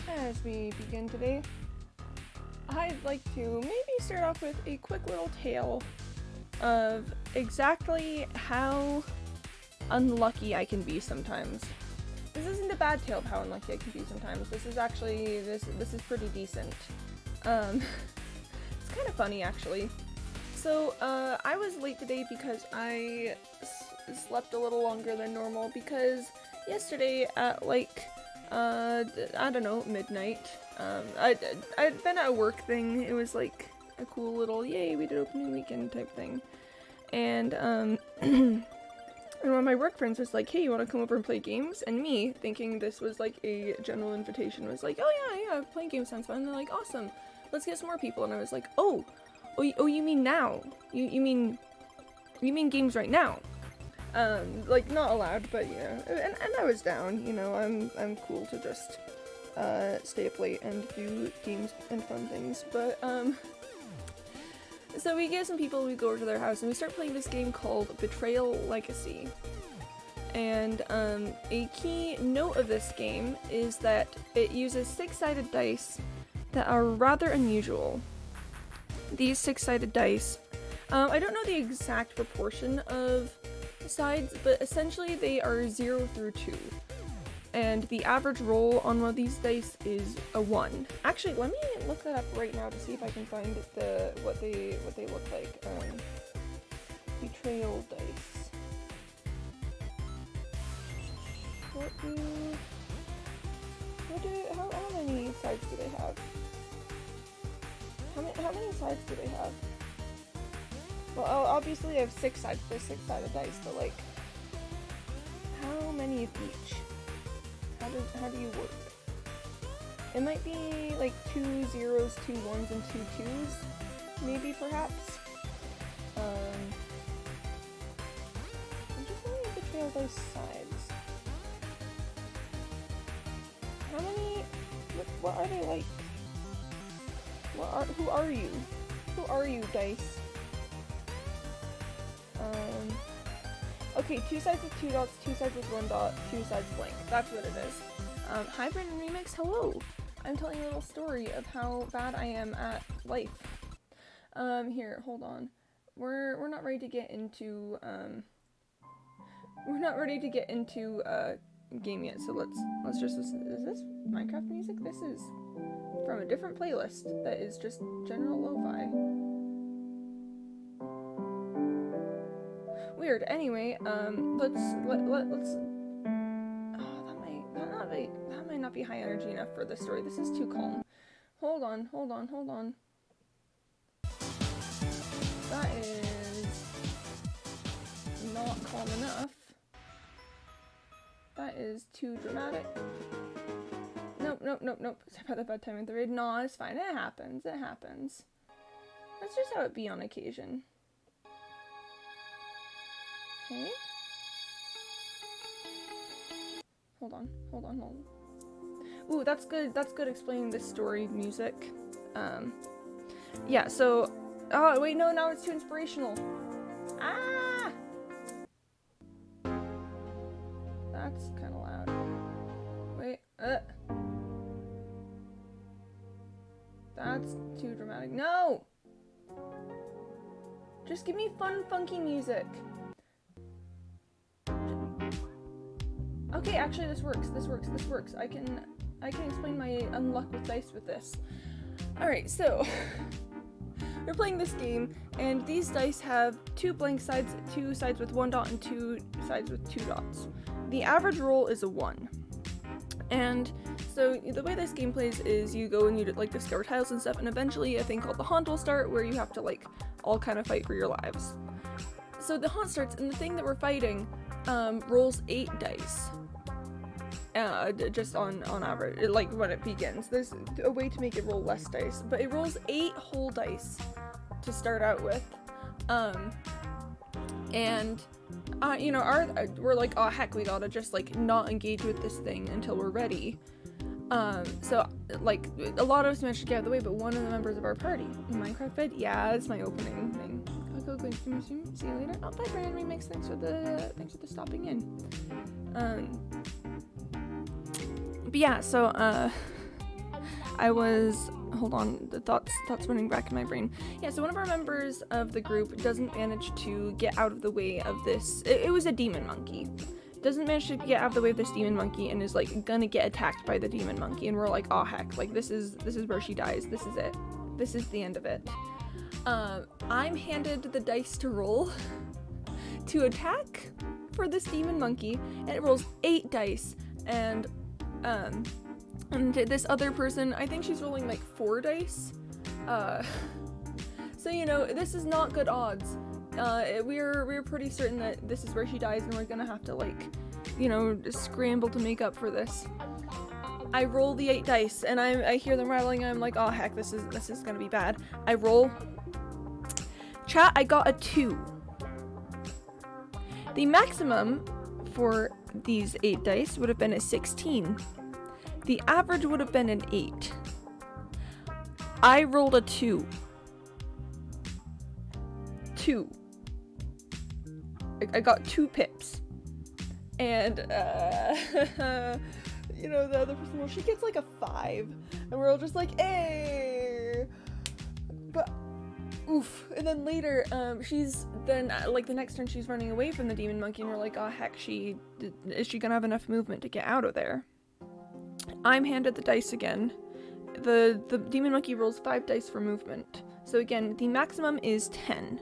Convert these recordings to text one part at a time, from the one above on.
As we begin today, I'd like to maybe start off with a quick little tale of exactly how unlucky I can be sometimes. This isn't a bad tale of how unlucky I can be sometimes. This is actually, this is pretty decent. It's kind of funny actually. So, I was late today because I slept a little longer than normal because yesterday at I don't know, midnight, I'd been at a work thing. It was like a cool little, yay, we did opening weekend type thing. And, and one of my work friends was like, hey, you want to come over and play games? And me, thinking this was like a general invitation, was like, oh yeah, playing games sounds fun. And they're like, awesome, let's get some more people. And I was like, oh, you mean now? You mean games right now? Like, not allowed, but yeah, and I was down, you know, I'm cool to just, stay up late and do games and fun things, but, so we get some people, we go over to their house, and we start playing this game called Betrayal Legacy. And, a key note of this game is that it uses 6-sided dice that are rather unusual. These 6-sided dice, I don't know the exact proportion of sides, but essentially they are 0 through 2. And the average roll on one of these dice is a 1. Actually, let me look that up right now to see if I can find what they look like. Betrayal dice. How many sides do they have? How many sides do they have? Well, obviously I have 6 sides, there's 6-sided dice, but like, how many of each? How do you work? It might be like 2 0s, 2 1s, and 2 2s, maybe, perhaps. I'm just looking at the Betrayal dice sides. How many, what are they like? Who are you? Who are you, dice? Okay, 2 sides with 2 dots, 2 sides with 1 dot, 2 sides blank. That's what it is. Hi Brandon Remix, hello! I'm telling a little story of how bad I am at life. Here, hold on. We're not ready to get into, game yet, so let's just listen. Is this Minecraft music? This is from a different playlist that is just general lo-fi. Weird. Anyway, let's. Oh, that might not be high energy enough for this story. This is too calm. Hold on. That is not calm enough. That is too dramatic. Nope. Sorry about the bad time with the raid. No, it's fine. It happens. That's just how it be on occasion. Okay. Hold on. Ooh, that's good explaining this story music. Yeah, so, oh, wait, no, now it's too inspirational. Ah! That's kind of loud. Wait, that's too dramatic. No! Just give me fun, funky music. Okay, actually this works. I can explain my unluck with dice with this. Alright, so we're playing this game, and these dice have 2 blank sides, 2 sides with 1 dot, and 2 sides with 2 dots. The average roll is a 1. And so the way this game plays is you go and you like discover tiles and stuff, and eventually a thing called the haunt will start, where you have to like all kind of fight for your lives. So the haunt starts, and the thing that we're fighting rolls 8 dice. Just on average, like when it begins. There's a way to make it roll less dice, but it rolls 8 whole dice to start out with. You know, we're like, oh heck, we gotta just like not engage with this thing until we're ready. So like a lot of us managed to get out of the way, but one of the members of our party in Minecraft bed, yeah, it's my opening thing. I'll go see you later. Oh, bye Brandon Remix, thanks for the stopping in. But yeah, so hold on, the thoughts running back in my brain. Yeah, so one of our members of the group doesn't manage to get out of the way of this. It was a demon monkey. Doesn't manage to get out of the way of this demon monkey and is like gonna get attacked by the demon monkey, and we're like, oh heck, like this is where she dies. This is it. This is the end of it. I'm handed the dice to roll to attack for this demon monkey, and it rolls 8 dice, and this other person, I think she's rolling like 4 dice. So you know, this is not good odds. We're pretty certain that this is where she dies, and we're gonna have to, like, you know, scramble to make up for this. I roll the 8 dice, and I hear them rattling, and I'm like, oh heck, this is gonna be bad. I roll. Chat, I got a 2. The maximum for these 8 dice would have been a 16. The average would have been an 8. I rolled a 2. 2. I got 2 pips. And, you know, the other person, well, she gets like a 5. And we're all just like, hey! But, oof. And then later, she's then, like, the next turn she's running away from the demon monkey, and we're like, oh heck, is she gonna have enough movement to get out of there? I'm handed the dice again. The demon monkey rolls 5 dice for movement. So again, the maximum is 10.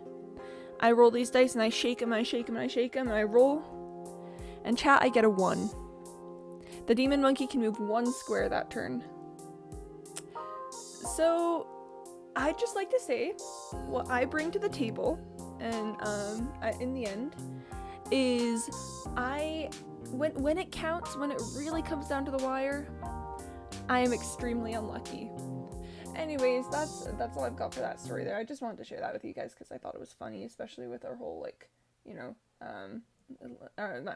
I roll these dice, and I shake them, and I shake them, and I shake them, and I roll. And chat, I get a 1. The demon monkey can move 1 square that turn. So, I'd just like to say, what I bring to the table, and in the end, is when it counts, when it really comes down to the wire, I am extremely unlucky. Anyways, that's all I've got for that story there. I just wanted to share that with you guys because I thought it was funny, especially with our whole, like, you know,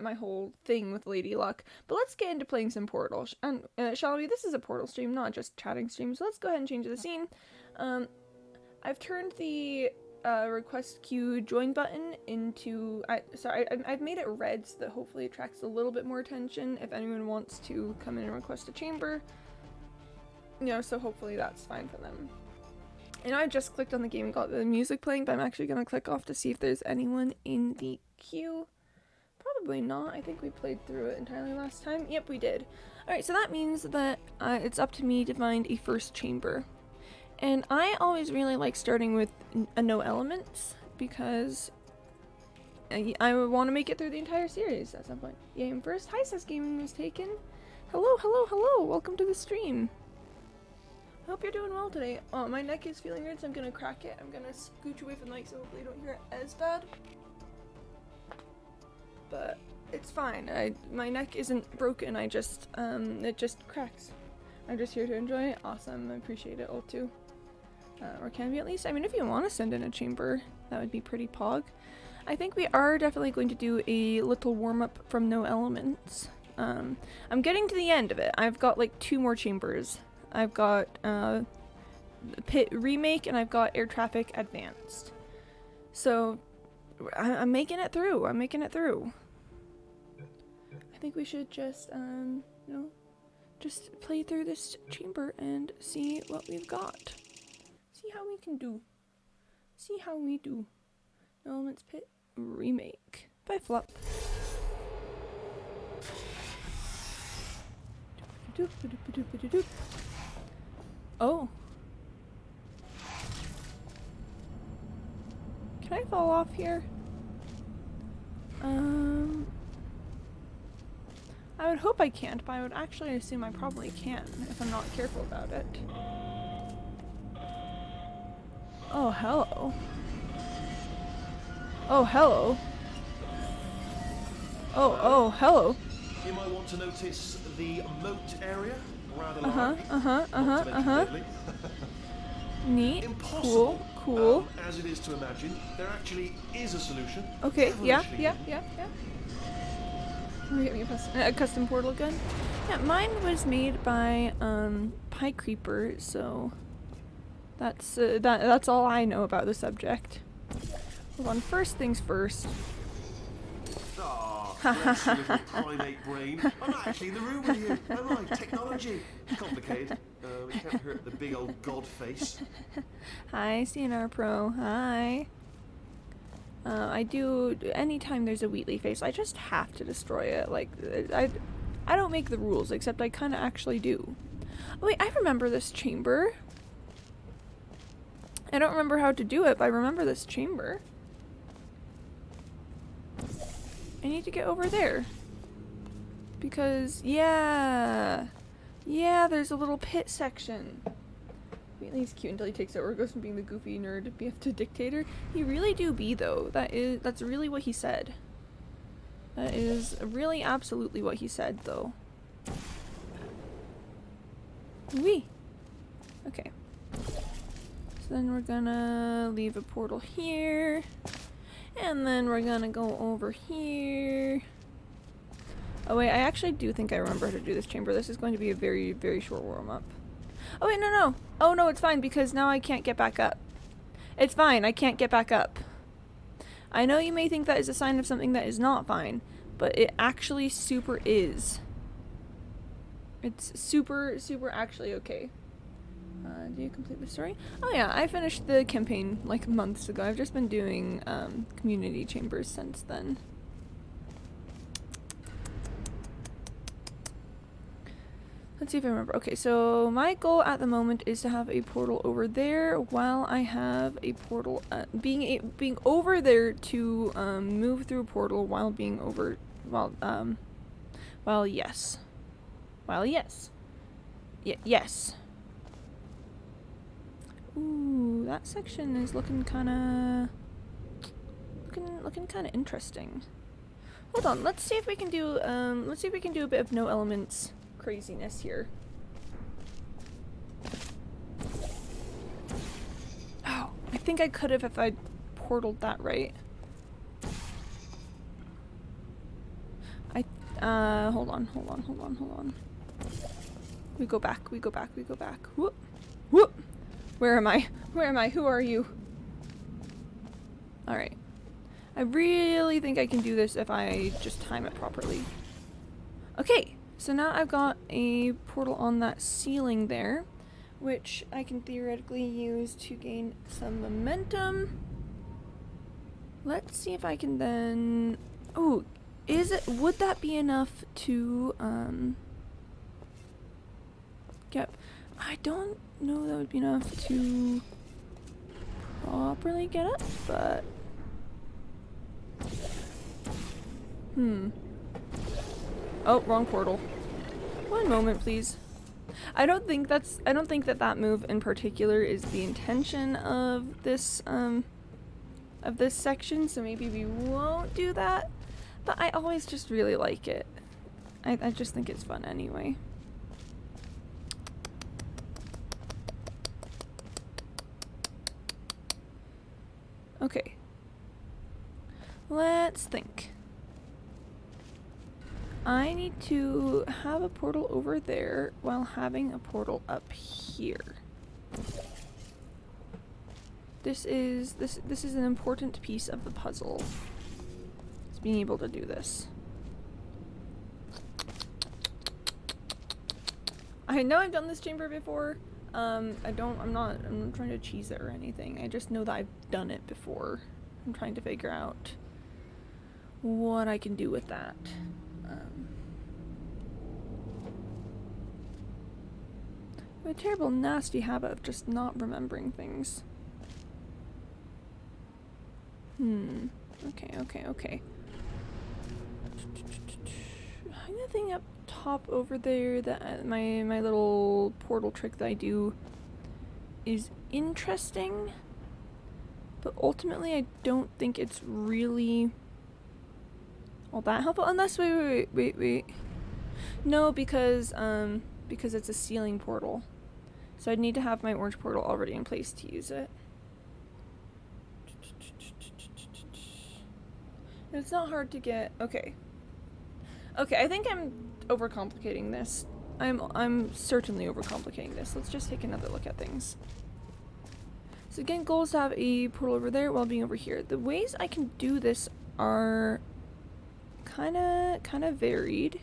my whole thing with Lady Luck. But let's get into playing some Portal. And shall we? This is a Portal stream, not just chatting stream. So let's go ahead and change the scene. I've turned the request queue join button into I've made it red so that hopefully it attracts a little bit more attention if anyone wants to come in and request a chamber. You know, so hopefully that's fine for them. And I just clicked on the game and got the music playing, but I'm actually gonna click off to see if there's anyone in the queue. Probably not. I think we played through it entirely last time. Yep, we did. Alright, so that means that it's up to me to find a first chamber. And I always really like starting with no elements, because I want to make it through the entire series at some point. Game first. Hi, says Gaming was taken. Hello, hello, hello. Welcome to the stream. I hope you're doing well today. Oh, my neck is feeling weird, so I'm gonna crack it. I'm gonna scooch away from the mic so hopefully you don't hear it as bad. But it's fine. My neck isn't broken. I just it just cracks. I'm just here to enjoy it. Awesome. I appreciate it all too. Or can we at least? I mean, if you want to send in a chamber, that would be pretty pog. I think we are definitely going to do a little warm-up from no elements. I'm getting to the end of it. I've got like 2 more chambers. I've got Pit Remake, and I've got Air Traffic Advanced. So I'm making it through. I'm making it through. I think we should just you know, just play through this chamber and see what we've got. See how we can do. See how we do. No Elements Pit Remake by Flop. Oh. Can I fall off here? I would hope I can't, but I would actually assume I probably can if I'm not careful about it. Oh, hello. Oh, hello. Oh, hello. You might want to notice the moat area. Rather large. Neat. Impossible. Cool. As it is to imagine, there actually is a solution. Okay, yeah. Get me a custom portal gun. Yeah, mine was made by Pie Creeper, so that's all I know about the subject. Hold on, first things first. Bless you, little primate brain. I'm not actually in the room with you, am I? Technology. Complicated. we can't hurt the big old god face. Hi, CNR Pro. Hi. I do, anytime there's a Wheatley face, I just have to destroy it. Like, I don't make the rules, except I kind of actually do. Oh, wait, I remember this chamber. I don't remember how to do it, but I remember this chamber. I need to get over there. Because, yeah, there's a little pit section. Wheatley's cute until he takes over, goes from being the goofy nerd BF to dictator. He really do be, though. That's really what he said. That is really absolutely what he said, though. Wee! Okay. So then we're gonna leave a portal here. And then we're gonna go over here. Oh wait, I actually do think I remember how to do this chamber. This is going to be a very, very short warm-up. Oh wait, no. Oh no, it's fine because now I can't get back up. It's fine, I can't get back up. I know you may think that is a sign of something that is not fine, but it actually super is. It's super, super actually okay. Do you complete the story? Oh yeah, I finished the campaign like months ago. I've just been doing community chambers since then. Let's see if I remember. Okay, so my goal at the moment is to have a portal over there while I have a portal being over there to move through a portal while being over yes. Yes. Ooh, that section is looking kind of interesting. Hold on, let's see if we can do a bit of no elements craziness here. Oh, I think I could have if I'd portaled that right. Hold on. We go back. Whoop. Whoop. Where am I? Who are you? Alright. I really think I can do this if I just time it properly. Okay, so now I've got a portal on that ceiling there, which I can theoretically use to gain some momentum. Let's see if I can then... Oh, would that be enough to, get... I don't know that would be enough to properly get up, but... Oh, wrong portal. One moment, please. I don't think that move in particular is the intention of this section, so maybe we won't do that. But I always just really like it. I just think it's fun anyway. Okay. Let's think. I need to have a portal over there while having a portal up here. This is an important piece of the puzzle. It's being able to do this. I know I've done this chamber before. I'm not trying to cheese it or anything. I just know that I've done it before. I'm trying to figure out what I can do with that. I have a terrible, nasty habit of just not remembering things. Okay. Anything up top over there that my little portal trick that I do is interesting, but ultimately I don't think it's really all that helpful. Unless wait. No, because it's a ceiling portal. So I'd need to have my orange portal already in place to use it. And it's not hard to get. Okay, I think I'm overcomplicating this. I'm certainly overcomplicating this. Let's just take another look at things. So again, goal is to have a portal over there while being over here. The ways I can do this are kind of varied.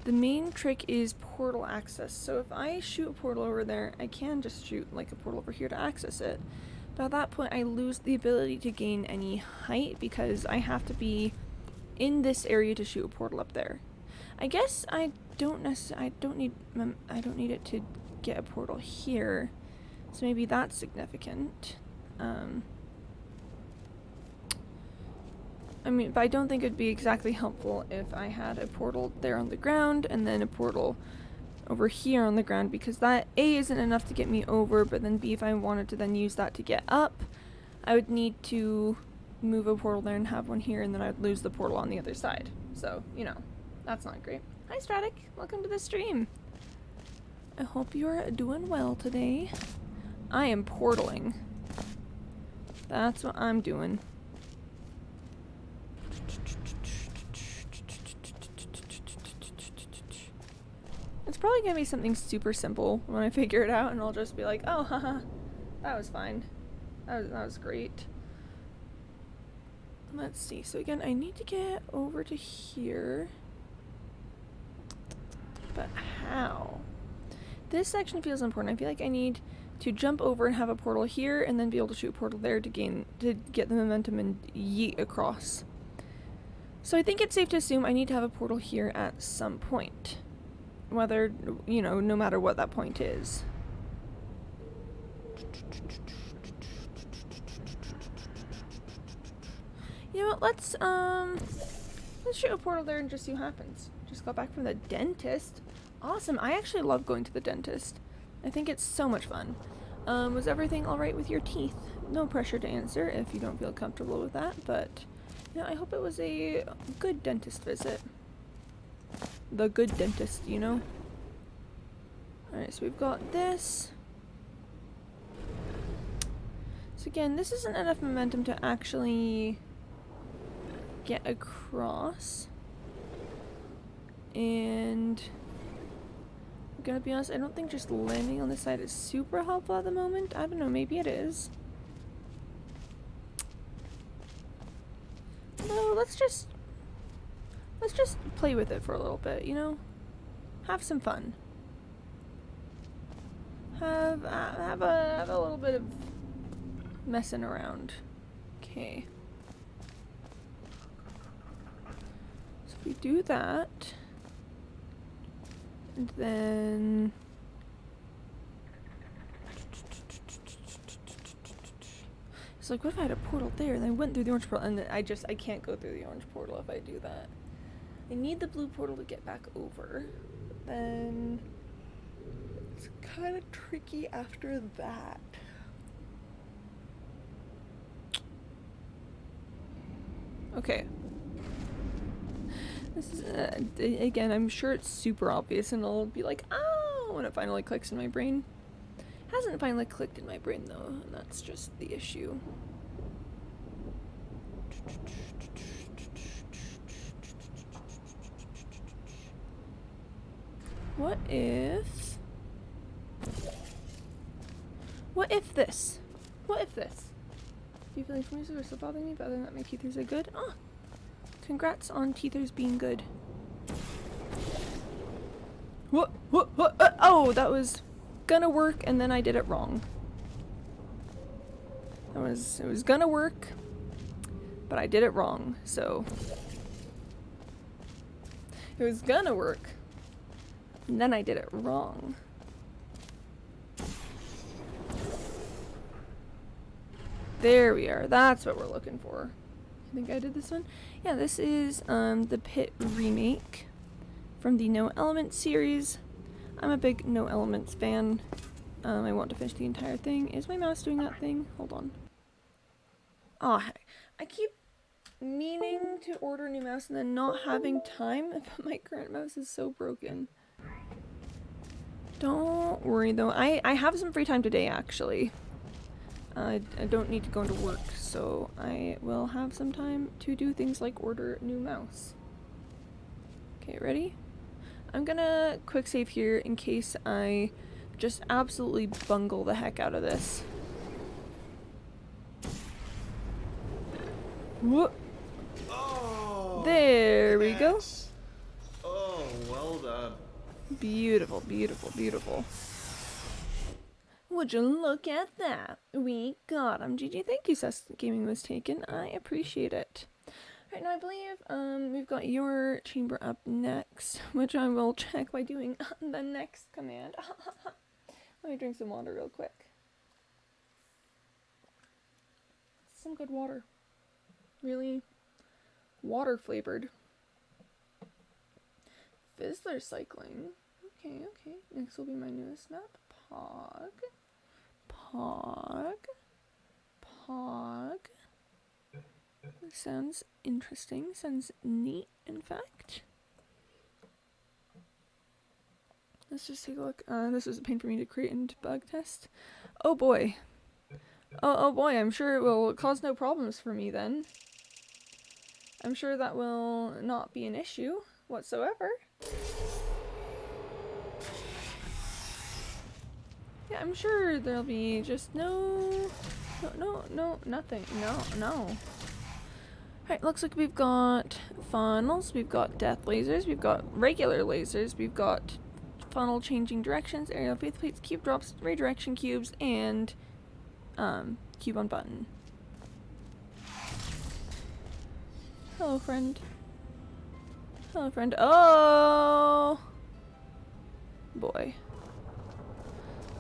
The main trick is portal access. So if I shoot a portal over there, I can just shoot like a portal over here to access it. But at that point, I lose the ability to gain any height because I have to be in this area to shoot a portal up there. I guess I don't need it to get a portal here. So maybe that's significant. I mean, but I don't think it'd be exactly helpful if I had a portal there on the ground and then a portal over here on the ground, because that A isn't enough to get me over, but then B, if I wanted to then use that to get up, I would need to move a portal there and have one here, and then I'd lose the portal on the other side. So, you know, that's not great. Hi Stratic, welcome to the stream. I hope you're doing well today. I am portaling. That's what I'm doing. It's probably gonna be something super simple when I figure it out, and I'll just be like, oh, haha, that was fine. That was great. Let's see. So again, I need to get over to here. But how? This section feels important. I feel like I need to jump over and have a portal here, and then be able to shoot a portal there to get the momentum and yeet across. So I think it's safe to assume I need to have a portal here at some point. Whether, you know, no matter what that point is. You know what, let's shoot a portal there and just see what happens. Just got back from the dentist. Awesome, I actually love going to the dentist. I think it's so much fun. Was everything alright with your teeth? No pressure to answer if you don't feel comfortable with that, but you know, I hope it was a good dentist visit. The good dentist, you know? Alright, so we've got this. So again, this isn't enough momentum to actually get across. And I'm gonna be honest, I don't think just landing on this side is super helpful at the moment. I don't know, maybe it is. No, let's just play with it for a little bit, you know? Have some fun. Have a little bit of messing around. Okay. So if we do that, and then it's like, what if I had a portal there and I went through the orange portal, and then I can't go through the orange portal if I do that. I need the blue portal to get back over. Then it's kind of tricky after that. Okay. This is, again, I'm sure it's super obvious and I'll be like, oh, when it finally clicks in my brain. It hasn't finally clicked in my brain though, and that's just the issue. What if this? What if this? Do you feel like music are still bothering me, but other than that my teethers are good? Oh! Congrats on teethers being good. What? Oh, that was gonna work and then I did it wrong. It was gonna work, but I did it wrong, so. It was gonna work, and then I did it wrong. There we are. That's what we're looking for. I think I did this one. Yeah, this is the Pit remake from the No Elements series. I'm a big No Elements fan. I want to finish the entire thing. Is my mouse doing that thing? Hold on. Oh, I keep meaning to order a new mouse and then not having time, but my current mouse is so broken. Don't worry though, I have some free time today actually. I don't need to go into work, so I will have some time to do things like order a new mouse. Okay, ready? I'm gonna quick save here in case I just absolutely bungle the heck out of this. Whoop! Oh, there we go. yes. Oh, well Well done. Beautiful, beautiful, beautiful. Would you look at that? We got him. GG, thank you, Sus Gaming was taken. I appreciate it. Right now, I believe we've got your chamber up next, which I will check by doing the next command. Let me drink some water real quick. Some good water. Really water flavored. Fizzler cycling. Okay, okay. Next will be my newest map. Pog. Pog. Pog. Sounds interesting. Sounds neat, in fact. Let's just take a look. This was a pain for me to create and bug test. Oh boy. Oh boy, I'm sure it will cause no problems for me then. I'm sure that will not be an issue whatsoever. Yeah, I'm sure there'll be just nothing. No. Alright, looks like we've got funnels, we've got death lasers, we've got regular lasers, we've got funnel changing directions, aerial faith plates, cube drops, redirection cubes, and cube on button. Hello, friend. Hello, friend. Oh boy.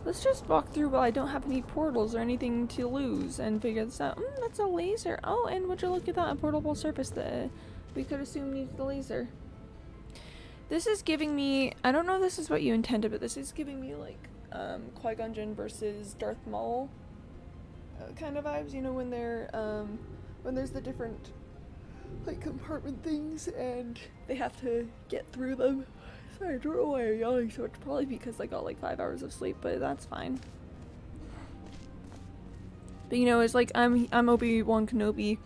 Let's just walk through while I don't have any portals or anything to lose and figure this out. That's a laser. Oh, and would you look at that, a portable surface that we could assume needs the laser. This is giving me, I don't know if this is what you intended, but this is giving me like Qui-Gon Jinn versus Darth Maul kind of vibes, you know, when they're when there's the different like compartment things and they have to get through them. Sorry, I don't know why I'm yelling so much. Probably because I got like 5 hours of sleep, but that's fine. But you know, it's like I'm Obi-Wan Kenobi.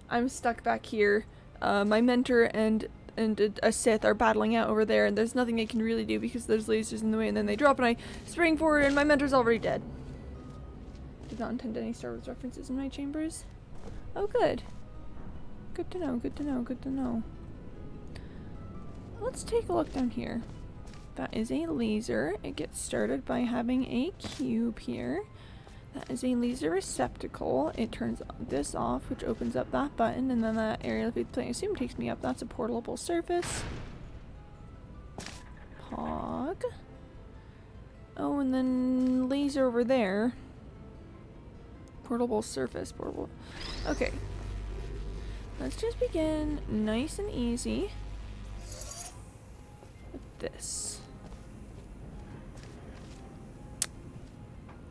I'm stuck back here. My mentor and a Sith are battling out over there, and there's nothing I can really do because there's lasers in the way, and then they drop, and I spring forward, and my mentor's already dead. Did not intend any Star Wars references in my chambers. Oh, good. Good to know, good to know, good to know. Let's take a look down here. That is a laser. It gets started by having a cube here. That is a laser receptacle. It turns this off, which opens up that button, and then that aerial faith plate I assume takes me up. That's a portable surface. Pog. Oh, and then laser over there. Portable surface, portable. Okay. Let's just begin nice and easy with this.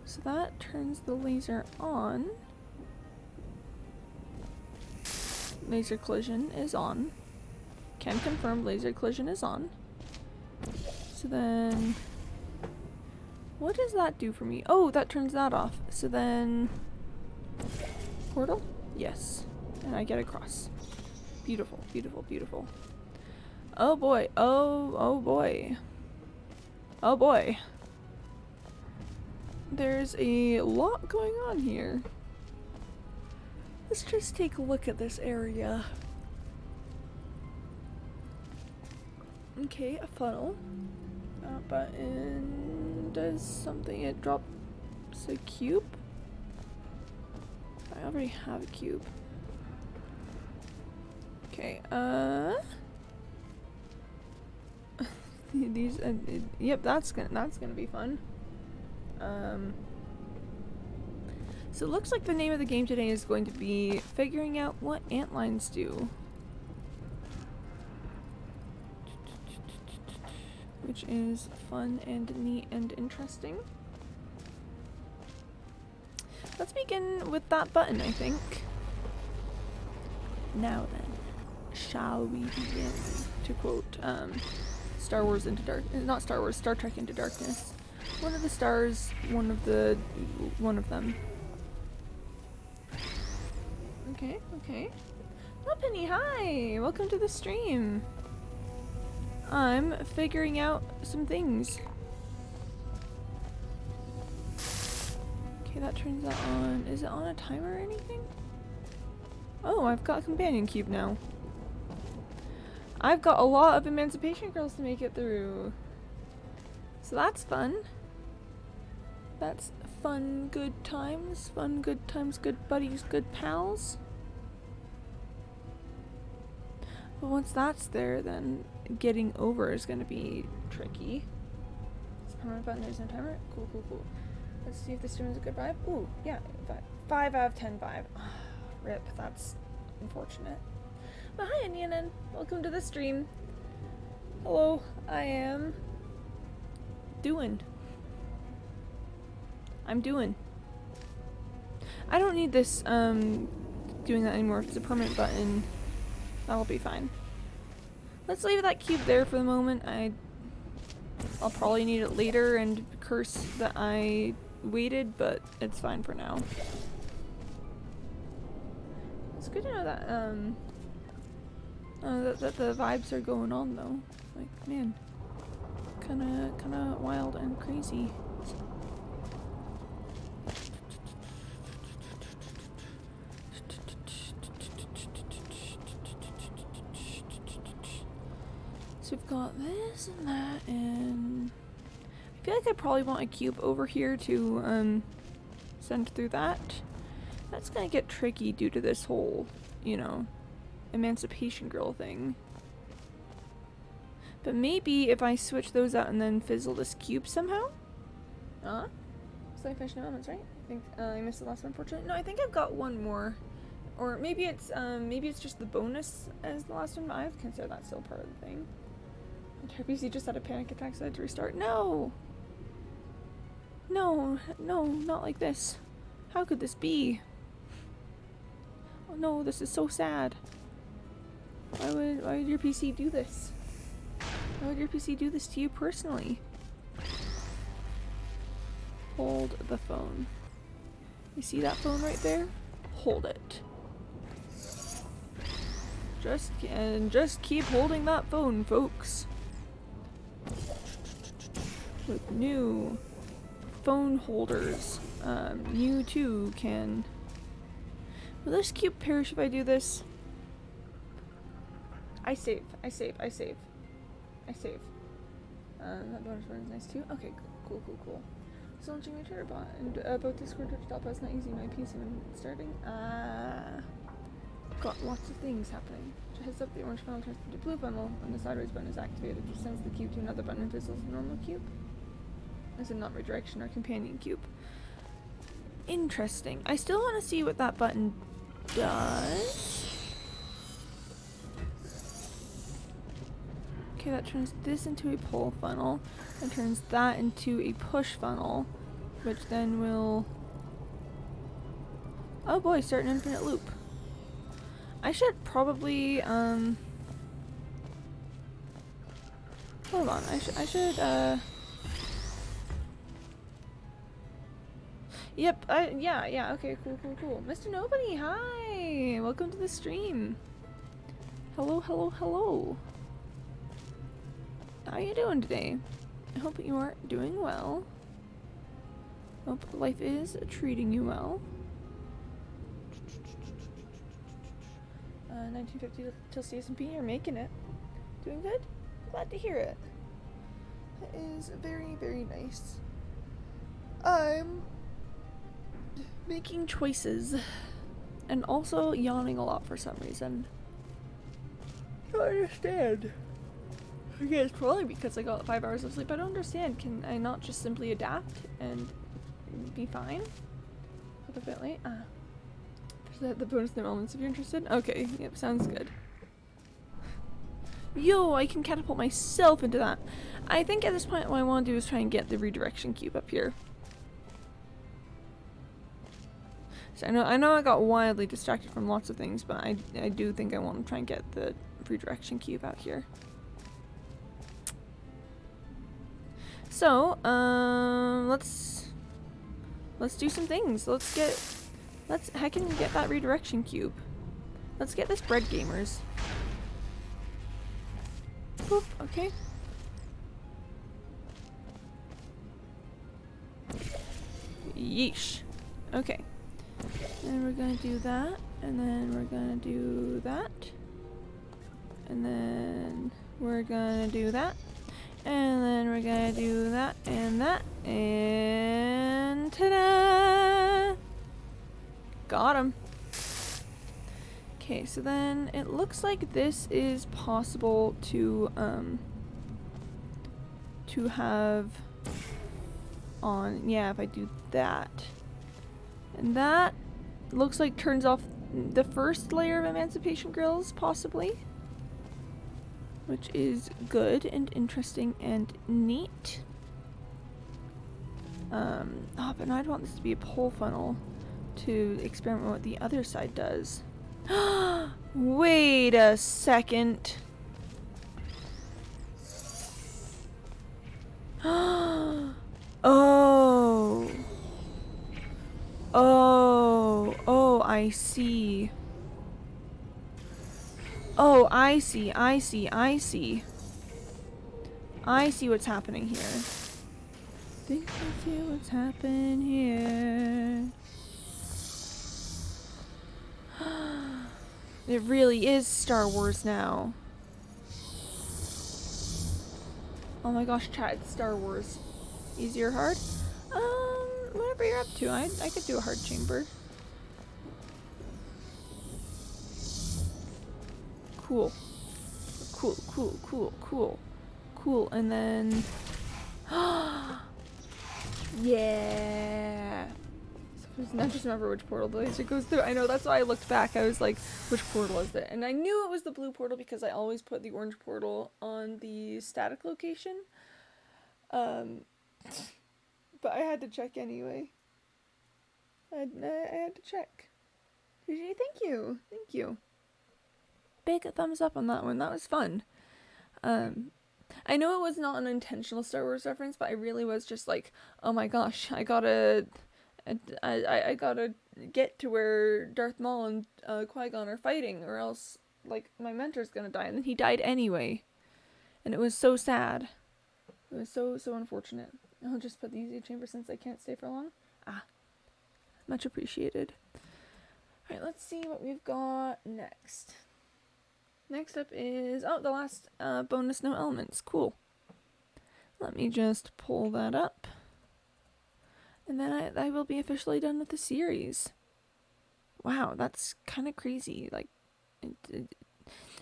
So that turns the laser on. Laser collision is on. Can confirm laser collision is on. So then, what does that do for me? Oh, that turns that off. So then, portal? Yes. And I get across. Beautiful, beautiful, beautiful. Oh boy. Oh boy. Oh boy. There's a lot going on here. Let's just take a look at this area. Okay, a funnel. That button does something. It drops a cube. I already have a cube. Okay, these, yep, that's gonna be fun. So it looks like the name of the game today is going to be figuring out what antlines do. Which is fun and neat and interesting. Let's begin with that button, I think. Now then, shall we begin? To quote, Star Wars Into Dark, not Star Wars, Star Trek Into Darkness. One of the stars, one of them. Okay, okay. Oh, Penny, hi! Welcome to the stream. I'm figuring out some things. Okay, that turns that on. Is it on a timer or anything? Oh, I've got a companion cube now. I've got a lot of Emancipation Girls to make it through. So that's fun. That's fun, good times. Fun, good times, good buddies, good pals. But once that's there, then getting over is going to be tricky. It's a permanent button, there's no timer. Cool, cool, cool. Let's see if this stream is a good vibe. Ooh, yeah, 5 out of 10 vibe. Rip, that's unfortunate. But hi, Anianen. Welcome to the stream. Hello, I am doing. I'm doing. I don't need this, doing that anymore. If it's a permanent button, that'll be fine. Let's leave that cube there for the moment. I'll probably need it later and curse that I waited, but it's fine for now. It's good to know that, that the vibes are going on though. Like, man, kinda wild and crazy. So we've got this and that, and I feel like I probably want a cube over here to send through that. That's gonna get tricky due to this whole, you know, Emancipation Girl thing. But maybe if I switch those out and then fizzle this cube somehow? So I finished no elements, right? I think I missed the last one, unfortunately. No, I think I've got one more. Or maybe it's just the bonus as the last one, but I would consider that still part of the thing. PC just had a panic attack, so I had to restart. No! No, no, not like this. How could this be? Oh no, this is so sad. Why would your PC do this? Why would your PC do this to you personally? Hold the phone. You see that phone right there? Hold it. Just keep holding that phone, folks. With new phone holders, you too can. Will this cube perish if I do this? I save. That bonus button is nice too. Okay, cool. So launching my Twitter bot and about Discord Twitch.bot is not using my PC when starting. Got lots of things happening. Heads up, the orange funnel turns into blue funnel and the sideways button is activated, which sends the cube to another button and fizzles the normal cube. This is not redirection or companion cube. Interesting. I still want to see what that button does. Okay, that turns this into a pull funnel and turns that into a push funnel, which then will... Oh boy, start an infinite loop. I should probably, hold on, I should, yep, yeah, okay, cool. Mr. Nobody, hi! Welcome to the stream. Hello. How are you doing today? I hope you are doing well. Hope life is treating you well. 1950 till CSMP, you're making it. Doing good? Glad to hear it. That is very, very nice. I'm making choices and also yawning a lot for some reason. I don't understand. Okay, it's probably because I got 5 hours of sleep. I don't understand. Can I not just simply adapt and be fine? A bit late. The bonus new elements if you're interested. Okay, yep, sounds good. Yo, I can catapult myself into that. I think at this point what I want to do is try and get the redirection cube up here. So I know I got wildly distracted from lots of things, but I do think I want to try and get the redirection cube out here. So, let's do some things. Let's heckin' get that redirection cube. Let's get this bread, gamers. Boop, okay. Yeesh. Okay. And we're gonna do that, and then we're gonna do that. And then we're gonna do that. And then we're gonna do that and that. And ta-da! Got him. Okay, so then it looks like this is possible to have on. Yeah, if I do that. And that looks like turns off the first layer of emancipation grills, possibly. Which is good and interesting and neat. Oh, but now I'd want this to be a pole funnel to experiment with what the other side does. Wait a second. Oh. Oh, I see. Oh, I see. I see what's happening here. Think I see what's happening here. It really is Star Wars now. Oh my gosh, chat, it's Star Wars. Easy or hard? Whatever you're up to. I could do a hard chamber. Cool. Cool, and then... yeah! So I just remember which portal the laser goes through. I know, that's why I looked back. I was like, which portal is it? And I knew it was the blue portal because I always put the orange portal on the static location. But I had to check anyway. I had to check. Thank you. Big thumbs up on that one. That was fun. I know it was not an intentional Star Wars reference, but I really was just like, oh my gosh, I gotta get to where Darth Maul and Qui-Gon are fighting, or else like my mentor's gonna die, and then he died anyway, and it was so sad. It was so unfortunate. I'll just put the easy chamber since I can't stay for long. Much appreciated. All right, let's see what we've got next. Next up is, the last bonus no elements. Cool. Let me just pull that up. And then I will be officially done with the series. Wow, that's kind of crazy. Like,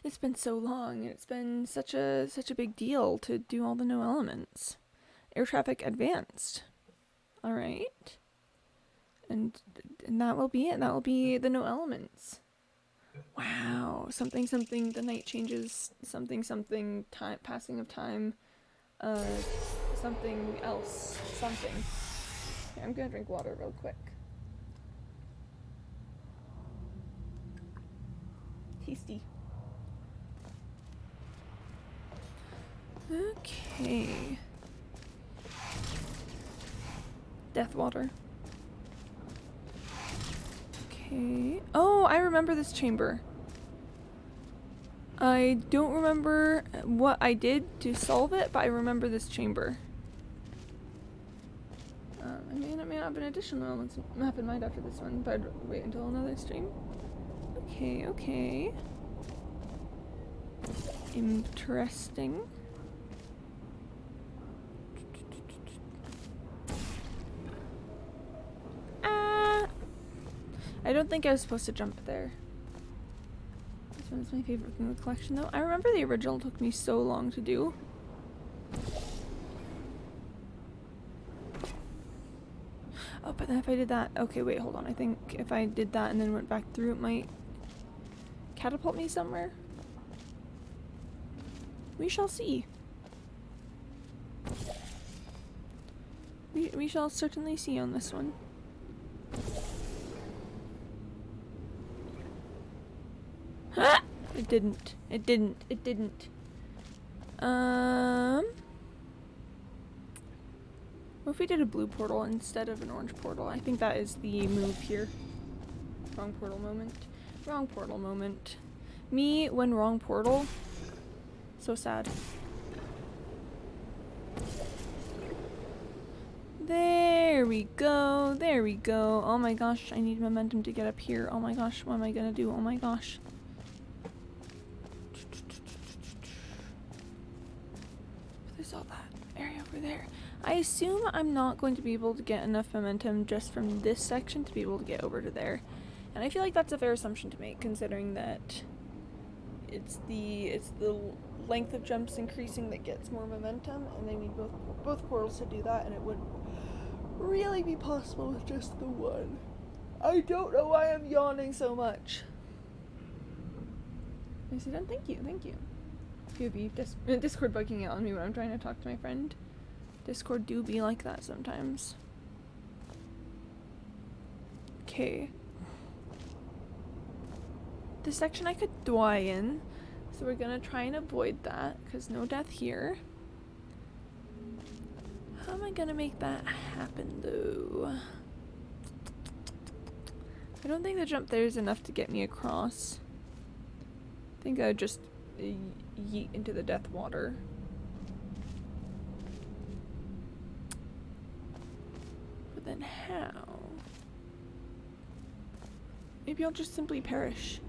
it's been so long. It's been such a big deal to do all the no elements. Air traffic advanced. All right. And that will be it. That will be the no elements. Wow, something, the night changes, something, time, passing of time, something else, something. Okay, I'm gonna drink water real quick. Tasty. Okay. Death water. Okay. Oh, I remember this chamber. I don't remember what I did to solve it, but I remember this chamber. I may not have an additional elements map in mind after this one, but I'd wait until another stream. Okay. Interesting. I don't think I was supposed to jump there. This one's my favorite thing in the collection, though. I remember the original took me so long to do. Oh, but then if I did that... Okay, wait, hold on. I think if I did that and then went back through, it might catapult me somewhere. We shall see. We shall certainly see on this one. Ah! It didn't. What if we did a blue portal instead of an orange portal? I think that is the move here. Wrong portal moment. Me when wrong portal. So sad. There we go. Oh my gosh, I need momentum to get up here. Oh my gosh, what am I gonna do? Oh my gosh. assume I'm not going to be able to get enough momentum just from this section to be able to get over to there. And I feel like that's a fair assumption to make, considering that it's the length of jumps increasing that gets more momentum, and they need both portals to do that, and it would really be possible with just the one. I don't know why I'm yawning so much. Nicely done. Thank you. You'd be Discord bugging out on me when I'm trying to talk to my friend. Discord do be like that sometimes. Okay. This section I could die in, so we're gonna try and avoid that, because no death here. How am I gonna make that happen, though? I don't think the jump there is enough to get me across. I think I would just yeet into the death water. But then how? Maybe I'll just simply perish.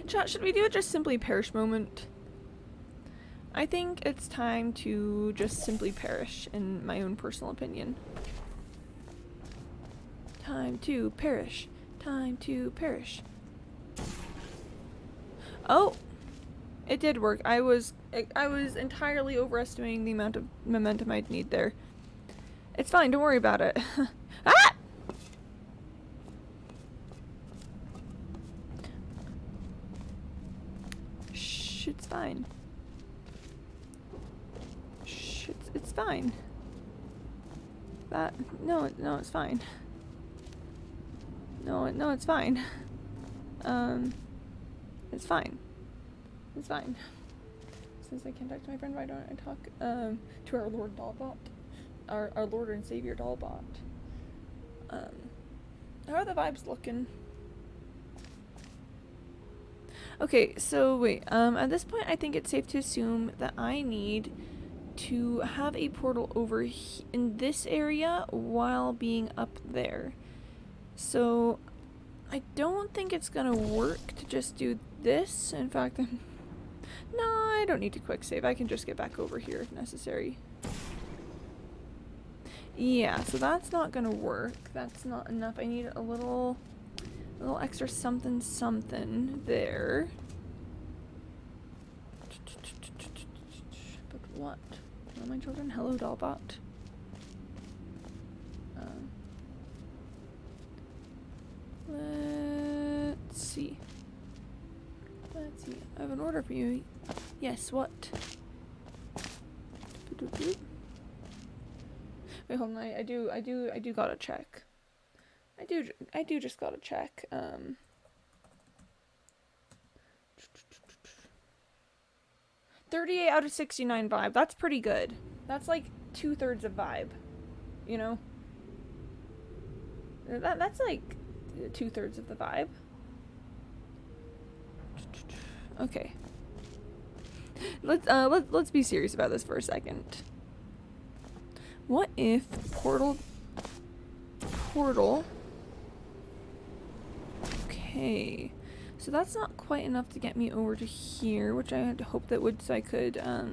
Chat, should we do a just simply perish moment? I think it's time to just simply perish, in my own personal opinion. Time to perish. Time to perish. Oh! It did work. I was entirely overestimating the amount of momentum I'd need there. It's fine, don't worry about it. Ah! Shh, it's fine. Shh, it's fine. No, it's fine. No, it's fine. It's fine. It's fine. Since I can't talk to my friend, why don't I talk to our Lord Dollbot? Our Lord and Savior Dollbot. How are the vibes looking? Okay, so wait, at this point I think it's safe to assume that I need to have a portal over in this area while being up there. So I don't think it's gonna work to just do this. In fact, no, I don't need to quick save. I can just get back over here if necessary. Yeah, so that's not gonna work. That's not enough. I need a little extra something there. But what? Hello, my children. Hello, Dollbot. Let's see. I have an order for you. Yes, what? Wait, hold on. I do gotta check. I do just gotta check. 38 out of 69 vibe. That's pretty good. That's like 2/3 of vibe. You know? That's like 2/3 of the vibe. Okay. Let's be serious about this for a second. What if portal? Okay. So that's not quite enough to get me over to here, which I had hoped that would, so I could I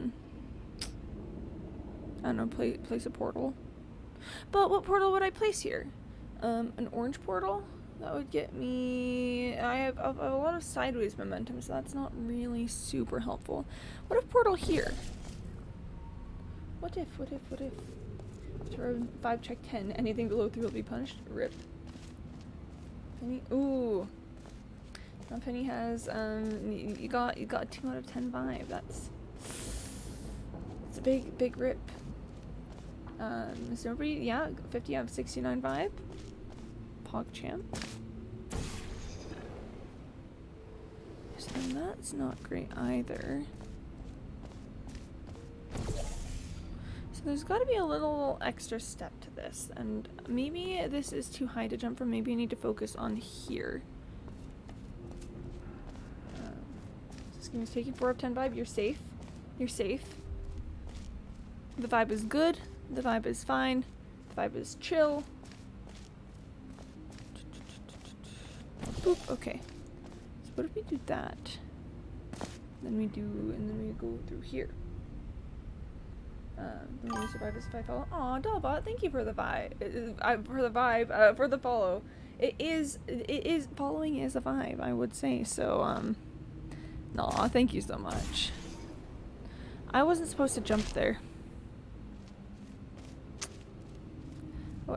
don't know, place a portal. But what portal would I place here? An orange portal? That would get me... I have a lot of sideways momentum, so that's not really super helpful. What if portal here? What if? Sure, 5 check 10. Anything below 3 will be punished. Rip. Penny... Ooh. Now Penny has, you got a 2 out of 10 vibe. It's a big rip. Miss Nobody, yeah, 50 out of 69 vibe. PogChamp. So then that's not great either. So there's got to be a little extra step to this, and maybe this is too high to jump from. Maybe I need to focus on here. This game is taking 4 out of 10 vibe. You're safe. You're safe. The vibe is good. The vibe is fine. The vibe is chill. Boop. Okay. So what if we do that? And then we go through here. The only survivors if I follow. Aw, Dollbot, thank you for the vibe. For the follow. It is following is a vibe, I would say. So, aw, thank you so much. I wasn't supposed to jump there.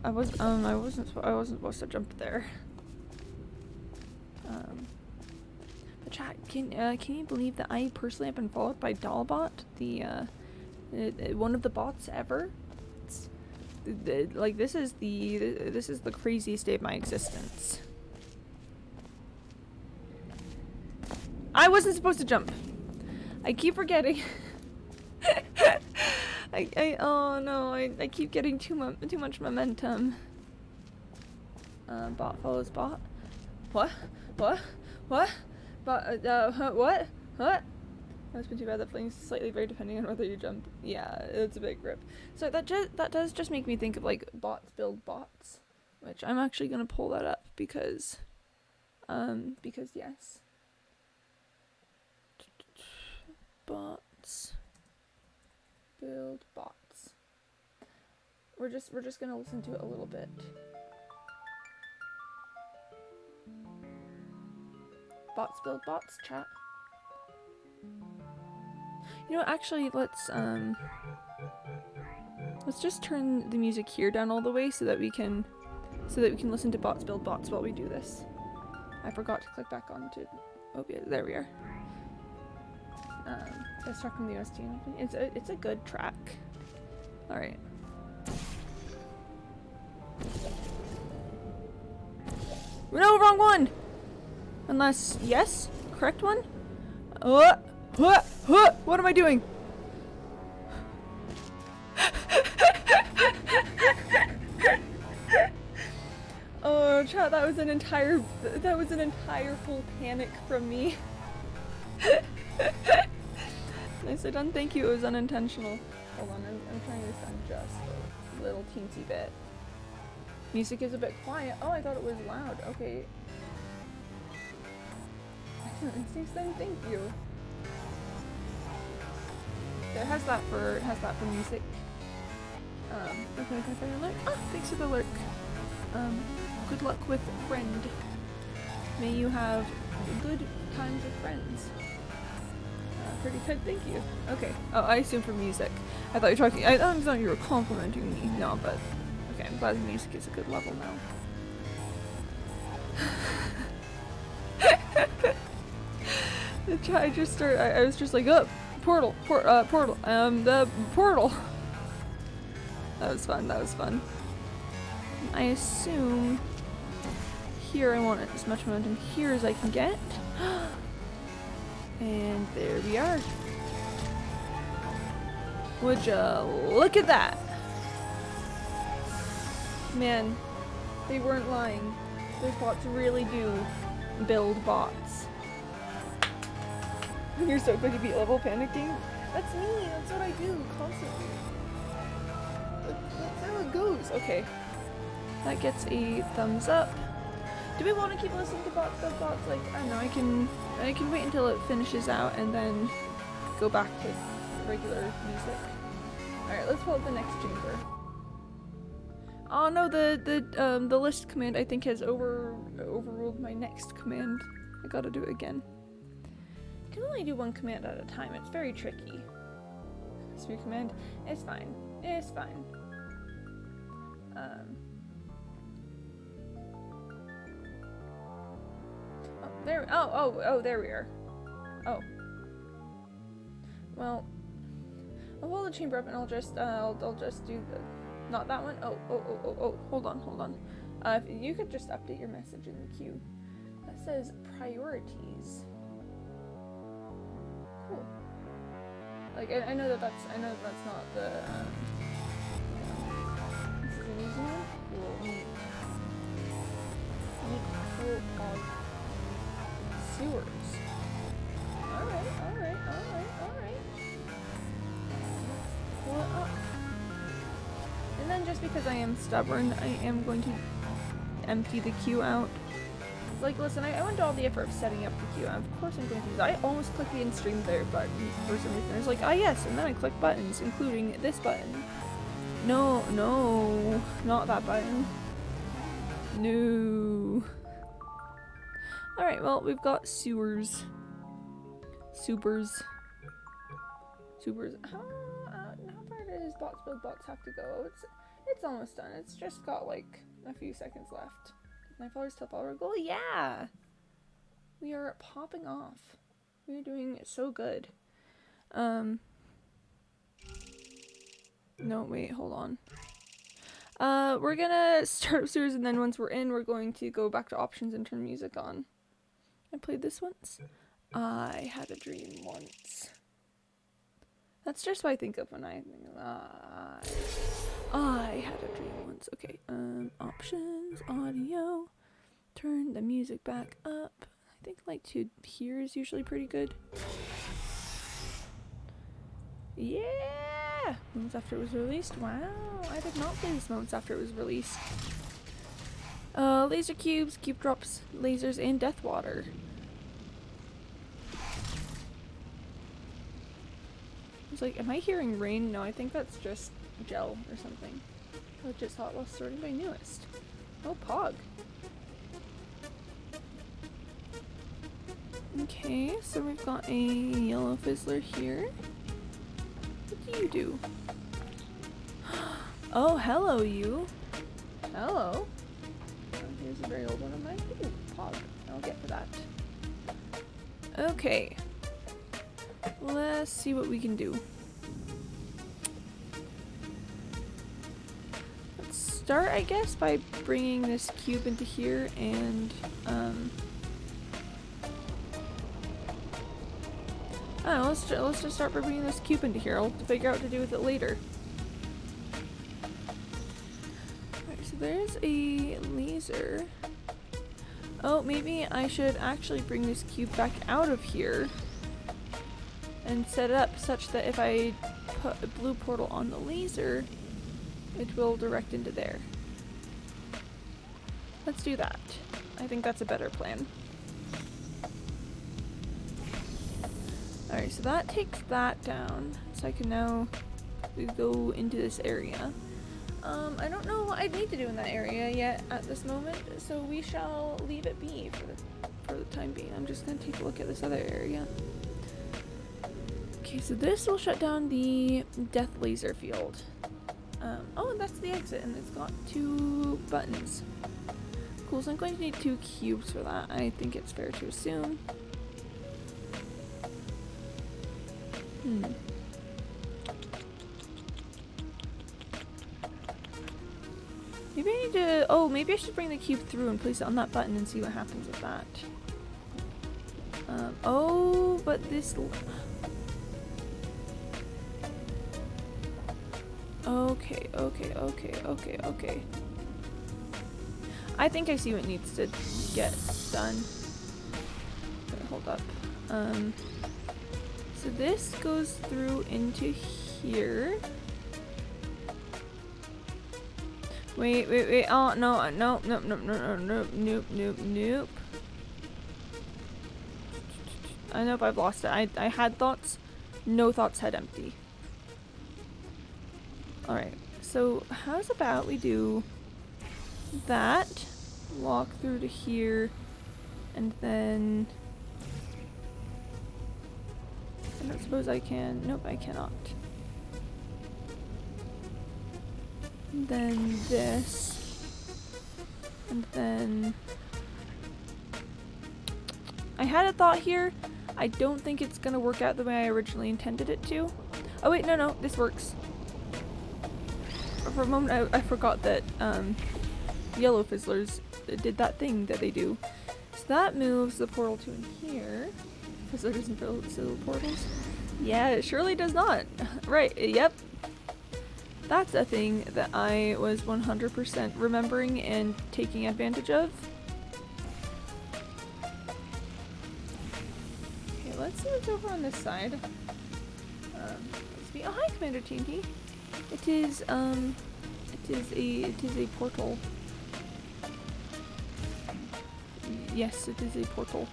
I wasn't supposed to jump there. But chat, can you believe that I personally have been followed by Dollbot, one of the bots ever? Like this is the craziest day of my existence. I wasn't supposed to jump. I keep forgetting. Oh no, I keep getting too much momentum. Bot follows bot. What? Bot, what? That's been too bad. That playing slightly very depending on whether you jump. Yeah, it's a big rip. So that does just make me think of like bots build bots, which I'm actually gonna pull that up because yes. Bots build bots. We're just gonna listen to it a little bit. Bots build bots, chat. You know, actually, let's just turn the music here down all the way so that we can listen to bots build bots while we do this. I forgot to click back onto. Oh yeah, there we are. This track from the OST. It's a good track. All right. No, wrong one. Unless yes, correct one. What am I doing? Oh, chat, that was an entire full panic from me. Nicely done, thank you. It was unintentional. Hold on, I'm trying to sound just a little teensy bit. Music is a bit quiet. Oh, I thought it was loud. Okay. Excellent instincts then. Thank you. It has that for music. Okay, can I alert? Oh, thanks for the alert. Good luck with friend. May you have good times with friends. Pretty good, thank you. Okay. Oh, I assume for music. I thought you were talking. I thought you were complimenting me. No, but okay. I'm glad the music is a good level now. I just started. I was just like, oh, portal. The portal. That was fun. That was fun. I assume here I want as much momentum here as I can get. And there we are. Would ya look at that? Man, they weren't lying. Those bots really do build bots. You're so quick to beat level panicking. That's me. That's what I do constantly. That's how it goes. Okay. That gets a thumbs up. Do we want to keep listening to bots? Like, I don't know, I can wait until it finishes out and then go back to regular music. Alright, let's pull up the next chamber. Oh no, the list command I think has overruled my next command. I gotta do it again. I can only do one command at a time. It's very tricky. Speed command. It's fine. It's fine. There. Oh, there we are. Oh. Well, I'll hold the chamber up and I'll just do the, not that one. Oh. Hold on. If you could just update your message in the queue. That says priorities. Cool. Like I know that that's not the. This is an easy one. Cool. Neat full of sewers. Alright. Pull it up. And then just because I am stubborn, I am going to empty the queue out like, listen, I went to all the effort of setting up the queue, and of course I'm going to use it. I almost clicked the end stream there button for some reason. I was like, ah yes, and then I clicked buttons, including this button. No, no, not that button. No. Alright, well, we've got sewers. Supers. How far does Bots Build Bots have to go? It's almost done. It's just got like a few seconds left. My father's top hour goal? Yeah! We are popping off. We're doing so good. No, wait, hold on. We're gonna start up sewers, and then once we're in, we're going to go back to options and turn music on. I played this once. I had a dream once. That's just what I think of when I think of I had a dream once. Okay, options, audio, turn the music back up. I think like to here is usually pretty good. Yeah! Moments after it was released? Wow, I did not play this moments after it was released. Laser cubes, cube drops, lasers, and death water. I was like, am I hearing rain? No, I think that's just gel or something. I just thought while sorting my newest. Oh, Pog. Okay, so we've got a yellow fizzler here. What do you do? Oh, hello, you. Hello. Oh, here's a very old one of mine. Ooh, Pog. I'll get to that. Okay. Let's see what we can do. Let's start, I guess, by bringing this cube into here and, I don't know, let's just start by bringing this cube into here. I'll figure out what to do with it later. Alright, so there's a laser. Oh, maybe I should actually bring this cube back out of here and set it up such that if I put a blue portal on the laser, it will direct into there. Let's do that. I think that's a better plan. Alright, so that takes that down, so I can now go into this area. I don't know what I need to do in that area yet at this moment, so we shall leave it be for the time being. I'm just going to take a look at this other area. Okay, so this will shut down the death laser field. Oh, and that's the exit, and it's got 2 buttons. Cool, so I'm going to need 2 cubes for that. I think it's fair to assume. Maybe I need to... Oh, maybe I should bring the cube through and place it on that button and see what happens with that. Oh, but this... Okay. I think I see what needs to get done. Okay, hold up. So this goes through into here. Wait. Oh, no, nope. Nope, I've lost it. I had thoughts. No thoughts had empty. Alright, so how's about we do that, walk through to here, and then... I don't suppose I can. Nope, I cannot. And then this. And then... I had a thought here. I don't think it's gonna work out the way I originally intended it to. Oh wait, no, this works. For a moment I forgot that yellow fizzlers did that thing that they do. So that moves the portal to in here. Fizzler doesn't fill portals. Yeah, it surely does not. Right, yep. That's a thing that I was 100% remembering and taking advantage of. Okay, let's see what's over on this side. Oh, hi, Commander TNT. It is a portal. Yes, it is a portal.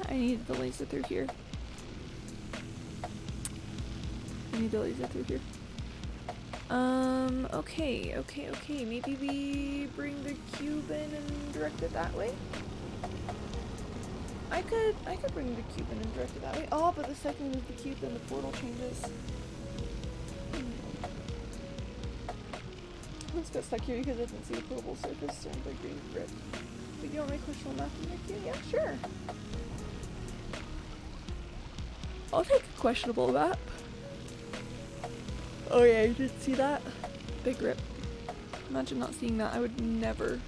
I need the laser through here. Okay. Maybe we bring the cube in and direct it that way? I could bring the cube in and direct it that way. Oh, but the second we move the cube, then the portal changes. Let's get stuck here because I didn't see a portable surface and the green grip. But you want my questionable map in your cube? Yeah, sure. I'll take a questionable map. Oh yeah, you did see that? Big rip. Imagine not seeing that. I would never.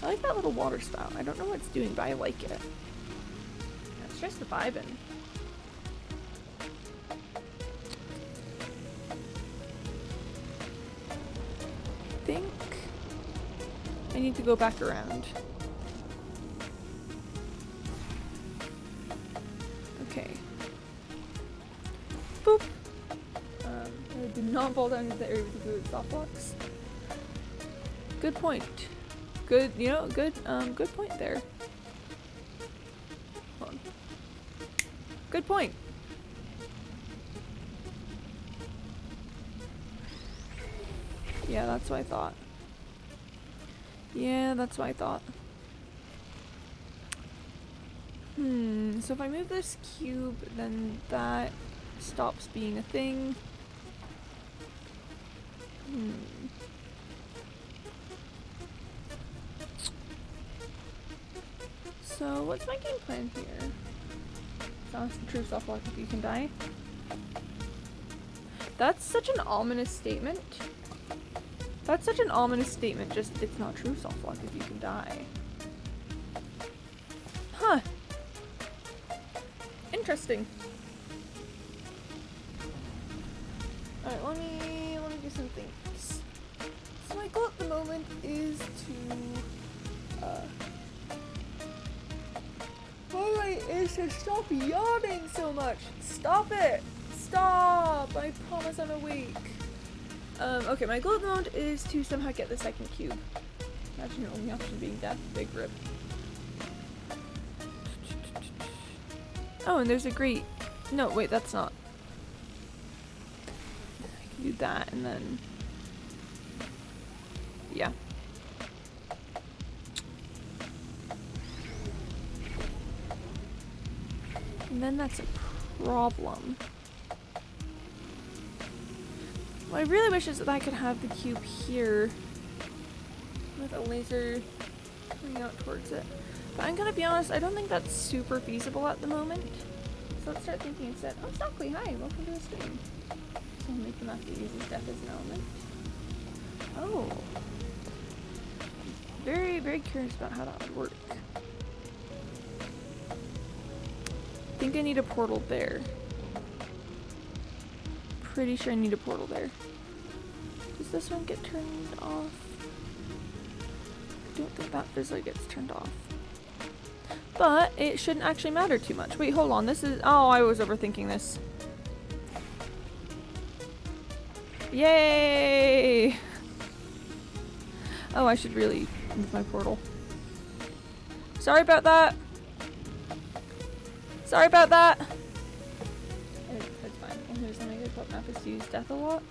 I like that little water spout. I don't know what it's doing, but I like it. Yeah, it's just vibing. I think I need to go back around. Okay. Boop. I did not fall down into the area with the good soft blocks. Good point. Good, you know, good point there. Hold on. Good point. Yeah, that's what I thought. So if I move this cube, then that stops being a thing. So what's my game plan here? Silence the true soft lock if you can die. That's such an ominous statement. Just it's not true soft lock if you can die. Huh. Interesting. Alright, let me do some things. So my goal at the moment is to stop yawning so much. Stop it! Stop! I promise I'm awake. Okay, my goal at the moment is to somehow get the second cube. Imagine your only option being death. Big rip. Oh, and there's a grate. No, wait, that's not. I can do that and then. Yeah. And then that's a problem. What I really wish is that I could have the cube here with a laser coming out towards it. But I'm gonna be honest, I don't think that's super feasible at the moment. So let's start thinking instead. Oh, Stockley, hi, welcome to the stream. So I'll make the map that uses death as an element. Oh. Very, very curious about how that would work. I think I need a portal there. Pretty sure I need a portal there. Does this one get turned off? I don't think that visually gets turned off. But it shouldn't actually matter too much. Wait, hold on. This is... Oh, I was overthinking this. Yay! Oh, I should really move my portal. Sorry about that. Sorry about that. It's fine. And here's something good about map is to use death a lot.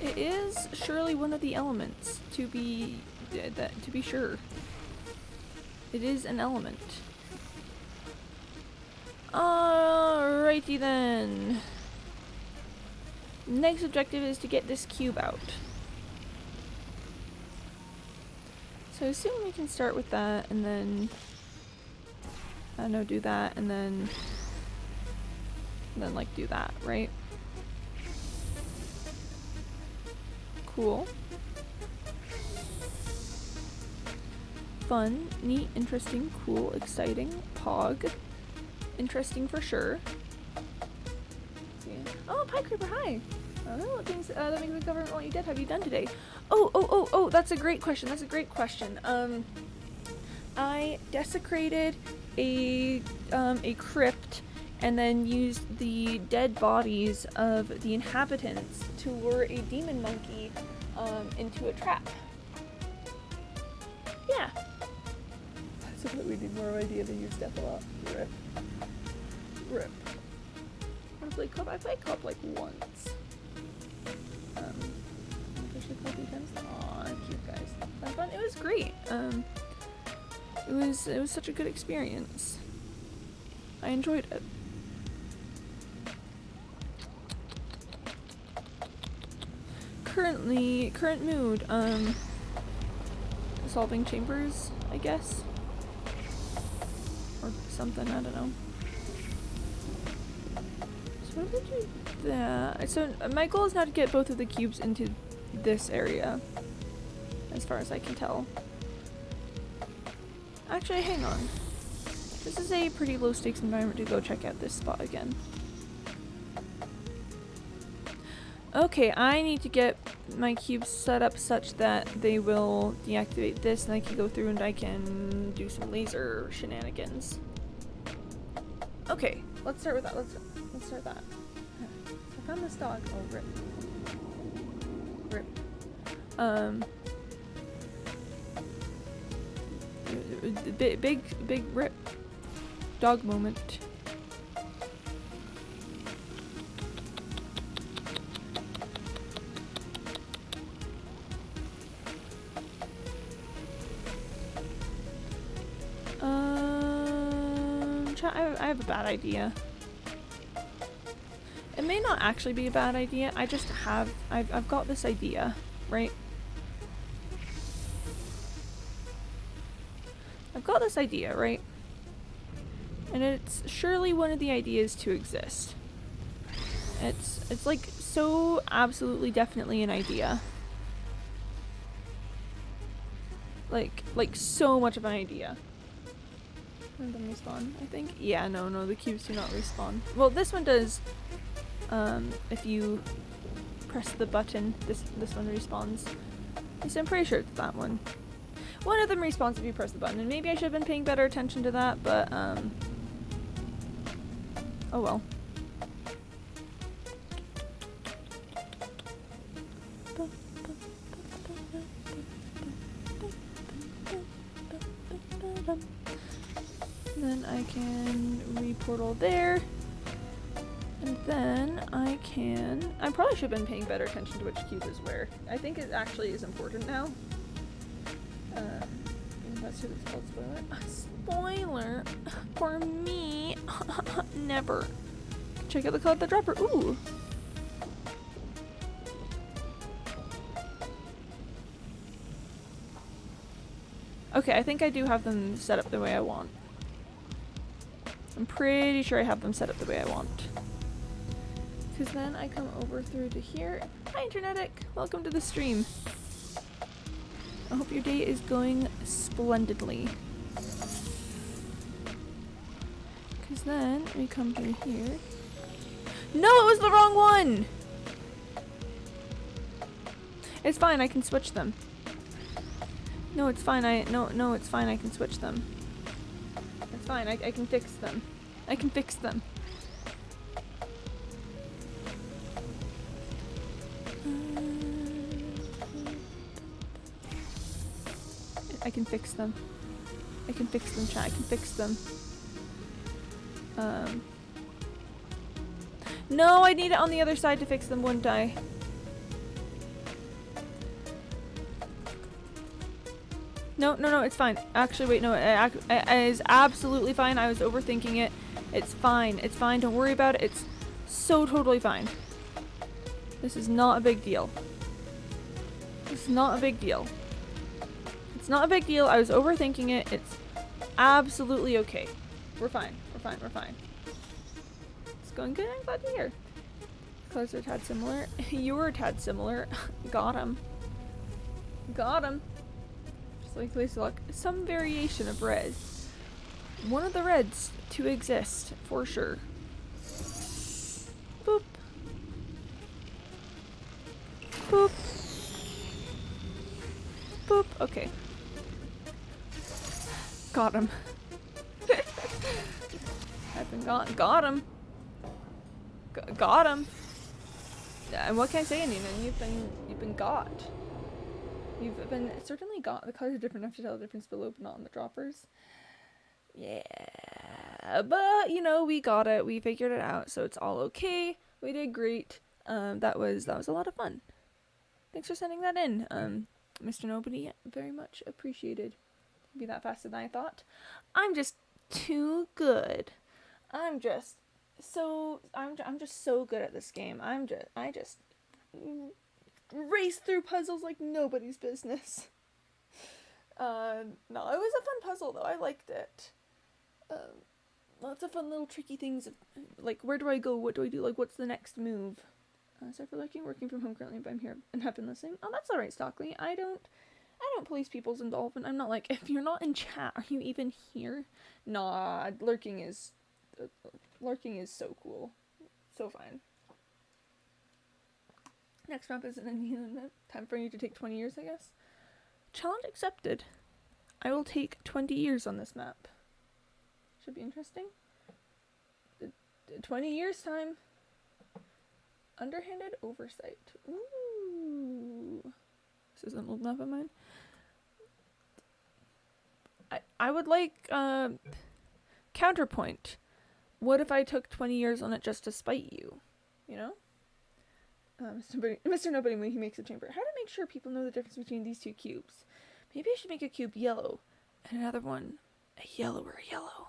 It is surely one of the elements to be sure. It is an element. Alrighty then. Next objective is to get this cube out. So I assume we can start with that and then do that and then like do that, right? Cool. Fun, neat, interesting, cool, exciting, pog. Interesting for sure. Oh, Pie Creeper, hi! What things that make the government want you dead have you done today? Oh, that's a great question. I desecrated a crypt and then used the dead bodies of the inhabitants to lure a demon monkey into a trap. Yeah. So we need more idea to use death a lot. Rip. Rip. I played co-op. I played co-op like once. I should play 3 times. Aw, cute guys. That was fun. It was great. It was such a good experience. I enjoyed it. Current mood, solving chambers, I guess. Or something, I don't know. So what did you do that? So my goal is now to get both of the cubes into this area, as far as I can tell. Actually, hang on. This is a pretty low stakes environment to go check out this spot again. Okay, I need to get my cubes set up such that they will deactivate this and I can go through and I can do some laser shenanigans. Okay, let's start with that. Let's start that. I found this dog. Oh, rip. Rip. Big rip. Dog moment. I have a bad idea. It may not actually be a bad idea. I just have I've got this idea, right? I've got this idea, right? And it's surely one of the ideas to exist. It's like so absolutely definitely an idea. Like so much of an idea. None of them respawn, I think. Yeah, no, the cubes do not respawn. Well, this one does. If you press the button, this one respawns. So I'm pretty sure it's that one. One of them respawns if you press the button, and maybe I should have been paying better attention to that, but oh well. Then I can re-portal there. And then I probably should have been paying better attention to which cube is where. I think it actually is important now. That's who it's called, spoiler. Spoiler for me. Never. Check out the code the dropper. Ooh. Okay, I think I do have them set up the way I want. I'm pretty sure I have them set up the way I want. Because then I come over through to here. Hi, Internetic! Welcome to the stream. I hope your day is going splendidly. Because then we come through here. No, it was the wrong one! It's fine, I can switch them. No, it's fine, no, it's fine, I can switch them. It's fine, I can fix them. I can fix them. I can fix them. I can fix them, chat. I can fix them. No, I need it on the other side to fix them, wouldn't I? No, it's fine. Actually, wait, no, it is absolutely fine. I was overthinking it. It's fine. It's fine. Don't worry about it. It's so totally fine. This is not a big deal. This is not a big deal. It's not a big deal. I was overthinking it. It's absolutely okay. We're fine. We're fine. We're fine. It's going good. I'm glad to hear. Clothes are a tad similar. You were a tad similar. Got him. Got him. Like please look, some variation of red. One of the reds to exist for sure. Boop. Boop. Boop. Okay. Got him. I've Got him. Got him. And what can I say, Nina? You've been got. You've been certainly got. The colors are different enough to tell the difference below, but not on the droppers. Yeah, but you know, we got it. We figured it out, so it's all okay. We did great. That was a lot of fun. Thanks for sending that in, Mr. Nobody. Very much appreciated. Be that faster than I thought. I'm just too good. I'm just so good at this game. I just race through puzzles like nobody's business. No, it was a fun puzzle though. I liked it. Lots of fun little tricky things, like where do I go? What do I do? Like what's the next move? Sorry for working from home currently, but I'm here and have been listening. Oh, that's all right, Stockley. I don't police people's involvement. I'm not like, if you're not in chat, are you even here? Nah, lurking is so cool. So fine. Next map is time for you to take 20 years, I guess. Challenge accepted. I will take 20 years on this map. Should be interesting. 20 years time. Underhanded oversight. Ooh. This is an old map of mine. I would like counterpoint. What if I took 20 years on it just to spite you? You know? Mr. Nobody when he makes a chamber. How to make sure people know the difference between these two cubes? Maybe I should make a cube yellow and another one a yellower yellow.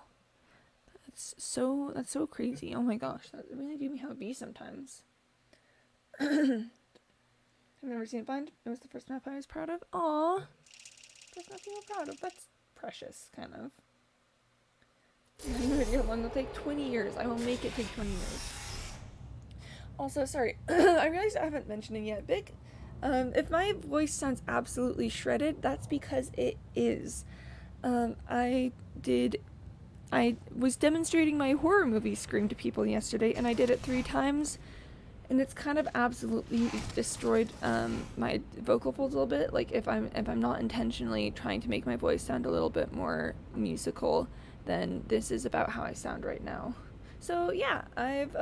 That's so crazy. Oh my gosh, that really do me how it be sometimes. I've never seen it blind. It was the first map I was proud of. Aww. First map you were proud of. That's precious, kind of. I have no idea how long it'll take. 20 years. I will make it take 20 years. Also, sorry. I realized I haven't mentioned it yet. Big. If my voice sounds absolutely shredded, that's because it is. I was demonstrating my horror movie Scream to people yesterday, and I did it 3 times. And it's kind of absolutely destroyed my vocal folds a little bit. Like if I'm not intentionally trying to make my voice sound a little bit more musical, then this is about how I sound right now. So yeah, I've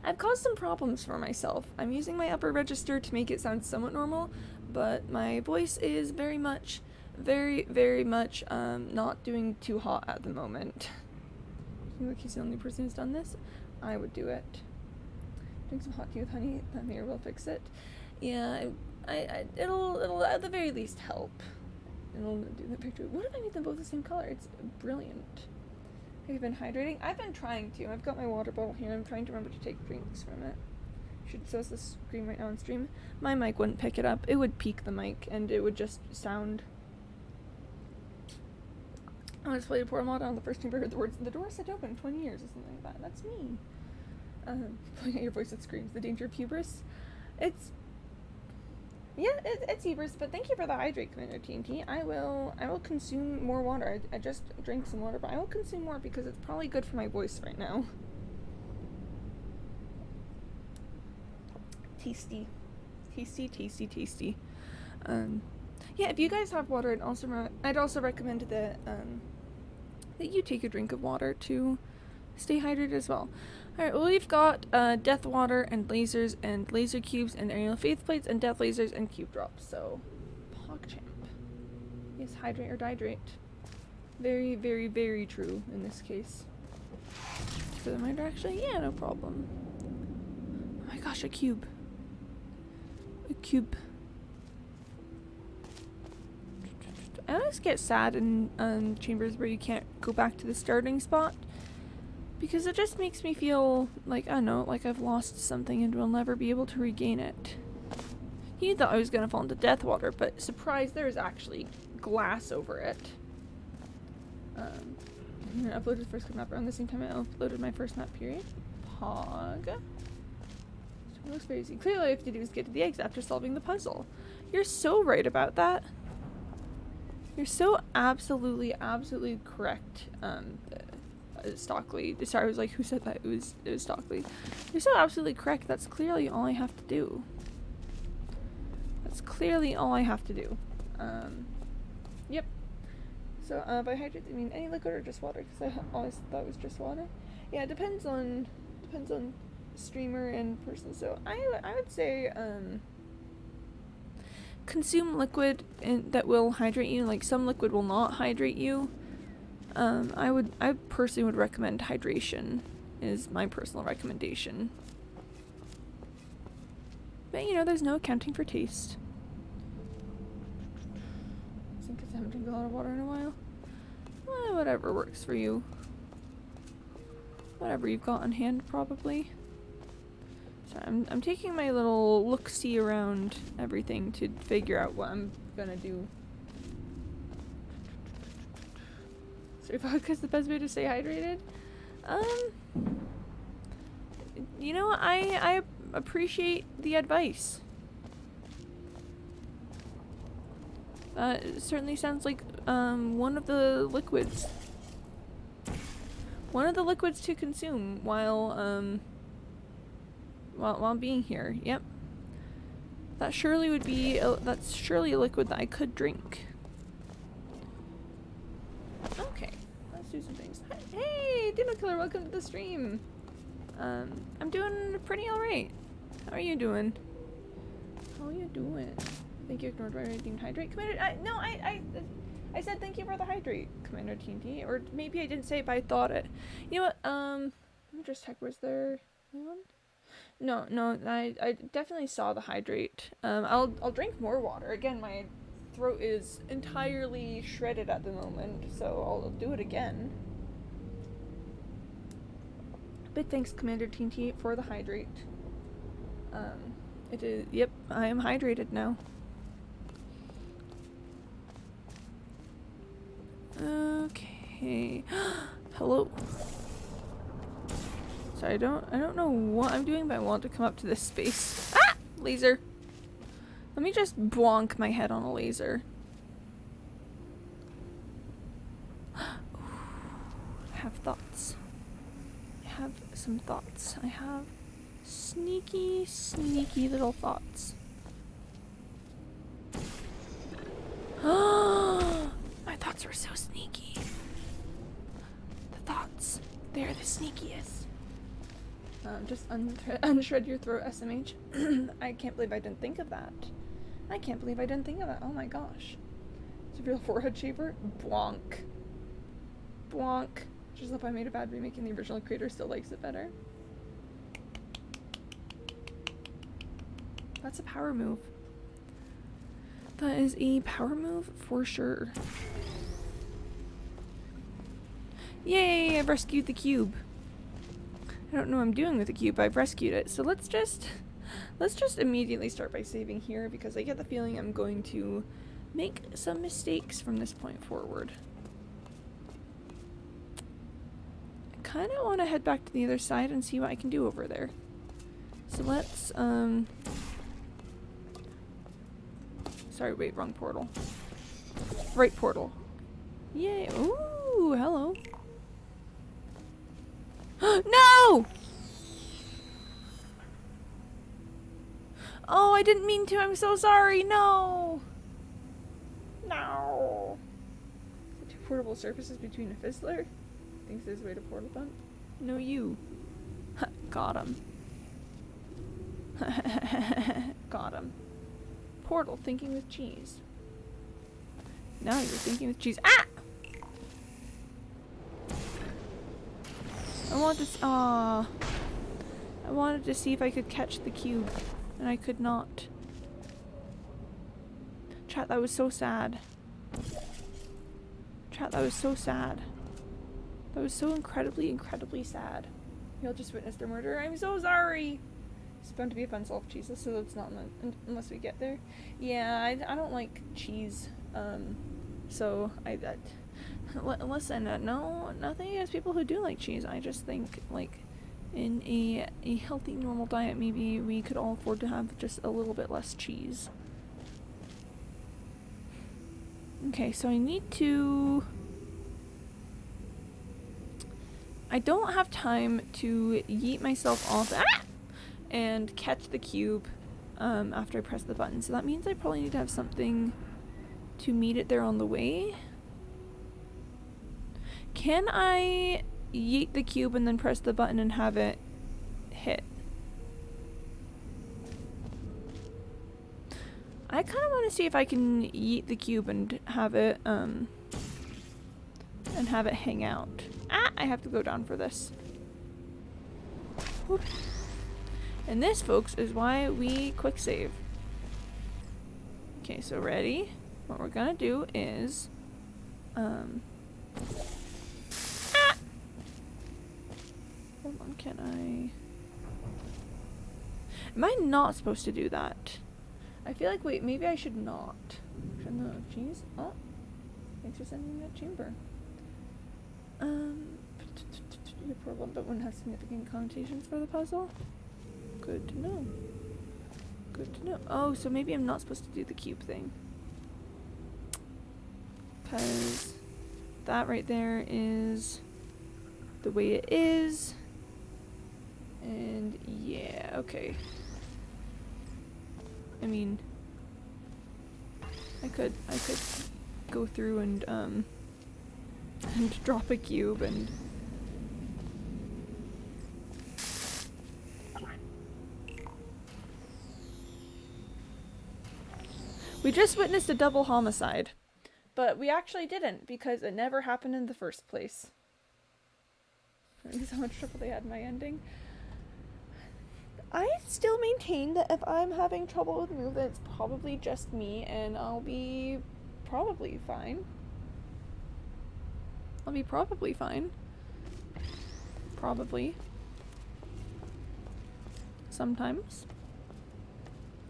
I've caused some problems for myself. I'm using my upper register to make it sound somewhat normal, but my voice is very much not doing too hot at the moment. You look, he's the only person who's done this. I would do it. Drink some hot tea with honey. That may or will fix it. Yeah, it'll at the very least help. It'll do the picture. What if I made them both the same color? It's brilliant. Have you been hydrating? I've been trying to. I've got my water bottle here. I'm trying to remember to take drinks from it. Should show us the screen right now on stream. My mic wouldn't pick it up. It would peak the mic, and it would just sound. I was playing Portal Mod on the first chamber. Heard the words, "The door set open 20 years," or something like that. That's me. Playing out your voice that screams. The danger of hubris. It's hubris. But thank you for the hydrate, Commander TNT. I will consume more water. I just drank some water, but I will consume more because it's probably good for my voice right now. Tasty. Yeah, if you guys have water, I'd also recommend that you take a drink of water to stay hydrated as well. Alright, well, we've got death water and lasers and laser cubes and aerial faith plates and death lasers and cube drops. So, PogChamp. Yes, hydrate or dihydrate. Very, very, very true in this case. For the reminder, actually, yeah, no problem. Oh my gosh, a cube. A cube. I always get sad in chambers where you can't go back to the starting spot, because it just makes me feel like, I don't know, like I've lost something and will never be able to regain it. He thought I was gonna fall into death water, but surprise, there's actually glass over it. I'm gonna upload his first map around the same time I uploaded my first map, period. Pog. It looks very easy. Clearly all you have to do is get to the eggs after solving the puzzle. You're so right about that. You're so absolutely correct, Stockley. Sorry, I was like, who said that? It was Stockley. You're so absolutely correct. That's clearly all I have to do. Yep. So by hydrate, I mean any liquid or just water? Because I always thought it was just water. Yeah, it depends on streamer and person. So I would say consume liquid that will hydrate you. Like some liquid will not hydrate you. I personally would recommend hydration. Is my personal recommendation. But you know, there's no accounting for taste. I think I haven't drank a lot of water in a while. Well, whatever works for you. Whatever you've got on hand, probably. So I'm taking my little look-see around everything to figure out what I'm gonna do. So vodka's the best way to stay hydrated? You know, I appreciate the advice. It certainly sounds like one of the liquids. One of the liquids to consume while being here. Yep. That surely would be that's surely a liquid that I could drink. Okay, let's do some things. Hey, Dino Killer, welcome to the stream. I'm doing pretty alright. How are you doing? How are you doing? I think you ignored why I didn't hydrate. Commander, no, I said thank you for the hydrate, Commander TNT. Or maybe I didn't say it, but I thought it. You know what? Let me just check. Was there anyone? No, I definitely saw the hydrate. I'll drink more water. Again, my throat is entirely shredded at the moment, so I'll do it again. Big thanks, Commander TNT, for the hydrate. It is. Yep, I am hydrated now. Okay. Hello. So I don't know what I'm doing, but I want to come up to this space. Ah! Laser. Let me just bonk my head on a laser. I have thoughts. I have some thoughts. I have sneaky little thoughts. My thoughts were so sneaky. The thoughts, they're the sneakiest. Just unshred your throat, SMH. I can't believe I didn't think of that. I can't believe I didn't think of that. Oh my gosh. It's a real forehead shaper. Blanc. Blanc. Just hope I made a bad remake and the original creator still likes it better. That's a power move. That is a power move for sure. Yay, I've rescued the cube. I don't know what I'm doing with the cube, but I've rescued it. So let's just immediately start by saving here because I get the feeling I'm going to make some mistakes from this point forward. I kind of want to head back to the other side and see what I can do over there. So let's, sorry, wait, wrong portal. Right portal. Yay. Ooh, hello. No! Oh, I didn't mean to. I'm so sorry. No. No. Two portable surfaces between a fizzler. Thinks there's a way to portal them. No, you. Got him. Got him. Portal thinking with cheese. Now you're thinking with cheese. Ah! I wanted to see if I could catch the cube, and I could not. Chat, that was so sad. Chat, that was so sad. That was so incredibly sad. You'll just witness their murder. I'm so sorry! It's bound to be a fun solve cheese, so it's not unless we get there. Yeah, I don't like cheese, so listen, no, nothing against people who do like cheese. I just think, like, in a healthy, normal diet, maybe we could all afford to have just a little bit less cheese. Okay, so I need to... I don't have time to yeet myself off and catch the cube after I press the button. So that means I probably need to have something to meet it there on the way. Can I yeet the cube and then press the button and have it hit? I kind of want to see if I can yeet the cube and have it hang out. Ah, I have to go down for this. Whoop. And this, folks, is why we quick save. Okay, so ready? What we're gonna do is ah! Hold on, can I? Am I not supposed to do that? I feel like, wait, maybe I should not. No, jeez. Oh, thanks for sending me that chamber. Your problem, but one has significant connotations for the puzzle. Good to know. Good to know. Oh, so maybe I'm not supposed to do the cube thing. Because that right there is the way it is. And yeah, okay. I mean, I could go through and drop a cube and we just witnessed a double homicide, but we actually didn't because it never happened in the first place. That's how much trouble they had in my ending. I still maintain that if I'm having trouble with movement, it's probably just me, and I'll be probably fine. I'll be probably fine. Probably. Sometimes.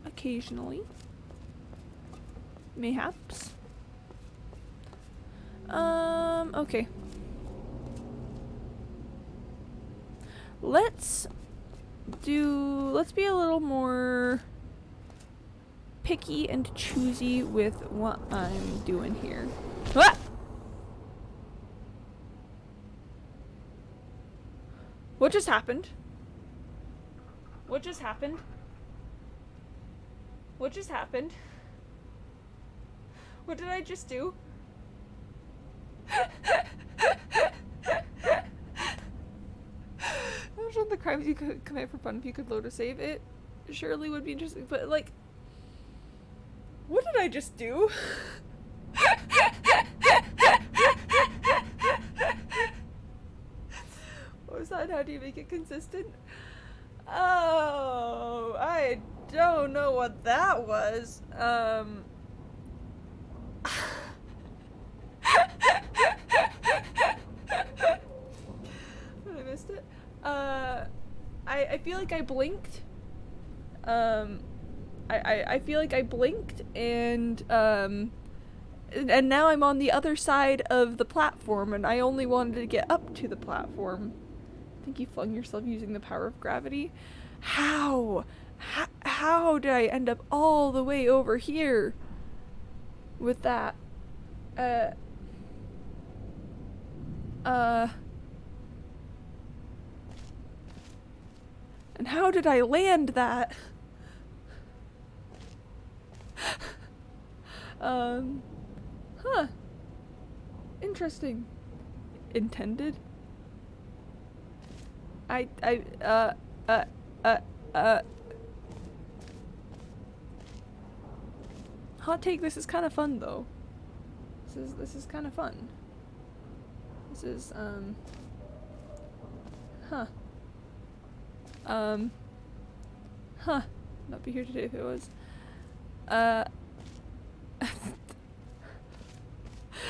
Occasionally. Mayhaps. Okay. Let's be a little more picky and choosy with what I'm doing here. Ah! What just happened? What just happened? What just happened? What did I just do? Imagine the crimes you could commit for fun if you could load a save. It surely would be interesting, but like, what did I just do? What was that? How do you make it consistent? Oh, I don't know what that was. I missed it. I feel like I blinked. I feel like I blinked and now I'm on the other side of the platform and I only wanted to get up to the platform. I think you flung yourself using the power of gravity. How? How did I end up all the way over here with that? And how did I land that? Huh. Interesting. Intended? Hot take, this is kind of fun though. This is kind of fun. This is, huh. Huh. Not be here today if it was.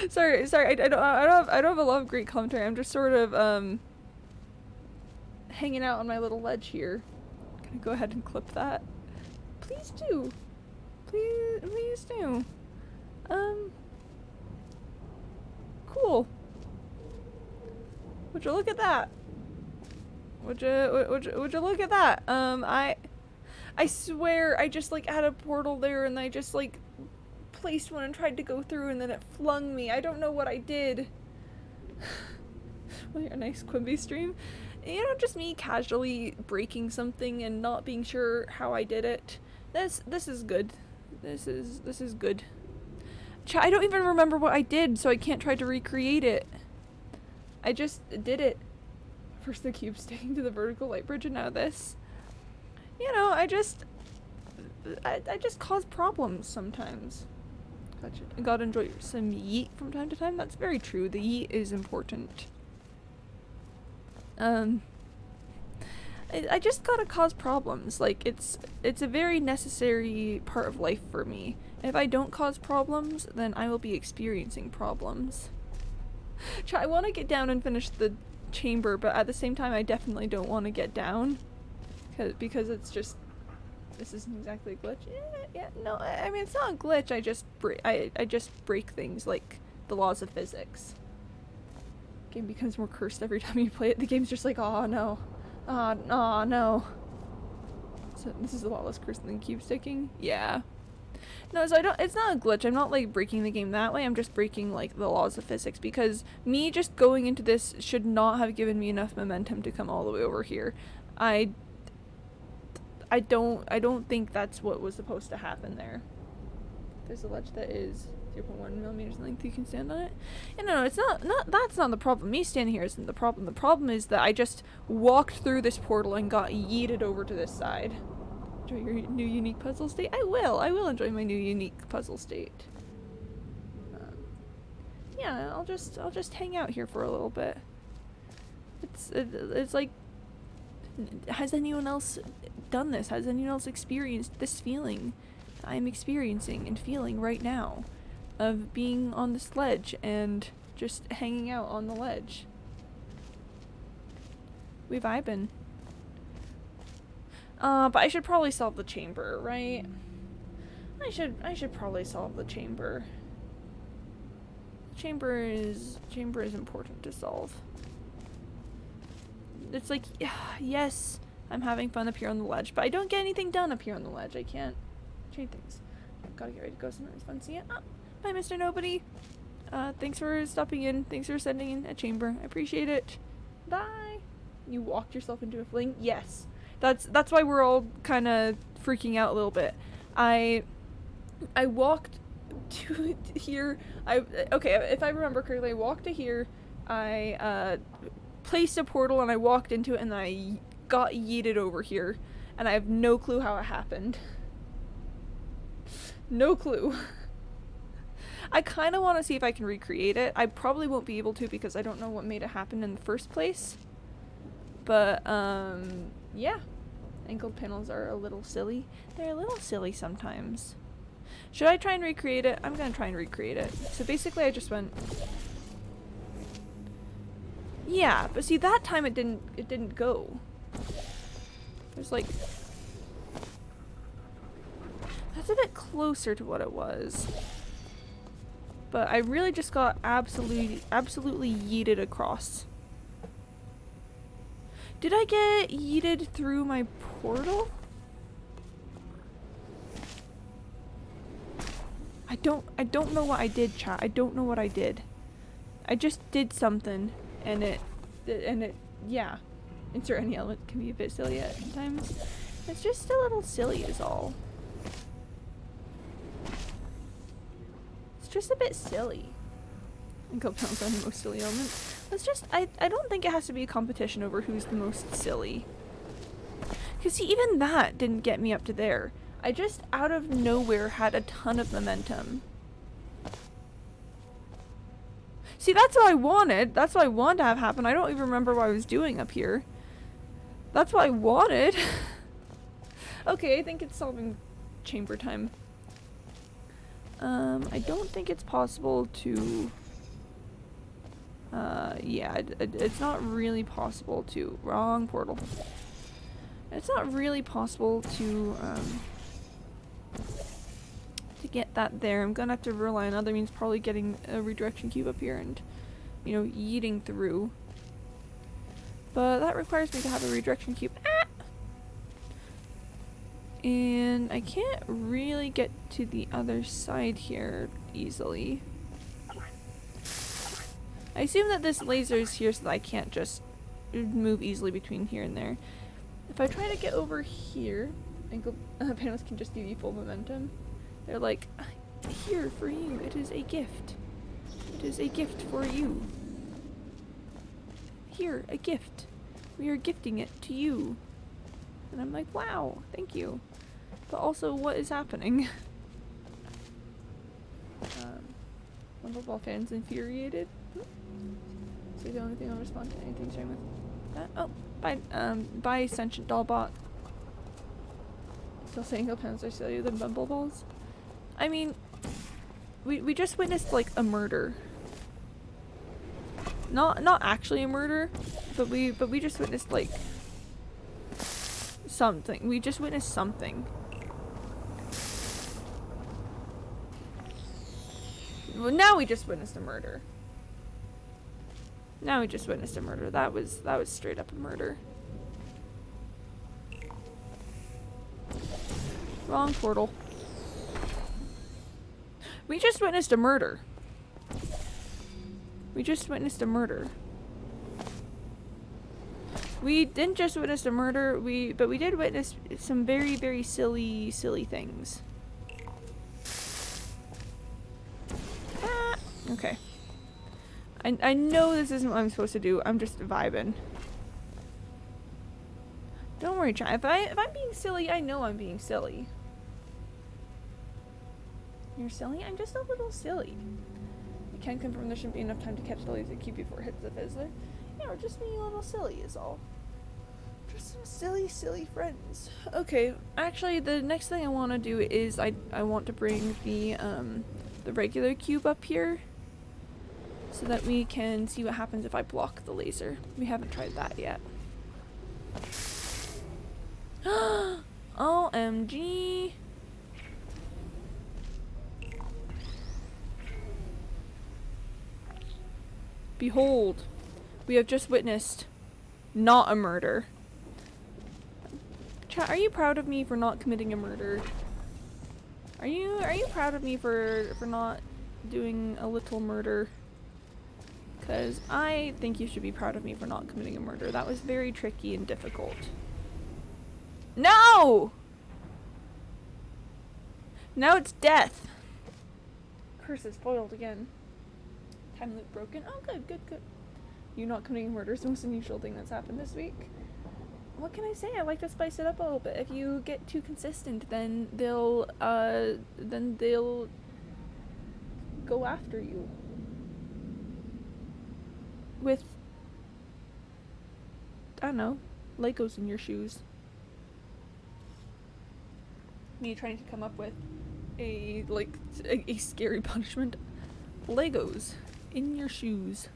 Sorry, I don't have a lot of great commentary. I'm just sort of, hanging out on my little ledge here. I'm gonna go ahead and clip that. Please do. Please do. Cool. Would you look at that? Would you look at that? I swear I just like had a portal there and I just like placed one and tried to go through and then it flung me. I don't know what I did. Well, a nice Quimby stream. You know, just me casually breaking something and not being sure how I did it. This is good. This is good. I don't even remember what I did, so I can't try to recreate it. I just did it. First the cube sticking to the vertical light bridge and now this. You know, I just cause problems sometimes. Gotcha. Gotta enjoy some yeet from time to time. That's very true. The yeet is important. I just gotta cause problems. Like, it's a very necessary part of life for me. If I don't cause problems, then I will be experiencing problems. I want to get down and finish the chamber, but at the same time I definitely don't want to get down. Because it's just... This isn't exactly a glitch. Yeah, no, I mean, it's not a glitch, I just break things, like the laws of physics. Game becomes more cursed every time you play it. The game's just like, oh no. Oh no. So this is a lot less cursed than cube sticking? Yeah. No, so it's not a glitch. I'm not like breaking the game that way. I'm just breaking like the laws of physics, because me just going into this should not have given me enough momentum to come all the way over here. I don't think that's what was supposed to happen there. There's a ledge that is 0.1 millimeters in length. You can stand on it. And no, it's not. That's not the problem. Me standing here isn't the problem. The problem is that I just walked through this portal and got yeeted over to this side. Enjoy your new unique puzzle state. I will enjoy my new unique puzzle state. Yeah, I'll just hang out here for a little bit. It's like, has anyone else done this? Has anyone else experienced this feeling I'm experiencing and feeling right now of being on this ledge and just hanging out on the ledge? We vibin'. But I should probably solve the chamber, right? I should probably solve the chamber. Chamber is important to solve. It's like, yes, I'm having fun up here on the ledge, but I don't get anything done up here on the ledge. I can't change things. Gotta get ready to go somewhere. It's fun seeing it. Oh, bye, Mr. Nobody. Thanks for stopping in. Thanks for sending in a chamber. I appreciate it. Bye. You walked yourself into a fling? Yes. That's why we're all kind of freaking out a little bit. I walked to here. Okay, if I remember correctly, I walked to here. I placed a portal and I walked into it and I got yeeted over here, and I have no clue how it happened. No clue. I kind of want to see if I can recreate it. I probably won't be able to because I don't know what made it happen in the first place. But yeah. Angled panels are a little silly. They're a little silly sometimes. Should I try and recreate it? I'm gonna try and recreate it. So basically I just went... Yeah, but see, that time it didn't go. There's like... That's a bit closer to what it was. But I really just got absolutely yeeted across. Did I get yeeted through my portal? I don't know what I did, chat. I don't know what I did. I just did something, and it, yeah. Insert any element can be a bit silly at times. It's just a little silly is all. It's just a bit silly. And go pounce on the most silly element. It's just, I don't think it has to be a competition over who's the most silly. Because see, even that didn't get me up to there. I just, out of nowhere, had a ton of momentum. See, that's what I wanted. That's what I wanted to have happen. I don't even remember what I was doing up here. That's what I wanted. Okay, I think it's solving chamber time. I don't think it's possible to... yeah, it's not really possible to... Wrong portal. It's not really possible to get that there. I'm gonna have to rely on other means, probably getting a redirection cube up here and, you know, yeeting through. But that requires me to have a redirection cube. Ah! And I can't really get to the other side here easily. I assume that this laser is here so that I can't just move easily between here and there. If I try to get over here, ankle panels can just give you full momentum. They're like, here for you, it is a gift. It is a gift for you. here, a gift. We are gifting it to you. And I'm like, wow, thank you. But also, what is happening? Wonderball fans infuriated. So the only thing I'll respond to anything sharing with that. Oh, bye sentient dollbot. Still saying he'll pounds are sillier than bumbleballs. I mean, we just witnessed like a murder. Not actually a murder, but we just witnessed like something. We just witnessed something. Well, now we just witnessed a murder. Now we just witnessed a murder. That was straight up a murder. Wrong portal. We just witnessed a murder. We just witnessed a murder. We didn't just witness a murder, but we did witness some very, very silly things. Ah, okay. I know this isn't what I'm supposed to do. I'm just vibing. Don't worry, Chai. If I'm being silly, I know I'm being silly. You're silly? I'm just a little silly. I can confirm there shouldn't be enough time to catch the laser cube before it hits the fizzler. Yeah, we're just being a little silly is all. Just some silly friends. Okay, actually the next thing I want to do is I want to bring the regular cube up here so that we can see what happens if I block the laser. We haven't tried that yet. OMG. Behold, we have just witnessed not a murder. Chat, are you proud of me for not committing a murder? Are you proud of me for not doing a little murder? Cause I think you should be proud of me for not committing a murder. That was very tricky and difficult. No! Now it's death. Curse is foiled again. Time loop broken. Oh, good. You not committing murder is the most unusual thing that's happened this week. What can I say? I like to spice it up a little bit. If you get too consistent, then they'll go after you. With, I don't know, Legos in your shoes. Me trying to come up with a scary punishment. Legos in your shoes.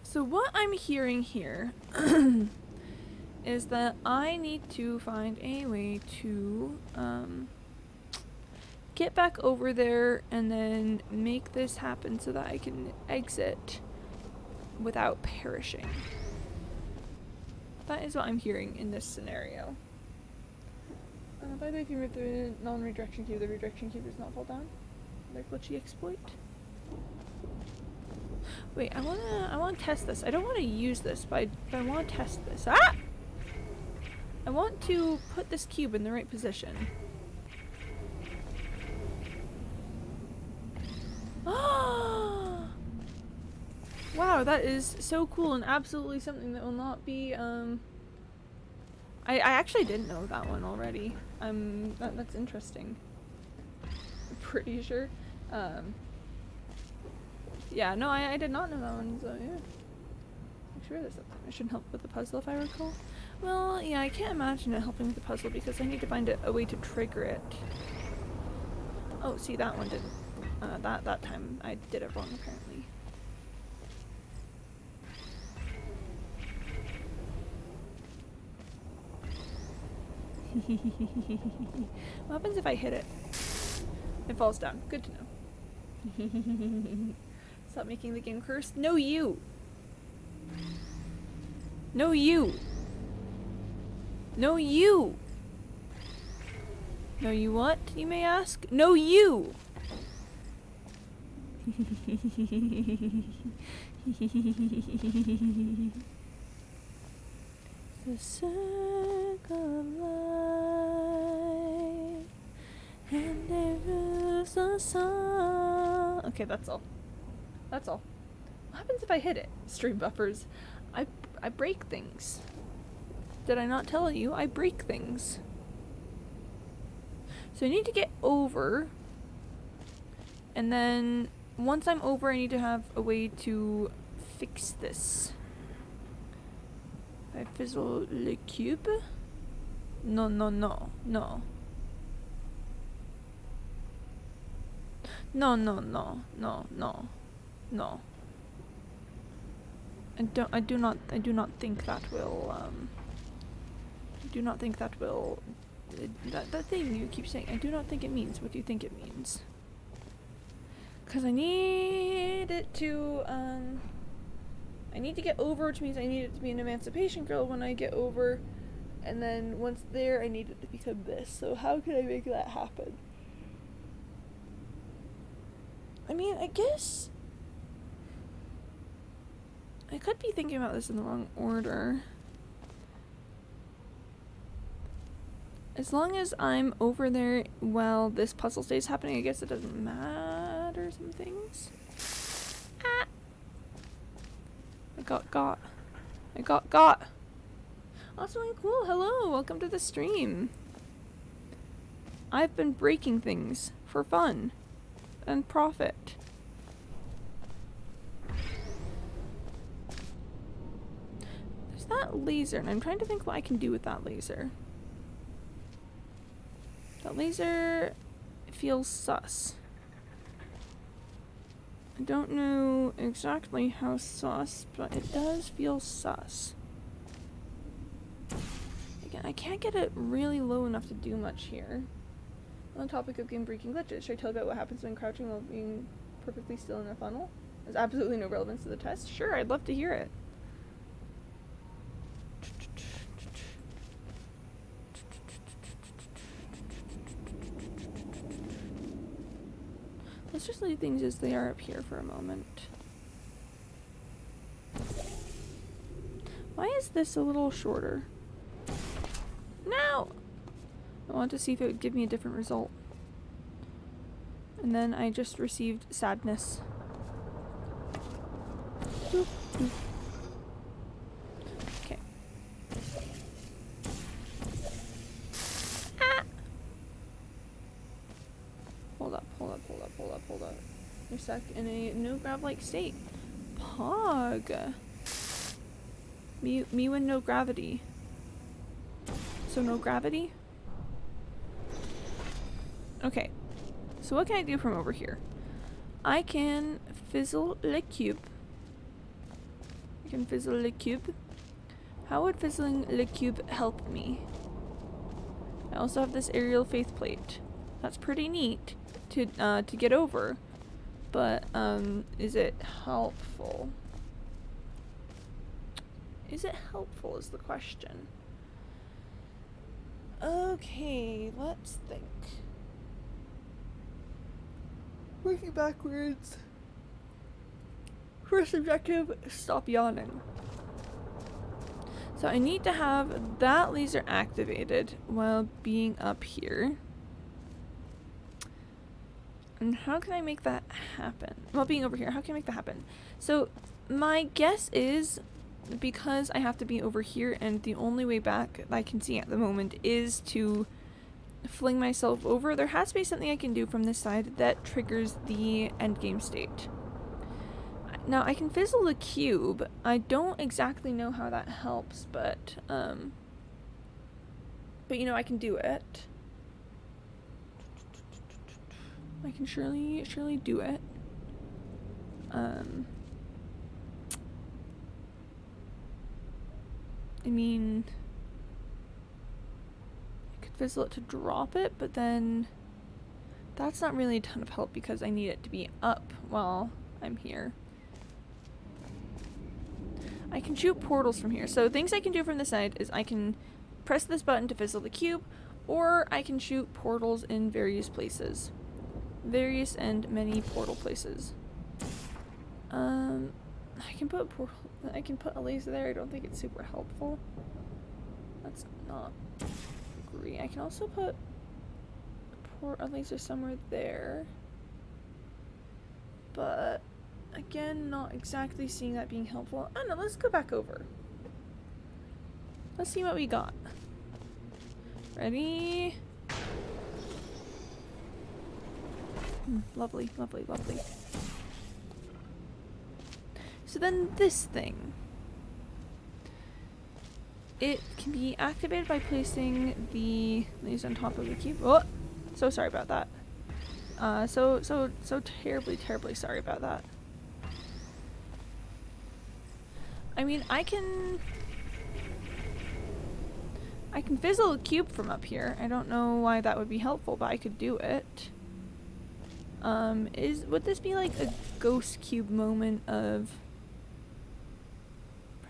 So what I'm hearing here is that I need to find a way to get back over there and then make this happen so that I can exit without perishing. That is what I'm hearing in this scenario. By the way, if you remove the non-redirection cube, the redirection cube does not fall down. Their glitchy exploit. Wait, I wanna test this. I don't want to use this, but I want to test this. Ah! I want to put this cube in the right position. Wow, that is so cool and absolutely something that will not be, I actually didn't know that one already. That's interesting. I'm pretty sure. Yeah, no, I did not know that one, so yeah. I'm sure there's something. I shouldn't help with the puzzle if I recall. Well, yeah, I can't imagine it helping with the puzzle because I need to find a way to trigger it. Oh, see, that one didn't. That time I did it wrong, apparently. What happens if I hit it? It falls down. Good to know. Stop making the game cursed. No, you! No, you! No, you! No, you what, you may ask? No, you! The circle of life, and there is a song. Okay, that's all. That's all. What happens if I hit it? Stream buffers. I break things. Did I not tell you? I break things. So I need to get over. And then once I'm over, I need to have a way to fix this. I fizzle le cube? No, no, no, no. No, no, no, no, no, no. I do not think that will, I do not think that will, that thing you keep saying, I do not think it means what you think it means. Cause I need it to, I need to get over, which means I need it to be an emancipation girl when I get over. And then once there, I need it to become this. So how can I make that happen? I mean, I guess I could be thinking about this in the wrong order. As long as I'm over there while this puzzle stays happening, I guess it doesn't matter some things. Ah! I got. That's really cool. Hello, welcome to the stream. I've been breaking things for fun and profit. There's that laser, and I'm trying to think what I can do with that laser. That laser feels sus. I don't know exactly how sus, but it does feel sus. Again, I can't get it really low enough to do much here. On the topic of game breaking glitches, should I tell about what happens when crouching while being perfectly still in a funnel? There's absolutely no relevance to the test. Sure, I'd love to hear it. Let's just leave things as they are up here for a moment. Why is this a little shorter? No! I wanted to see if it would give me a different result. And then I just received sadness. Boop, boop. Okay. Ah! Hold up. You're stuck in a no grab-like state. Pog. Me when no gravity. So no gravity? Okay. So what can I do from over here? I can fizzle le cube. How would fizzling le cube help me? I also have this aerial faith plate. That's pretty neat to get over. But is it helpful? Is it helpful is the question. Okay, let's think. Working backwards. First objective, stop yawning. So I need to have that laser activated while being up here. And how can I make that happen? While being over here, how can I make that happen? So my guess is, because I have to be over here and the only way back I can see at the moment is to fling myself over, there has to be something I can do from this side that triggers the endgame state. Now I can fizzle the cube. I don't exactly know how that helps, but you know, I can do it. I can surely do it. I mean, I could fizzle it to drop it, but then that's not really a ton of help because I need it to be up while I'm here. I can shoot portals from here. So things I can do from this side is I can press this button to fizzle the cube, or I can shoot portals in various places. Various and many portal places. I can put a laser there. I don't think it's super helpful. That's not great. I can also put a laser somewhere there. But again, not exactly seeing that being helpful. I don't know, let's go back over. Let's see what we got. Ready? Lovely, lovely, lovely. So then this thing. It can be activated by placing these on top of the cube. Oh! So sorry about that. So terribly sorry about that. I mean, I can fizzle a cube from up here. I don't know why that would be helpful, but I could do it. Would this be like a ghost cube moment of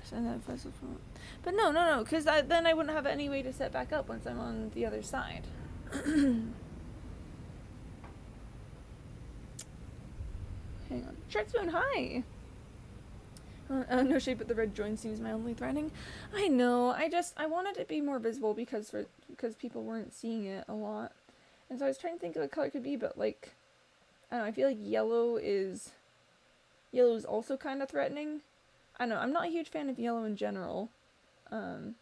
that fizzle from? But no, because then I wouldn't have any way to set back up once I'm on the other side. Hang on. Shark Spoon, hi! No shape, but the red join seems mildly threatening. I know, I wanted it to be more visible because people weren't seeing it a lot. And so I was trying to think of what color it could be, but like, I don't know, I feel like yellow is also kind of threatening. I don't know, I'm not a huge fan of yellow in general. And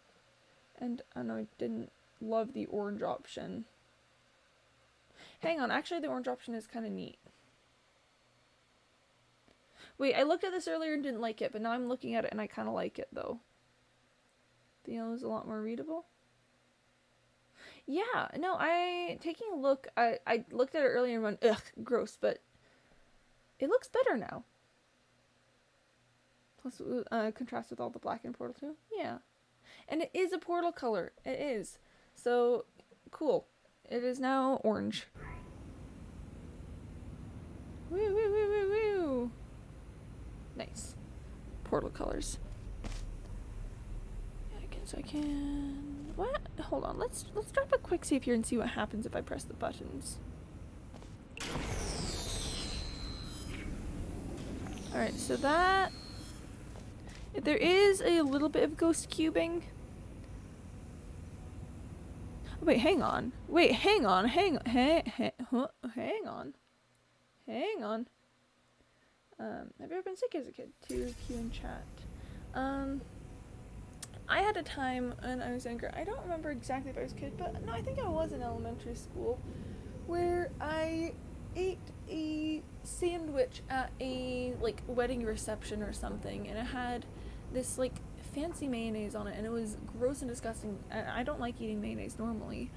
I don't know, I didn't love the orange option. Hang on, actually the orange option is kind of neat. Wait, I looked at this earlier and didn't like it, but now I'm looking at it and I kind of like it, though. The yellow is a lot more readable. Yeah, no, taking a look, I looked at it earlier and went, ugh, gross, but it looks better now. Plus, contrast with all the black in Portal 2. Yeah. And it is a Portal color. It is. So, cool. It is now orange. Woo, woo, woo, woo, woo. Nice. Portal colors. Yeah, I can... What? Hold on. Let's drop a quick save here and see what happens if I press the buttons. Alright, so that... There is a little bit of ghost cubing. Oh, wait, hang on. Wait, hang on. Hang on. Have you ever been sick as a kid? To Q in chat. I had a time when I was younger. I don't remember exactly if I was a kid, but no, I think I was in elementary school, where I ate a sandwich at a like wedding reception or something, and it had this like fancy mayonnaise on it, and it was gross and disgusting. I don't like eating mayonnaise normally,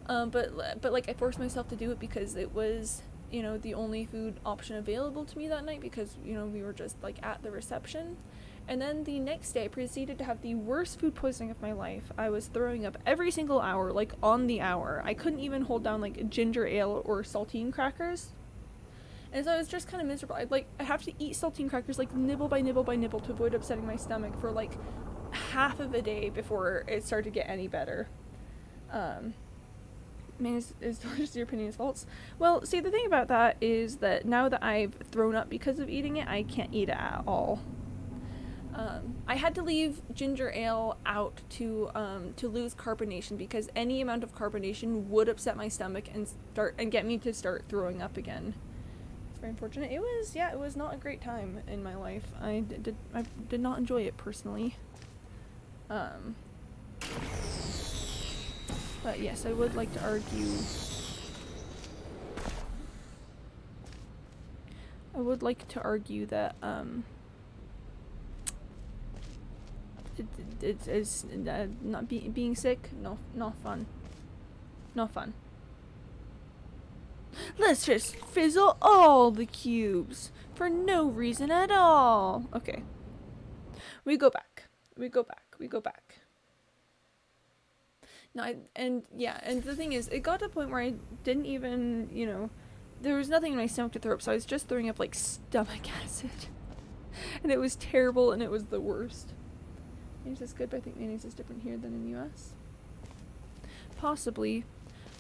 but like I forced myself to do it because it was, you know, the only food option available to me that night, because, you know, we were just like at the reception. And then the next day I proceeded to have the worst food poisoning of my life. I was throwing up every single hour, like on the hour. I couldn't even hold down like ginger ale or saltine crackers. And so I was just kind of miserable. I'd have to eat saltine crackers like nibble by nibble by nibble to avoid upsetting my stomach for like half of a day before it started to get any better. Mayonnaise is delicious, your opinion is false. Well, see, the thing about that is that now that I've thrown up because of eating it, I can't eat it at all. I had to leave ginger ale out to lose carbonation, because any amount of carbonation would upset my stomach and get me to start throwing up again. It's very unfortunate. It was not a great time in my life. I did not enjoy it personally. But yes, I would like to argue. That it's not being sick. No, not fun. Not fun. Let's just fizzle all the cubes for no reason at all. Okay. We go back. No, and the thing is, it got to a point where I didn't even, you know, there was nothing in my stomach to throw up, so I was just throwing up like stomach acid. And it was terrible, and it was the worst. Mayonnaise is good, but I think mayonnaise is different here than in the US. Possibly.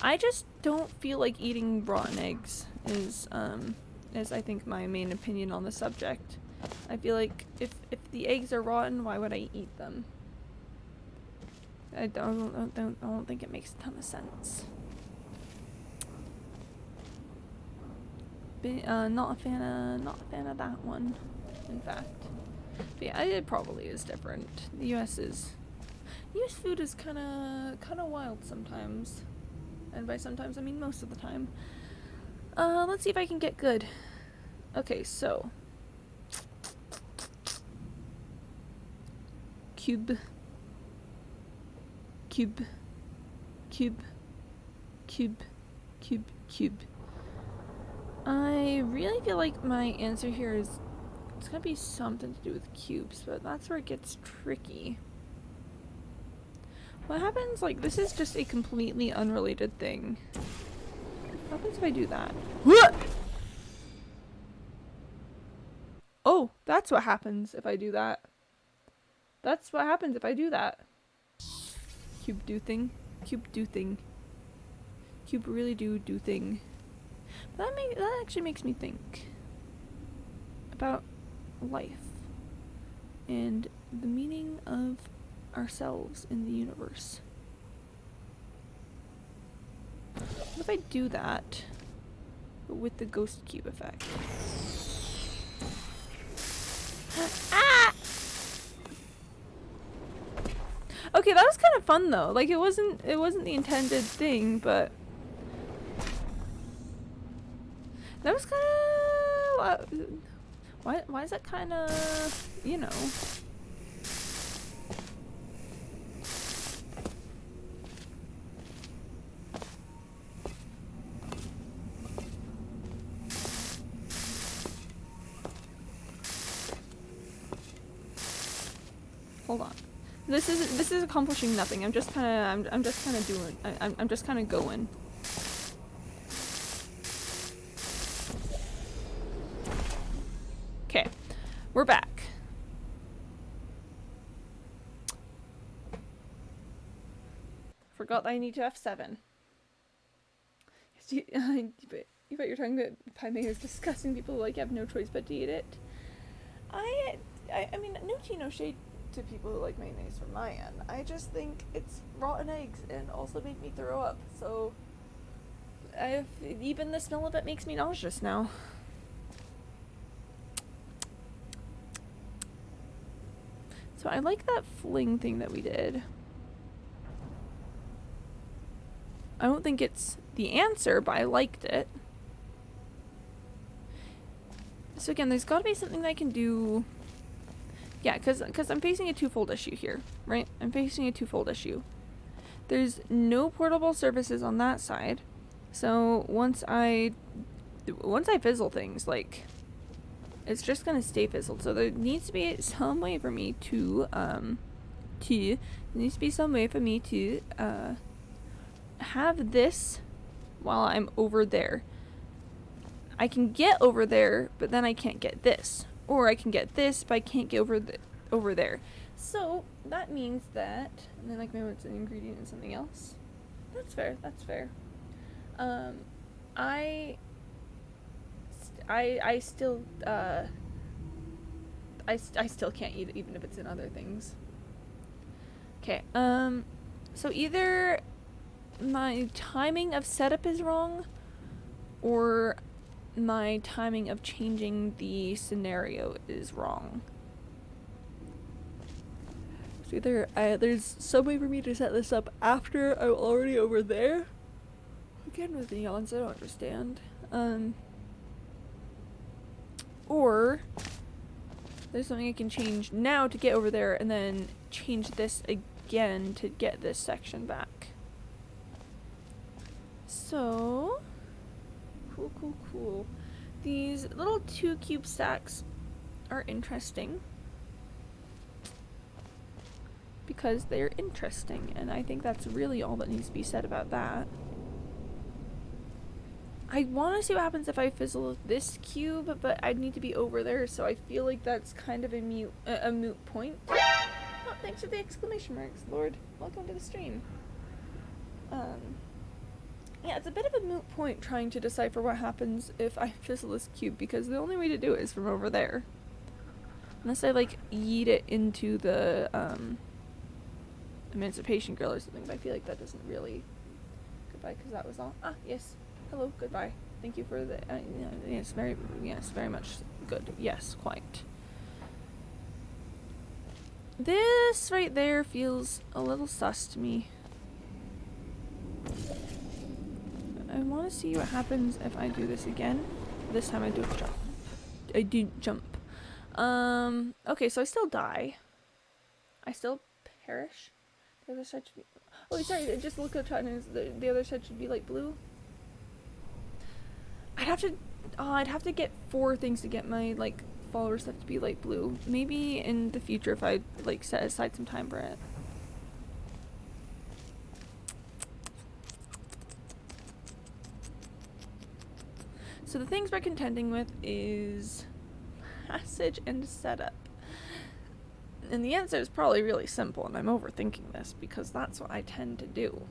I just don't feel like eating rotten eggs is I think my main opinion on the subject. I feel like if the eggs are rotten, why would I eat them? I don't think it makes a ton of sense. not a fan of that one, in fact. But yeah, it probably is different. The US food is kind of wild sometimes, and by sometimes I mean most of the time. Let's see if I can get good. Okay, so cube. I really feel like my answer here is it's gonna be something to do with cubes, but that's where it gets tricky. What happens, like, this is just a completely unrelated thing. What happens if I do that? Oh, that's what happens if I do that. That's what happens if I do that. Cube do thing. Cube do thing. Cube really do thing. That actually makes me think about life and the meaning of ourselves in the universe. What if I do that, but with the ghost cube effect? Ah! Okay, that was kind of fun though. Like it wasn't the intended thing, but that was kind of why is that kind of, you know. Hold on. This is accomplishing nothing. I'm just kind of doing. I'm just kind of going. Okay, we're back. Forgot that I need to F7. You bet you're talking about pie makers disgusting people who like have no choice but to eat it. I mean, no tea, no shade to people who like mayonnaise from my end. I just think it's rotten eggs and also make me throw up. So even the smell of it makes me nauseous now. So I like that fling thing that we did. I don't think it's the answer, but I liked it. So again, there's got to be something that I can do. Yeah, because I'm facing a twofold issue here, right? I'm facing a twofold issue. There's no portable surfaces on that side. So once I fizzle things, like, it's just gonna stay fizzled. So there needs to be some way for me to have this while I'm over there. I can get over there, but then I can't get this. Or I can get this, but I can't get over there. So that means that, and then like maybe it's an ingredient in something else. That's fair. I still can't eat it even if it's in other things. Okay. So either my timing of setup is wrong, or my timing of changing the scenario is wrong. So either there's some way for me to set this up after I'm already over there. Again with neons, I don't understand. Or there's something I can change now to get over there and then change this again to get this section back. So cool. These little 2 cube stacks are interesting because they're interesting, and I think that's really all that needs to be said about that. I want to see what happens if I fizzle this cube, but I'd need to be over there, so I feel like that's kind of a moot point. Oh, thanks for the exclamation marks, Lord. Welcome to the stream. Yeah, it's a bit of a moot point trying to decipher what happens if I fizzle this cube, because the only way to do it is from over there. Unless I, like, yeet it into the, Emancipation Grill or something, but I feel like that doesn't really... Goodbye, because that was all. Ah, yes. Hello, goodbye. Thank you for the. Yes, very much good. Yes, quite. This right there feels a little sus to me. I want to see what happens if I do this again. This time I do a jump. I do jump. Okay, so I still die. I still perish. The other side should be. Oh, sorry. Just look at the other side should be like blue. I'd have to get 4 things to get my like follower stuff to be light blue. Maybe in the future if I like set aside some time for it. So the things we're contending with is passage and setup. And the answer is probably really simple, and I'm overthinking this because that's what I tend to do.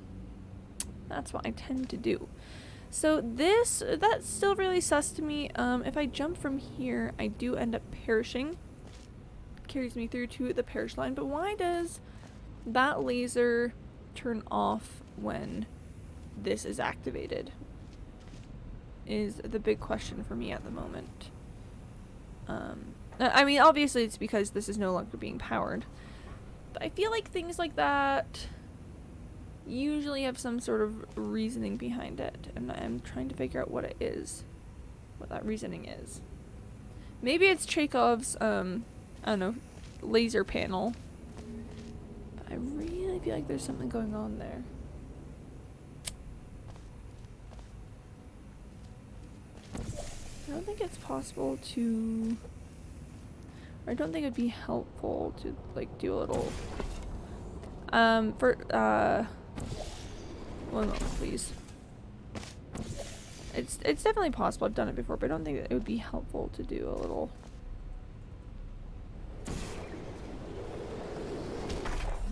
So that's still really sus to me. If I jump from here, I do end up perishing. Carries me through to the perish line, but why does that laser turn off when this is activated? Is the big question for me at the moment. I mean, obviously it's because this is no longer being powered. But I feel like things like that usually have some sort of reasoning behind it. And I'm trying to figure out what it is. What that reasoning is. Maybe it's Chekhov's, I don't know, laser panel. But I really feel like there's something going on there. I don't think it's possible to... I don't think it'd be helpful to like do a little one moment please. It's definitely possible. I've done it before, but I don't think that it would be helpful to do a little.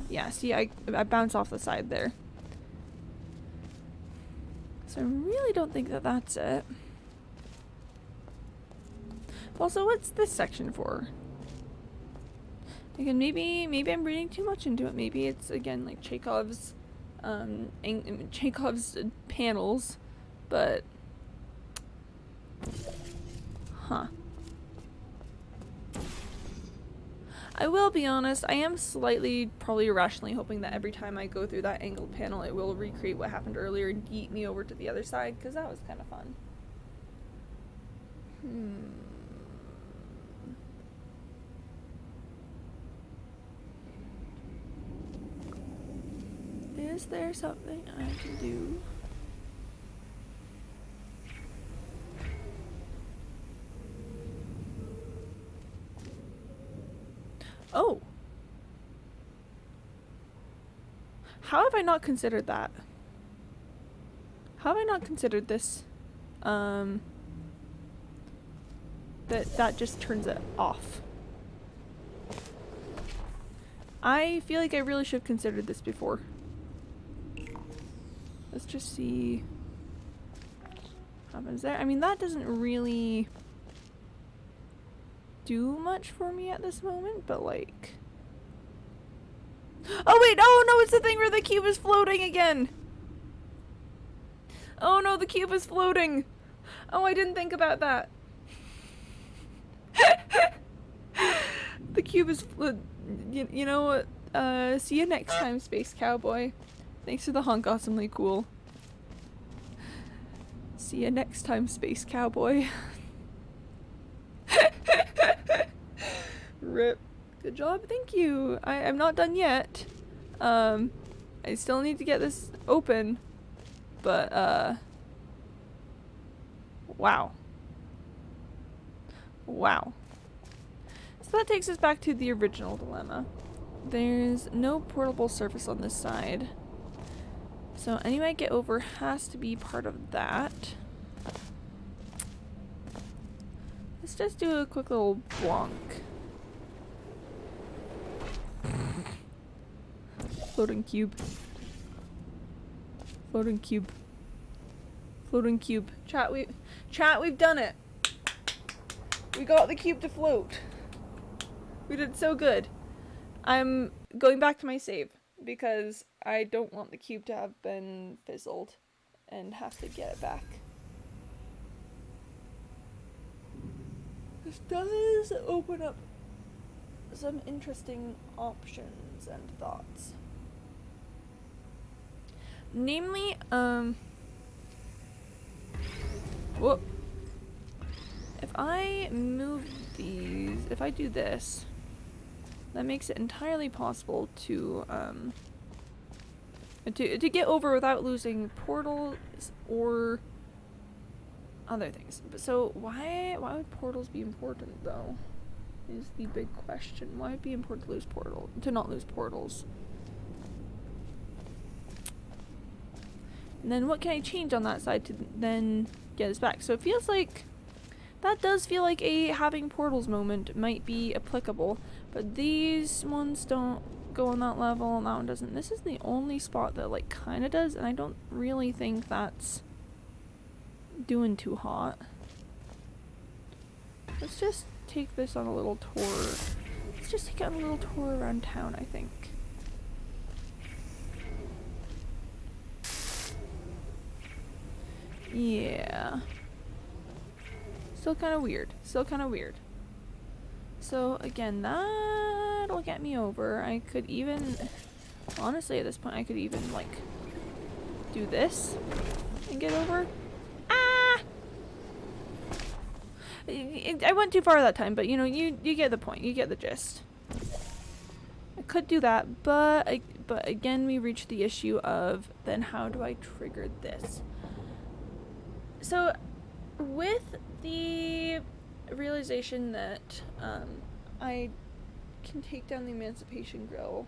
Yeah, see, I bounce off the side there. So I really don't think that that's it. Also, what's this section for? Again, maybe I'm reading too much into it. Maybe it's again like Chekhov's panels, but I will be honest, I am slightly, probably irrationally hoping that every time I go through that angled panel, it will recreate what happened earlier and yeet me over to the other side, because that was kind of fun. Is there something I can do? Oh! How have I not considered that? How have I not considered this? That just turns it off. I feel like I really should have considered this before. Let's just see what happens there. I mean, that doesn't really do much for me at this moment, but like... Oh wait, oh no, it's the thing where the cube is floating again! Oh no, the cube is floating! Oh, I didn't think about that. The cube is... You know what? See you next time, Space Cowboy. Thanks for the honk, awesomely cool. See you next time, Space Cowboy. Rip. Good job, thank you. I'm not done yet. I still need to get this open. But, wow. Wow. So that takes us back to the original dilemma. There's no portable surface on this side. So any way I get over has to be part of that. Let's just do a quick little blonk. Floating cube. Floating cube. Floating cube. Chat, we've done it. We got the cube to float. We did so good. I'm going back to my save because I don't want the cube to have been fizzled and have to get it back. This does open up some interesting options and thoughts. Namely, whoop. If I move these, if I do this, that makes it entirely possible to get over without losing portals or other things. But so why would portals be important though? Is the big question. Why would it be important to not lose portals? And then what can I change on that side to then get us back? So it feels like that does feel like a having portals moment might be applicable, but these ones don't go on that level and that one doesn't. This is the only spot that like kind of does, and I don't really think that's doing too hot. Let's just take this on a little tour. Let's just take it on a little tour around town, I think. Yeah. Still kind of weird. Still kind of weird. So again, that'll get me over. I could even, honestly at this point, I could even like do this and get over. Ah! I went too far that time, but you know, you get the point. You get the gist. I could do that, but again, we reach the issue of then how do I trigger this? So, with the realization that I can take down the Emancipation Grill,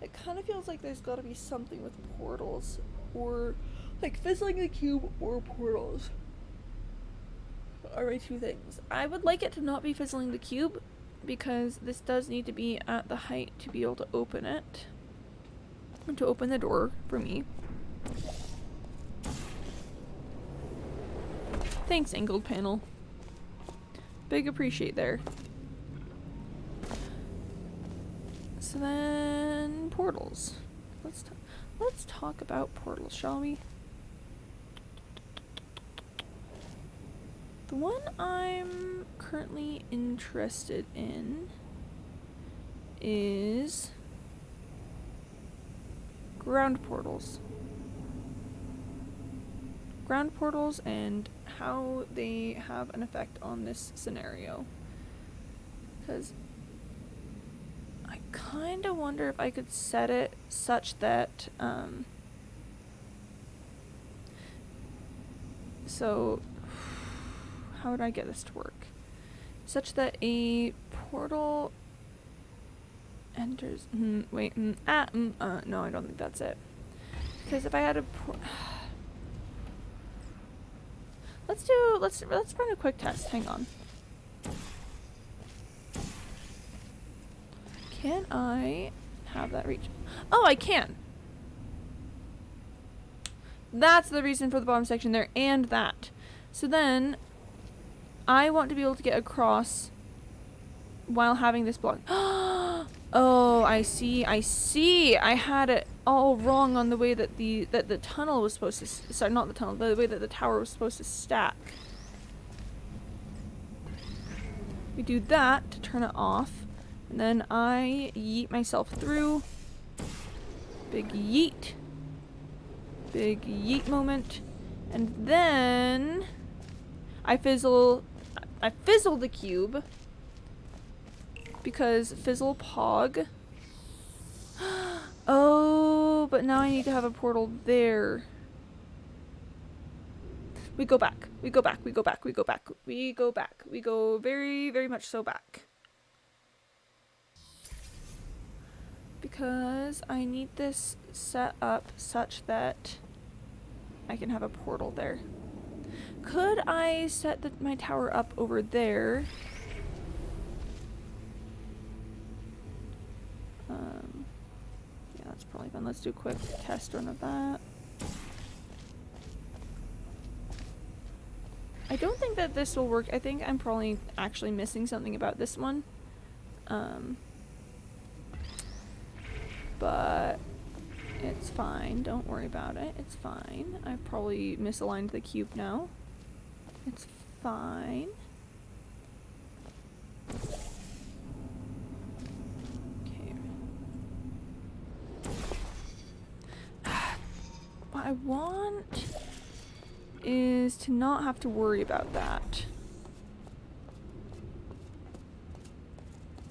it kind of feels like there's got to be something with portals, or like fizzling the cube or portals are my two things. I would like it to not be fizzling the cube, because this does need to be at the height to be able to open it, and to open the door for me. Thanks, angled panel. Big appreciate there. So then, portals. Let's talk about portals, shall we? The one I'm currently interested in is ground portals. Ground portals and how they have an effect on this scenario. Because I kind of wonder if I could set it such that, so how would I get this to work? Such that a portal enters, no, I don't think that's it. Because if I had a let's run a quick test. Hang on. Can I have that reach? Oh, I can. That's the reason for the bottom section there, and that. So then, I want to be able to get across while having this block. Oh, I see. I had it all wrong on the way that the tunnel was supposed to, sorry, not the tunnel, but the way that the tower was supposed to stack. We do that to turn it off, and then I yeet myself through. Big yeet. Big yeet moment. And then I fizzle the cube. Because fizzle pog. Oh, but now I need to have a portal there. We go back. We go very, very much so back. Because I need this set up such that I can have a portal there. Could I set my tower up over there? Yeah, that's probably fun. Let's do a quick test run of that. I don't think that this will work. I think I'm probably actually missing something about this one. But it's fine. Don't worry about it. It's fine. I probably misaligned the cube now. It's fine. what I want is to not have to worry about that.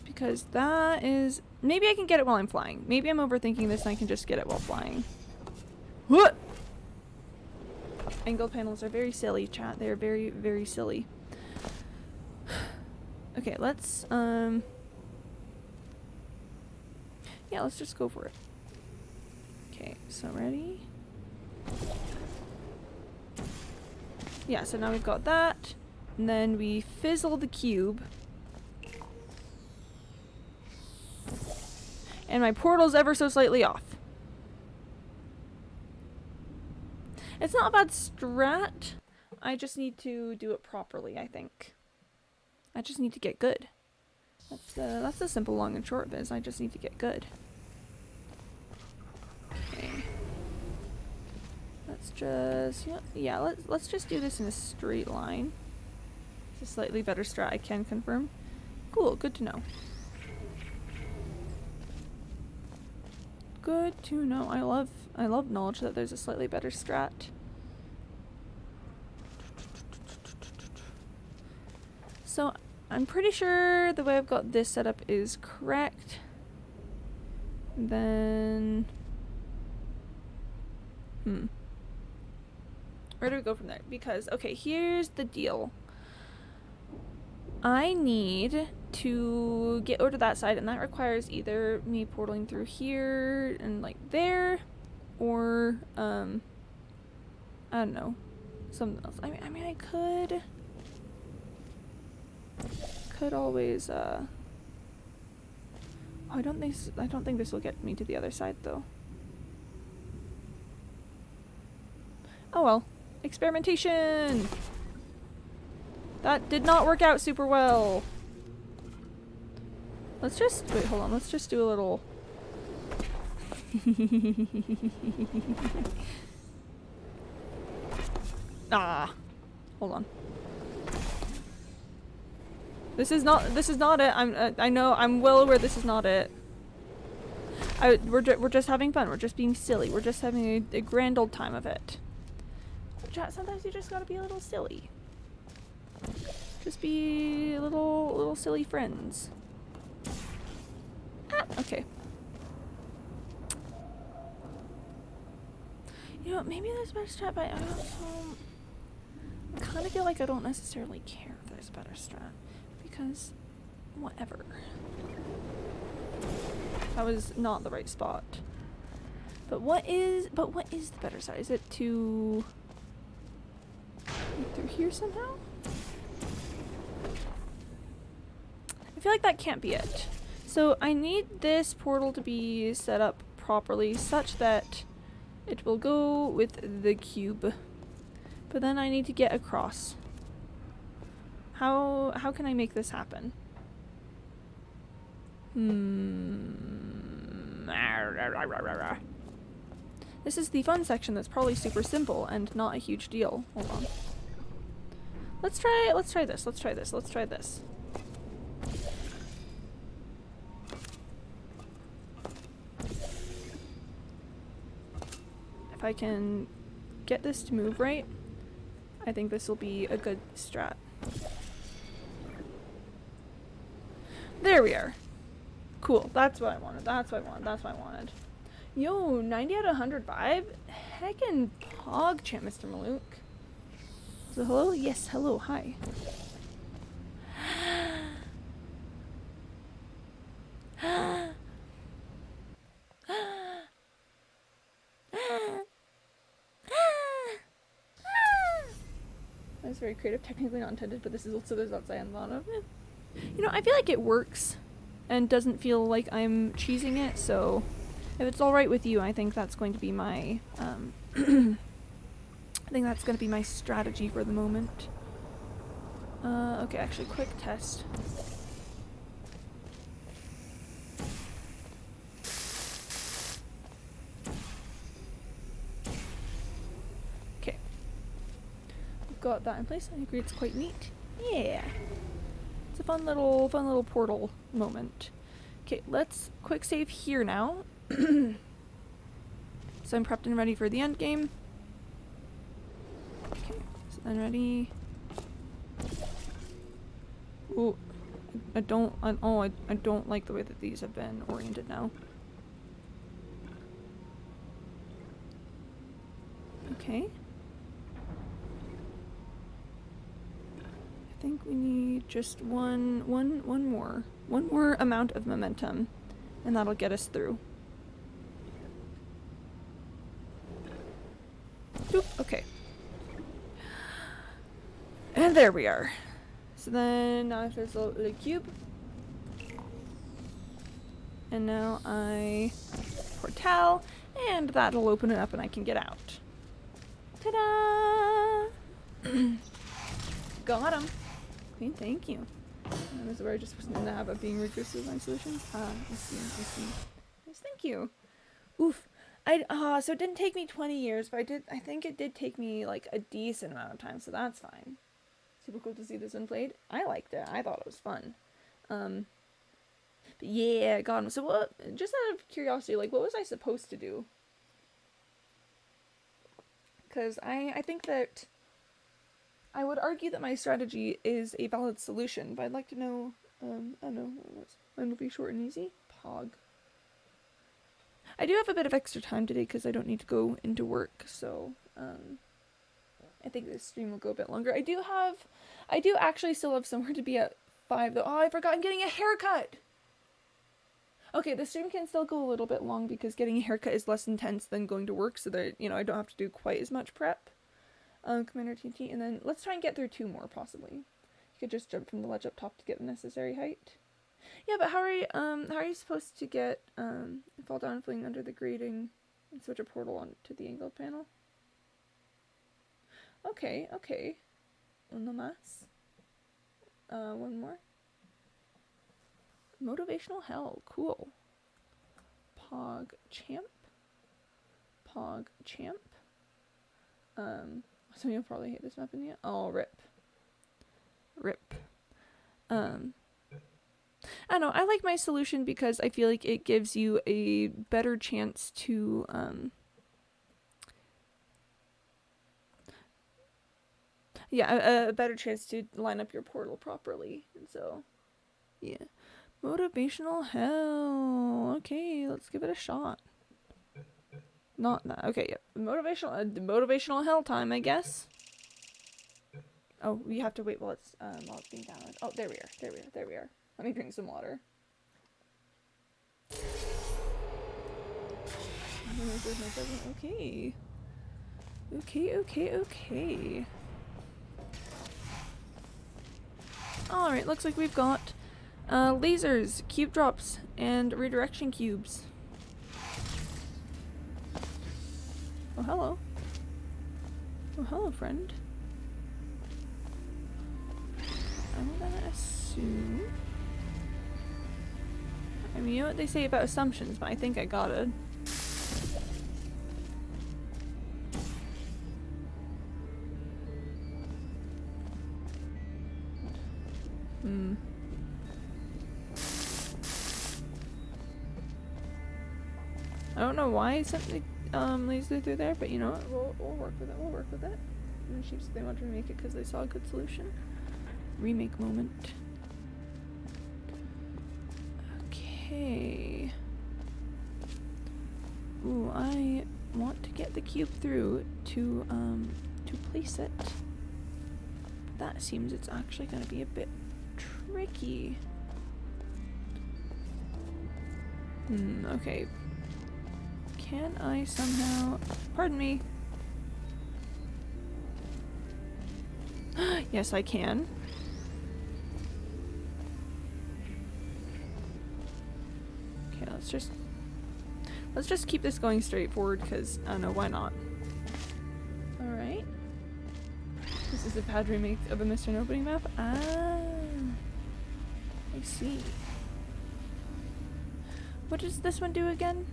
Because that is... Maybe I can get it while I'm flying. Maybe I'm overthinking this and I can just get it while flying. What? Angle panels are very silly, chat. They're very, very silly. Okay, let's, yeah, let's just go for it. Okay, so ready? Yeah, so now we've got that. And then we fizzle the cube. And my portal's ever so slightly off. It's not a bad strat. I just need to do it properly, I think. I just need to get good. That's the simple long and short of it, is I just need to get good. Okay. Let's just... Yeah, let's just do this in a straight line. It's a slightly better strat, I can confirm. Cool, good to know. Good to know. I love knowledge that there's a slightly better strat. So I'm pretty sure the way I've got this set up is correct. Then where do we go from there? Because okay, here's the deal. I need to get over to that side, and that requires either me portaling through here and like there, or I don't know, something else. I mean I could always oh, I don't think this will get me to the other side though. Oh well, experimentation. That did not work out super well. Let's just... Wait, hold on. Let's just do a little... Ah. Hold on. This is not it. I know, I'm well aware this is not it. We're just having fun. We're just being silly. We're just having a grand old time of it. Chat, sometimes you just gotta be a little silly. Just be little silly friends. Ah, okay. You know what, maybe there's a better strat, but I kind of feel like I don't necessarily care if there's a better strat. Because, whatever. That was not the right spot. But what is the better strat? Is it to... through here somehow? I feel like that can't be it. So I need this portal to be set up properly such that it will go with the cube. But then I need to get across. How can I make this happen? This is the fun section that's probably super simple and not a huge deal. Hold on. Let's try this. If I can get this to move right, I think this will be a good strat. There we are. Cool. That's what I wanted. Yo, 90 out of 100 vibe? Heckin' pog champ, Mr. Malouk. So hello? Yes, hello, hi. That's very creative, technically not intended, but this is also there's outside and lot of it. You know, I feel like it works and doesn't feel like I'm cheesing it, so if it's alright with you, I think that's going to be my I think that's going to be my strategy for the moment. Okay, actually, quick test. Okay. We've got that in place. I agree it's quite neat. Yeah. It's a fun little portal moment. Okay, let's quick save here now. So I'm prepped and ready for the end game. And ready. Ooh. I don't like the way that these have been oriented now. Okay. I think we need just one more amount of momentum, and that'll get us through. Oop, okay. And there we are. So then now I fizzle the cube. And now I portal, and that'll open it up and I can get out. Ta-da! Got him. Okay, thank you. And this is where I just wasn't gonna have it being recursive line solutions. I see. Yes, thank you. Oof. So it didn't take me 20 years, but I think it did take me like a decent amount of time, so that's fine. Super cool to see this one played. I liked it. I thought it was fun. But yeah, got him. So what, just out of curiosity, like what was I supposed to do? Because I think that I would argue that my strategy is a valid solution, but I'd like to know, I don't know, mine will be short and easy. Pog. I do have a bit of extra time today because I don't need to go into work, so, I think this stream will go a bit longer. I do actually still have somewhere to be at 5 though. Oh, I forgot I'm getting a haircut! Okay, the stream can still go a little bit long because getting a haircut is less intense than going to work, so that, you know, I don't have to do quite as much prep. Commander TNT, and then let's try and get through 2 more, possibly. You could just jump from the ledge up top to get the necessary height. Yeah, but how are you supposed to get, fall down and fling under the grating and switch a portal onto the angled panel? Okay. Uno más. One more. Motivational hell. Cool. Pog champ. So you'll probably hate this map in the end. Oh, rip. I don't know, I like my solution because I feel like it gives you a better chance to, a better chance to line up your portal properly, and so, yeah. Motivational hell. Okay, let's give it a shot. Not that. Okay, yeah. Motivational hell time, I guess. Oh, we have to wait while it's being downloaded. Oh, there we are. Let me drink some water. Okay. Alright, looks like we've got lasers, cube drops, and redirection cubes. Oh, hello, friend. I'm gonna assume... I mean, you know what they say about assumptions, but I think I got it. I don't know why I sent the laser through there, but you know what? We'll work with it. And she said they want to remake it because they saw a good solution. Remake moment. Okay. Ooh, I want to get the cube through to place it. That seems it's actually going to be a bit tricky. Okay. Can I somehow... Pardon me. Yes, I can. Okay, let's just keep this going straight forward, because I don't know, why not? Alright. This is a pad remake of a Mr. Nobody map? Ah, I see. What does this one do again?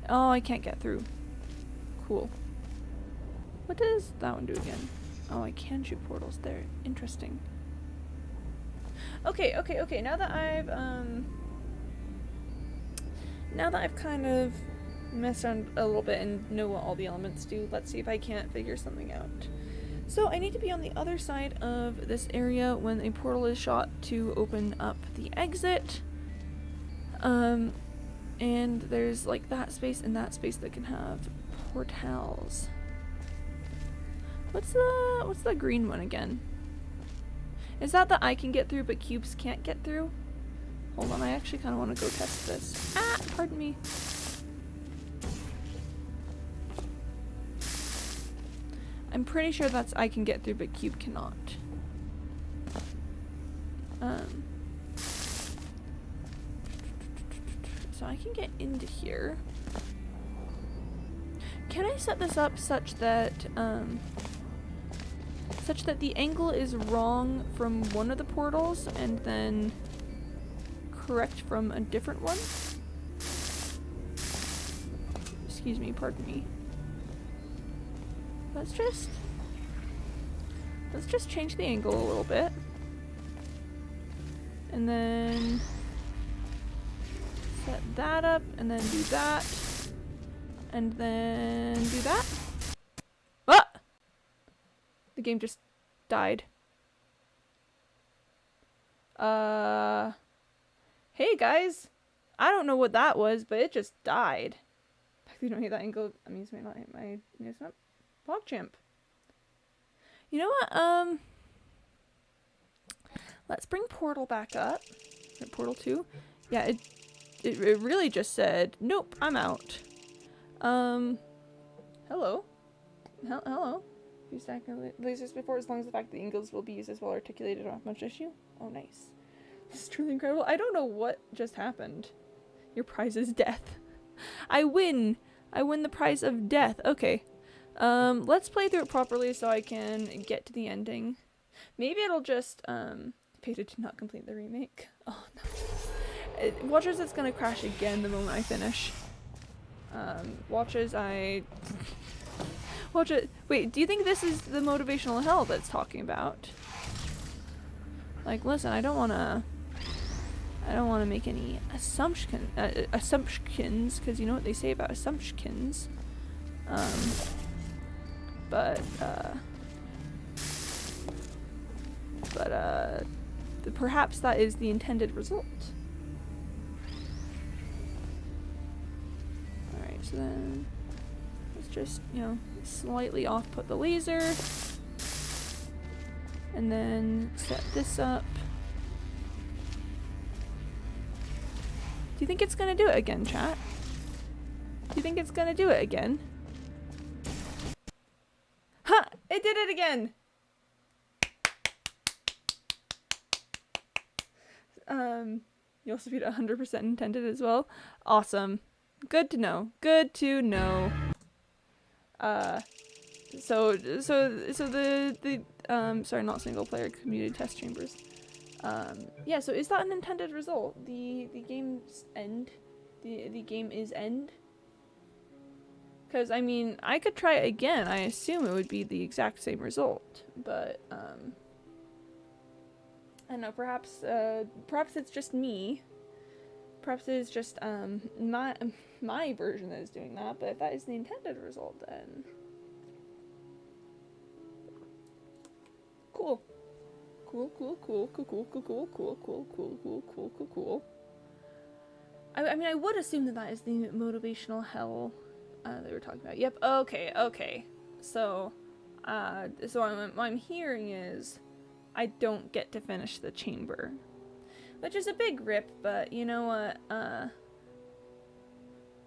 Oh, I can't get through. Cool. What does that one do again? Oh, I can shoot portals there. Interesting. Okay. Now that I've kind of mess around a little bit and know what all the elements do. Let's see if I can't figure something out. So I need to be on the other side of this area when a portal is shot to open up the exit. And there's like that space and that space that can have portals. What's the green one again? Is that I can get through but cubes can't get through? Hold on, I actually kind of want to go test this. Ah, pardon me. I'm pretty sure that's I can get through but cube cannot. So I can get into here. Can I set this up such that the angle is wrong from one of the portals and then correct from a different one? Excuse me, pardon me. Let's just change the angle a little bit. And then set that up and then do that. And then do that. Ah! The game just died. Hey guys! I don't know what that was, but it just died. If you don't hit that angle, that means I may not hit my PogChamp. You know what? Let's bring Portal back up. Or Portal 2. Yeah, it really just said, nope, I'm out. Hello. Hello. You stack lasers before, as long as the fact that the angles will be used as well articulated, don't have much issue. Oh, nice. This is truly incredible. I don't know what just happened. Your prize is death. I win. I win the prize of death. Okay. Let's play through it properly so I can get to the ending. Maybe it'll just, Beta did not complete the remake. Oh, no. Watch as it's gonna crash again the moment I finish. Watch as I... Watch it. Wait, do you think this is the motivational hell that's talking about? Like, listen, I don't wanna make any assumptions, because you know what they say about assumptions. Perhaps that is the intended result. Alright, so then let's just, you know, slightly off put the laser. And then set this up. Do you think it's gonna do it again, chat? Do you think it's gonna do it again? Ha! It did it again! You also beat 100% intended as well. Awesome. Good to know. Good to know. So the sorry, not single player, community test chambers. Yeah, so is that an intended result? The game's end? The game is end? Because, I mean, I could try it again. I assume it would be the exact same result. But, I don't know, perhaps it's just me. Perhaps it is just, my version that is doing that. But if that is the intended result, then... Cool. Cool. I mean, I would assume that that is the motivational hell they were talking about. Yep. Okay. So what I'm hearing is I don't get to finish the chamber, which is a big rip. But you know what?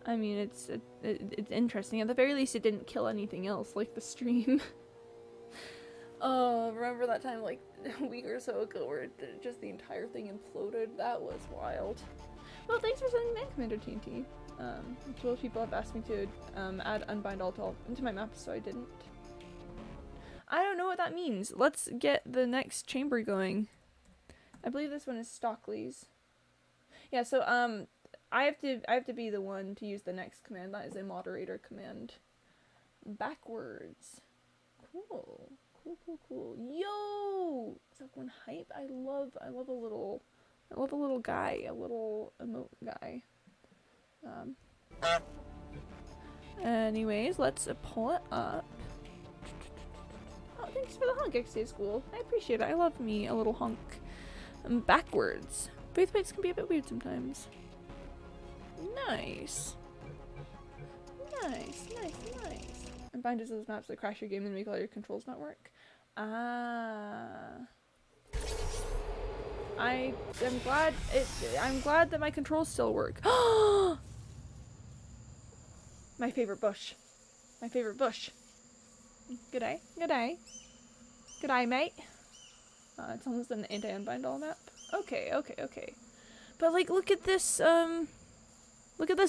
I mean, it's interesting. At the very least, it didn't kill anything else, like the stream. Oh, remember that time like a week or so ago where just the entire thing imploded? That was wild. Well, thanks for sending that, Commander TNT. 12 people have asked me to add Unbind All into my map, so I didn't. I don't know what that means. Let's get the next chamber going. I believe this one is Stockley's. Yeah, so I have to be the one to use the next command. That is a moderator command. Backwards. Cool. Yo! Is that one hype? I love a little guy, a little emote guy. Anyways, let's pull it up. Oh, thanks for the hunk, XA School. I appreciate it. I love me a little hunk. Backwards. Boothmates can be a bit weird sometimes. Nice. Nice, nice, nice. And binders those maps that crash your game and make all your controls not work. Ah. I'm glad that my controls still work. My favorite bush. My favorite bush. G'day. G'day. G'day, mate. It's almost an anti-unbind all map. Okay, okay, okay. But like, look at this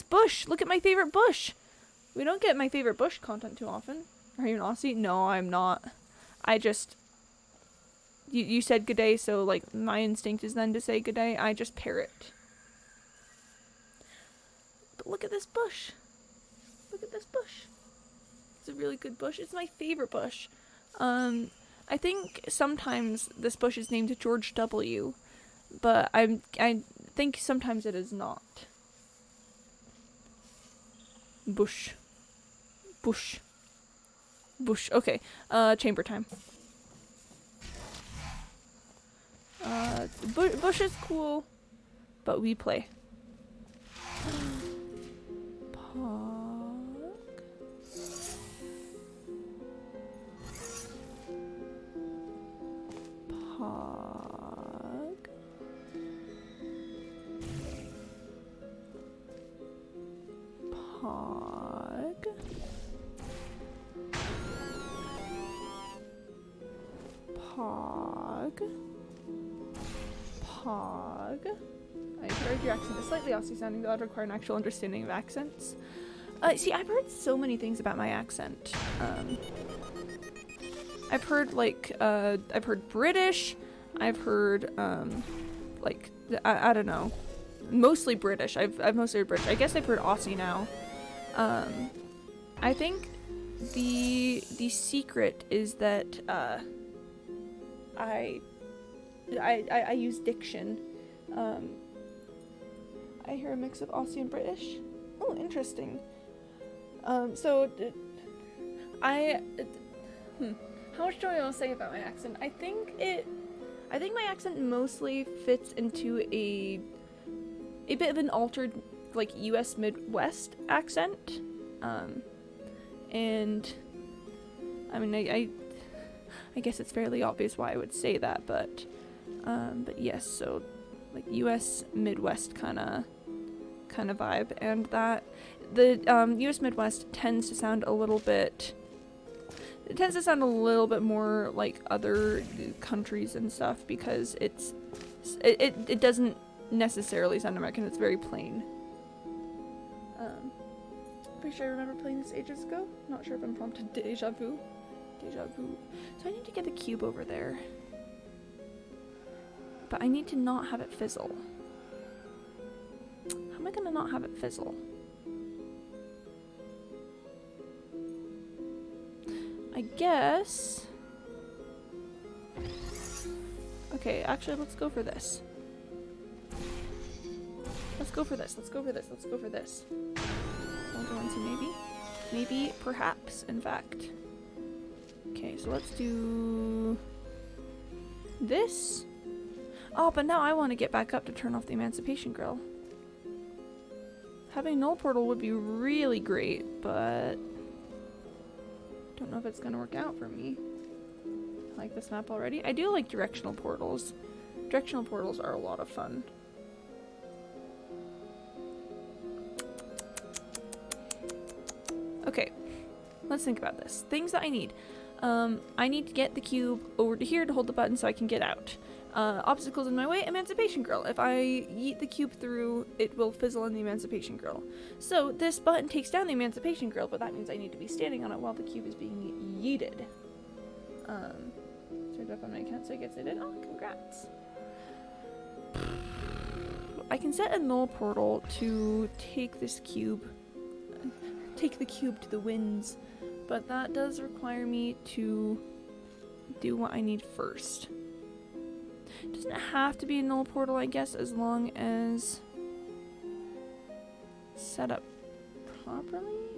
bush. Look at my favorite bush. We don't get my favorite bush content too often. Are you an Aussie? No, I'm not. I just... You said good day, so like my instinct is then to say good day. I just parrot. But look at this bush. Look at this bush. It's a really good bush. It's my favorite bush. I think sometimes this bush is named George W, but I think sometimes it is not. Bush. Bush. Bush. Okay. Chamber time. Bush is cool, but we play. Pog. Pog. Pog. Pog. Pog. I heard your accent is slightly Aussie sounding, though I'd require an actual understanding of accents. See, I've heard so many things about my accent. I've heard, like, I've heard British, I've heard, like, I don't know. Mostly British. I've mostly heard British. I guess I've heard Aussie now. I think the secret is that, I use diction. I hear a mix of Aussie and British. Oh, interesting. How much do I want to say about my accent? I think my accent mostly fits into a bit of an altered, like, US Midwest accent. And I mean, I guess it's fairly obvious why I would say that, but yes, so like US Midwest kind of vibe, and that the US Midwest tends to sound a little bit more like other countries and stuff, because it doesn't necessarily sound American. It's very plain. Pretty sure I remember playing this ages ago. Not sure if I'm prompted deja vu. Deja vu. So I need to get the cube over there. But I need to not have it fizzle. How am I gonna not have it fizzle? I guess... Okay, actually, let's go for this. Let's go for this. Let's go for this. Let's go for this. I'll go into maybe. Maybe, perhaps, in fact. Okay, so let's do this. Oh, but now I want to get back up to turn off the Emancipation Grill. Having null portal would be really great, but don't know if it's gonna work out for me. I like this map already. I do like directional portals. Directional portals are a lot of fun. Okay, let's think about this. Things that I need. I need to get the cube over to here to hold the button so I can get out. Obstacles in my way, Emancipation Grill. If I yeet the cube through, it will fizzle in the Emancipation Grill. So this button takes down the Emancipation Grill, but that means I need to be standing on it while the cube is being yeeted. Turned up on my account, so I guess I did. Oh, congrats. I can set a null portal to take this cube, take the cube to the winds, but that does require me to do what I need first. Doesn't have to be a null portal, I guess, as long as set up properly.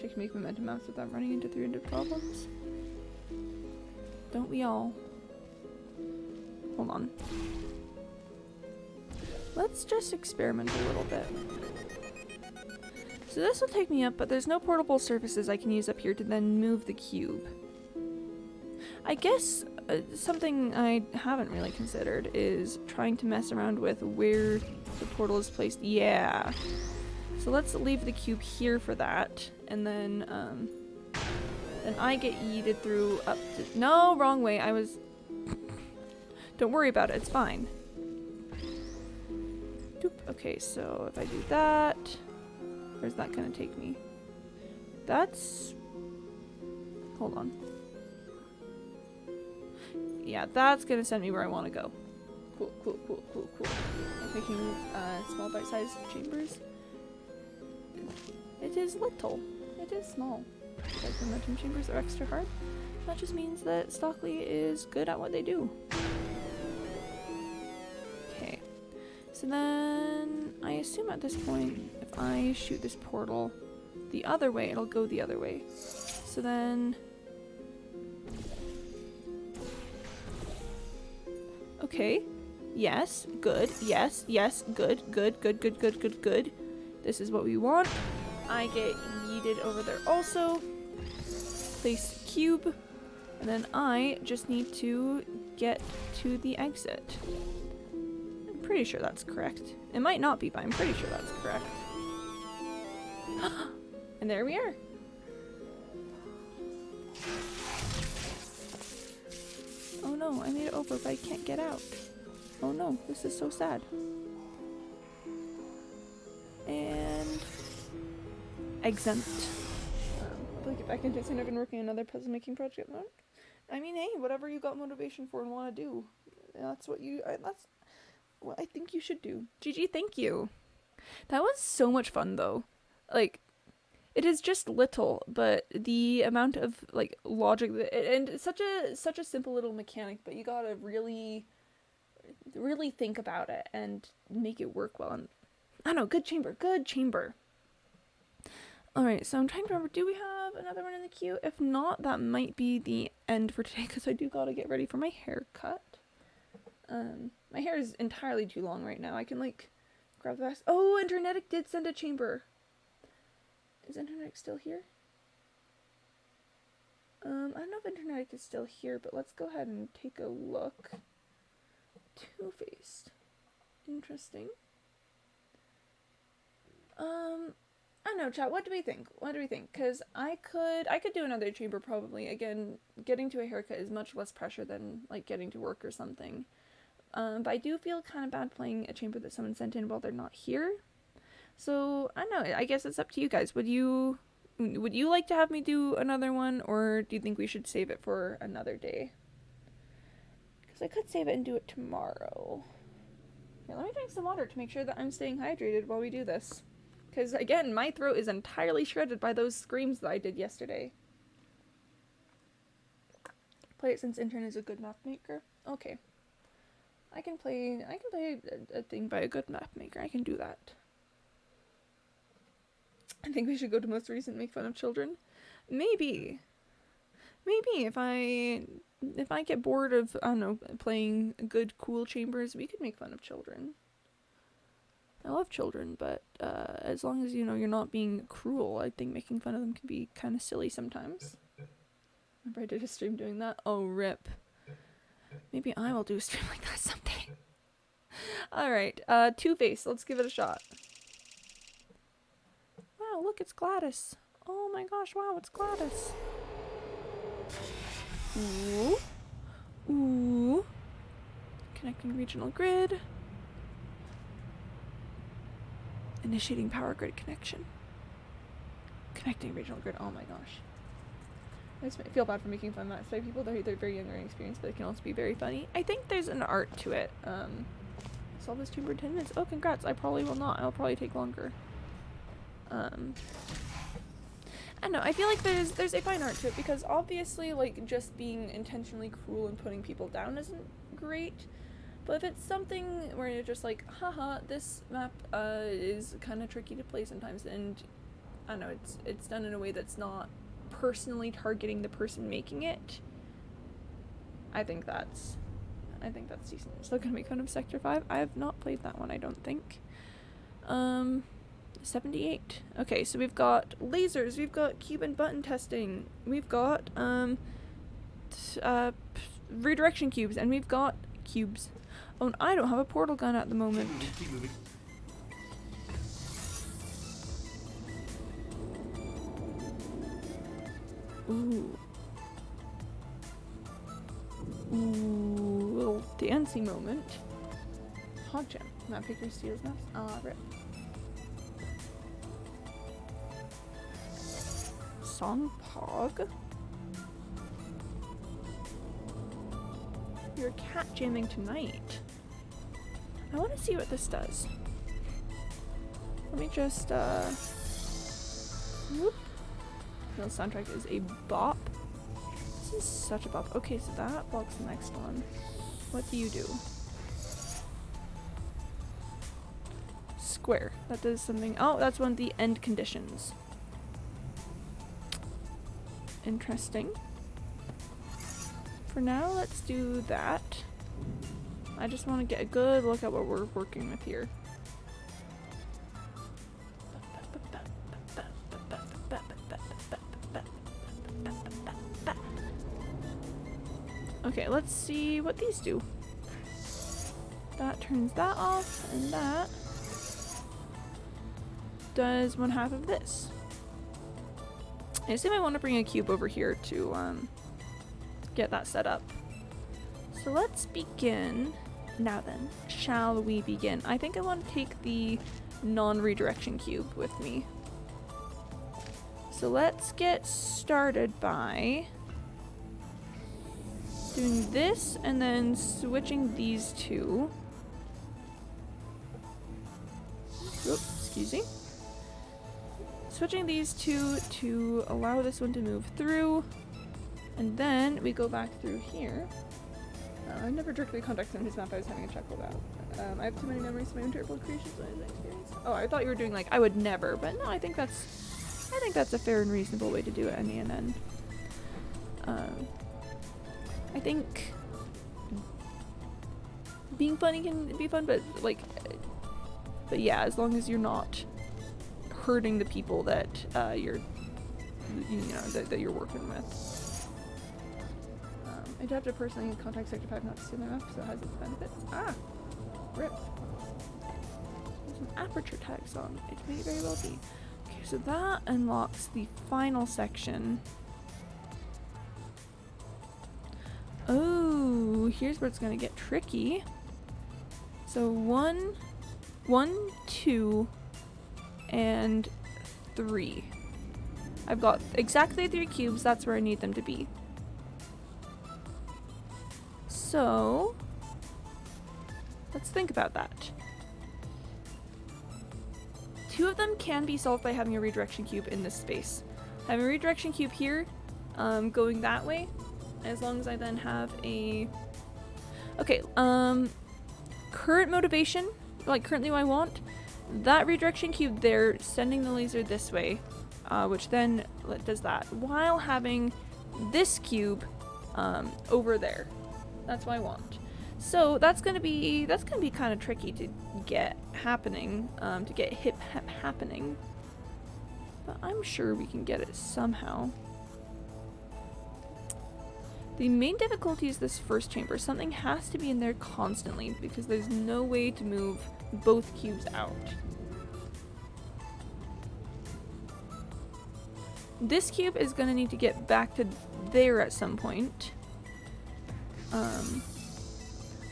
wish I could make momentum maps without running into 300 problems. Don't we all? Hold on. Let's just experiment a little bit. So this will take me up, but there's no portable surfaces I can use up here to then move the cube. I guess something I haven't really considered is trying to mess around with where the portal is placed. Yeah. So let's leave the cube here for that, and then I get yeeted through up to— no, wrong way. I was— don't worry about it, it's fine. Doop. Okay, so if I do that, where's that gonna take me? That's— hold on. Yeah, that's gonna send me where I want to go. Cool, cool, cool, cool, cool. I'm making small bite-sized chambers. It is little. It is small. Like momentum chambers are extra hard. That just means that Stockley is good at what they do. Okay. So then I assume at this point, if I shoot this portal the other way, it'll go the other way. So then— okay. Yes. Good. Yes. Yes. Good. Good. Good. Good. Good. Good. Good. This is what we want. I get yeeted over there also. Place cube. And then I just need to get to the exit. I'm pretty sure that's correct. It might not be, but I'm pretty sure that's correct. And there we are. Oh no, I made it over, but I can't get out. Oh no, this is so sad. And exempt. I'll get back into it soon. I've been working on another puzzle making project at the moment. I mean, hey, whatever you got motivation for and want to do, that's what you— that's what I think you should do. GG, thank you. That was so much fun though. Like, it is just little, but the amount of like logic and it's such a simple little mechanic, but you gotta really think about it and make it work well. And I don't know, good chamber. Alright, so I'm trying to remember, do we have another one in the queue? If not, that might be the end for today, because I do gotta get ready for my haircut. My hair is entirely too long right now. I can like grab the rest. Oh, Internetic did send a chamber. Is Internetic still here? I don't know if Internetic is still here, but let's go ahead and take a look. Two-faced. Interesting. I don't know, chat, what do we think? Because I could do another chamber probably. Again, getting to a haircut is much less pressure than, like, getting to work or something. But I do feel kind of bad playing a chamber that someone sent in while they're not here. So, I don't know, I guess it's up to you guys. Would you like to have me do another one, or do you think we should save it for another day? Because I could save it and do it tomorrow. Here, let me drink some water to make sure that I'm staying hydrated while we do this. Because, again, my throat is entirely shredded by those screams that I did yesterday. Play it since Intern is a good map maker. Okay. I can play a thing by a good map maker. I can do that. I think we should go to most recent make fun of children. Maybe if I get bored of, I don't know, playing good cool chambers, we could make fun of children. I love children, but as long as, you know, you're not being cruel, I think making fun of them can be kind of silly sometimes. Remember I did a stream doing that? Oh, rip. Maybe I will do a stream like that someday. Alright, Two-Face, let's give it a shot. Wow, look, it's Gladys. Oh my gosh, wow, it's Gladys. Ooh. Ooh. Connecting regional grid. Initiating power grid connection. Connecting regional grid. Oh my gosh. I just feel bad for making fun of that. So people, they're very young or inexperienced, but it can also be very funny. I think there's an art to it. Solve this chamber in 10 minutes. Oh, congrats. I probably will not. I'll probably take longer. I don't know. I feel like there's a fine art to it, because obviously, like, just being intentionally cruel and putting people down isn't great. But if it's something where you're just like, haha, this map is kind of tricky to play sometimes, and I don't know, it's done in a way that's not personally targeting the person making it. I think that's decent. Still gonna make fun of Sector 5. I have not played that one, I don't think. 78. Okay, so we've got lasers, we've got cube and button testing, we've got redirection cubes, and we've got cubes. Oh, and I don't have a portal gun at the moment. Keep moving. Ooh. Ooh, little dancing moment. Hog gem. Not pick your steel's nest. Ah, rip. Song Pog. You're cat jamming tonight. I want to see what this does. Let me just whoop. The soundtrack is a bop. This is such a bop. Okay, so that blocks the next one. What do you do? Square. That does something. Oh, that's one of the end conditions. Interesting. For now, let's do that. I just want to get a good look at what we're working with here. Okay, let's see what these do. That turns that off, and that does one half of this. I assume I want to bring a cube over here to get that set up. So let's begin. Now then, shall we begin? I think I want to take the non-redirection cube with me. So let's get started by doing this and then switching these two. Oops, excuse me. Switching these two to allow this one to move through. And then we go back through here. I never directly contacted him whose map I was having a chuckle about. I have too many memories of my own terrible creations that I've experienced. Oh, I thought you were doing like I would never, but no, I think that's a fair and reasonable way to do it, NENN. I think being funny can be fun, but yeah, as long as you're not hurting the people that that you're working with. I do have to personally contact Sector 5 not to steal my map, so it has its benefits. Ah! Rip. There's an aperture tag song. It may very well be. Okay, so that unlocks the final section. Oh, here's where it's gonna get tricky. So 1, 2, and 3. I've got exactly 3 cubes, that's where I need them to be. So, let's think about that. 2 of them can be solved by having a redirection cube in this space. Having a redirection cube here, going that way, as long as I then have a... Okay, current motivation, like currently what I want, that redirection cube there, sending the laser this way, which then does that, while having this cube over there. That's what I want. So that's gonna be kind of tricky to get happening, happening. But I'm sure we can get it somehow. The main difficulty is this first chamber. Something has to be in there constantly because there's no way to move both cubes out. This cube is gonna need to get back to there at some point.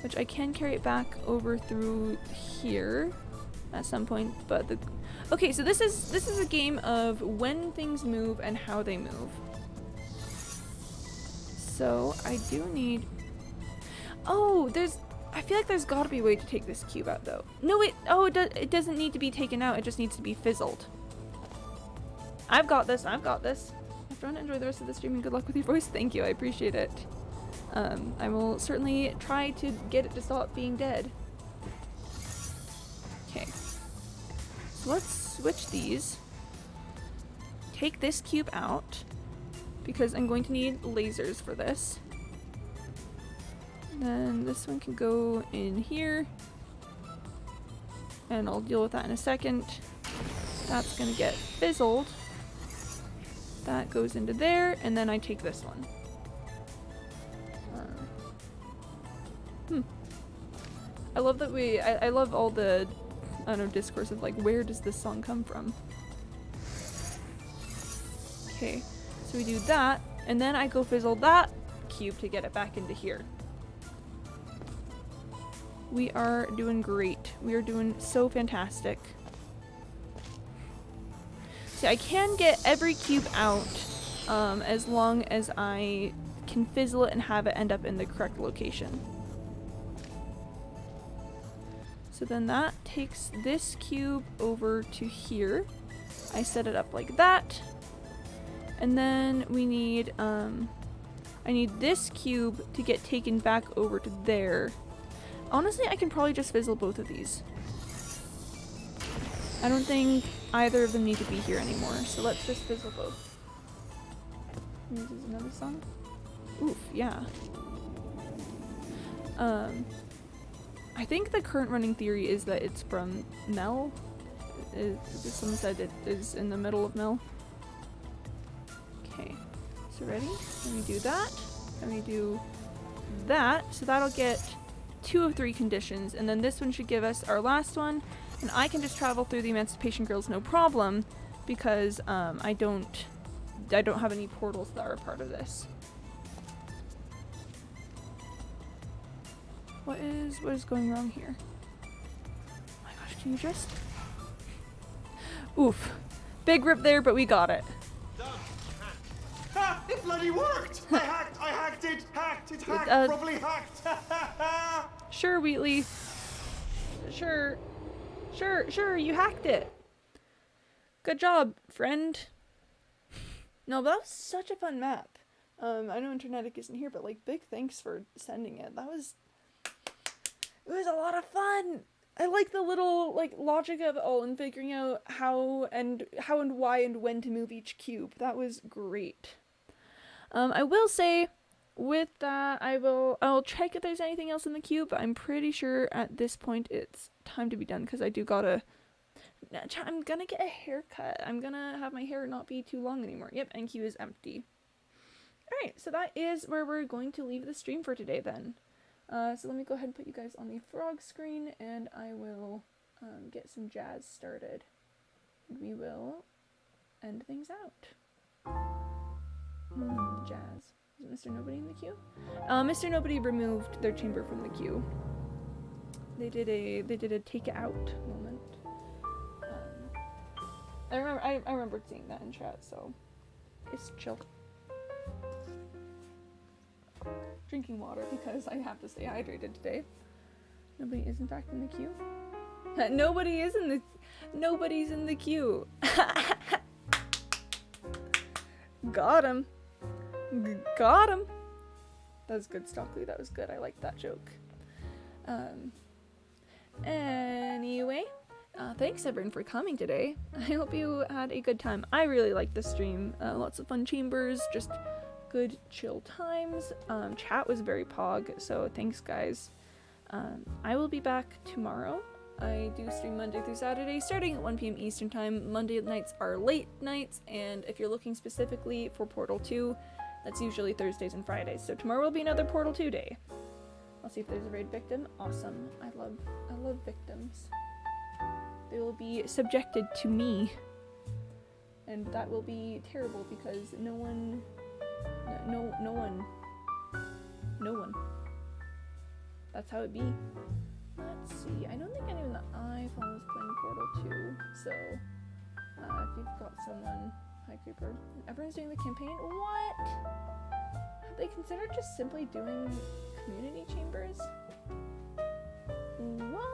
Which I can carry it back over through here at some point, but okay, so this is a game of when things move and how they move. So I do need... Oh, I feel like there's gotta be a way to take this cube out though. No, it doesn't need to be taken out, it just needs to be fizzled. I've got this. Everyone enjoy the rest of the stream and good luck with your voice. Thank you, I appreciate it. I will certainly try to get it to stop being dead. Okay. So let's switch these. take this cube out because I'm going to need lasers for this. Then this one can go in here. And I'll deal with that in a second. That's gonna get fizzled. That goes into there, and then I take this one. I love that I love all the, I don't know, discourse of like, where does this song come from? Okay, so we do that, and then I go fizzle that cube to get it back into here. We are doing great. We are doing so fantastic. See, I can get every cube out as long as I can fizzle it and have it end up in the correct location. So then that takes this cube over to here. I set it up like that. And then we need, I need this cube to get taken back over to there. Honestly, I can probably just fizzle both of these. I don't think either of them need to be here anymore, so let's just fizzle both. This is another song? Oof, yeah. I think the current running theory is that it's from Mel. Someone said it is in the middle of Mel. Okay, so ready? Let me do that. Let me do that. So that'll get 2 of 3 conditions, and then this one should give us our last one, and I can just travel through the Emancipation Grills no problem because I don't have any portals that are a part of this. What is going wrong here? Oh my gosh, can you just... Oof. Big rip there, but we got it. Done. Ha! It bloody worked! I hacked it! Probably hacked! Sure, Wheatley. Sure, you hacked it. Good job, friend. No, that was such a fun map. I know Internetic isn't here, but like, big thanks for sending it. It was a lot of fun. I like the little like logic of it all and figuring out how and why and when to move each cube. That was great. I will say with that I'll check if there's anything else in the queue, but I'm pretty sure at this point it's time to be done because I do gotta. I'm gonna get a haircut. I'm gonna have my hair not be too long anymore. Yep, NQ is empty. Alright, so that is where we're going to leave the stream for today then. So let me go ahead and put you guys on the frog screen and I will get some jazz started. And we will end things out. Jazz. Is Mr. Nobody in the queue? Mr. Nobody removed their chamber from the queue. They did a take it out moment. I remembered seeing that in chat, so it's chill. Drinking water because I have to stay hydrated today. Nobody is in fact in the queue. Nobody's in the queue. Got him. Got him. That was good, Stockley. That was good. I like that joke. Anyway, thanks everyone for coming today. I hope you had a good time. I really liked the stream. Lots of fun chambers, just good chill times. Chat was very pog, so thanks guys. I will be back tomorrow. I do stream Monday through Saturday starting at 1 p.m. Eastern time. Monday nights are late nights, and if you're looking specifically for Portal 2, that's usually Thursdays and Fridays. So tomorrow will be another Portal 2 day. I'll see if there's a raid victim. Awesome. I love victims. They will be subjected to me. And that will be terrible because no one. That's how it be. Let's see. I don't think anyone in the iPhone is playing Portal 2, so if you've got someone, hi Creeper. Everyone's doing the campaign. What? Have they considered just simply doing community chambers? What?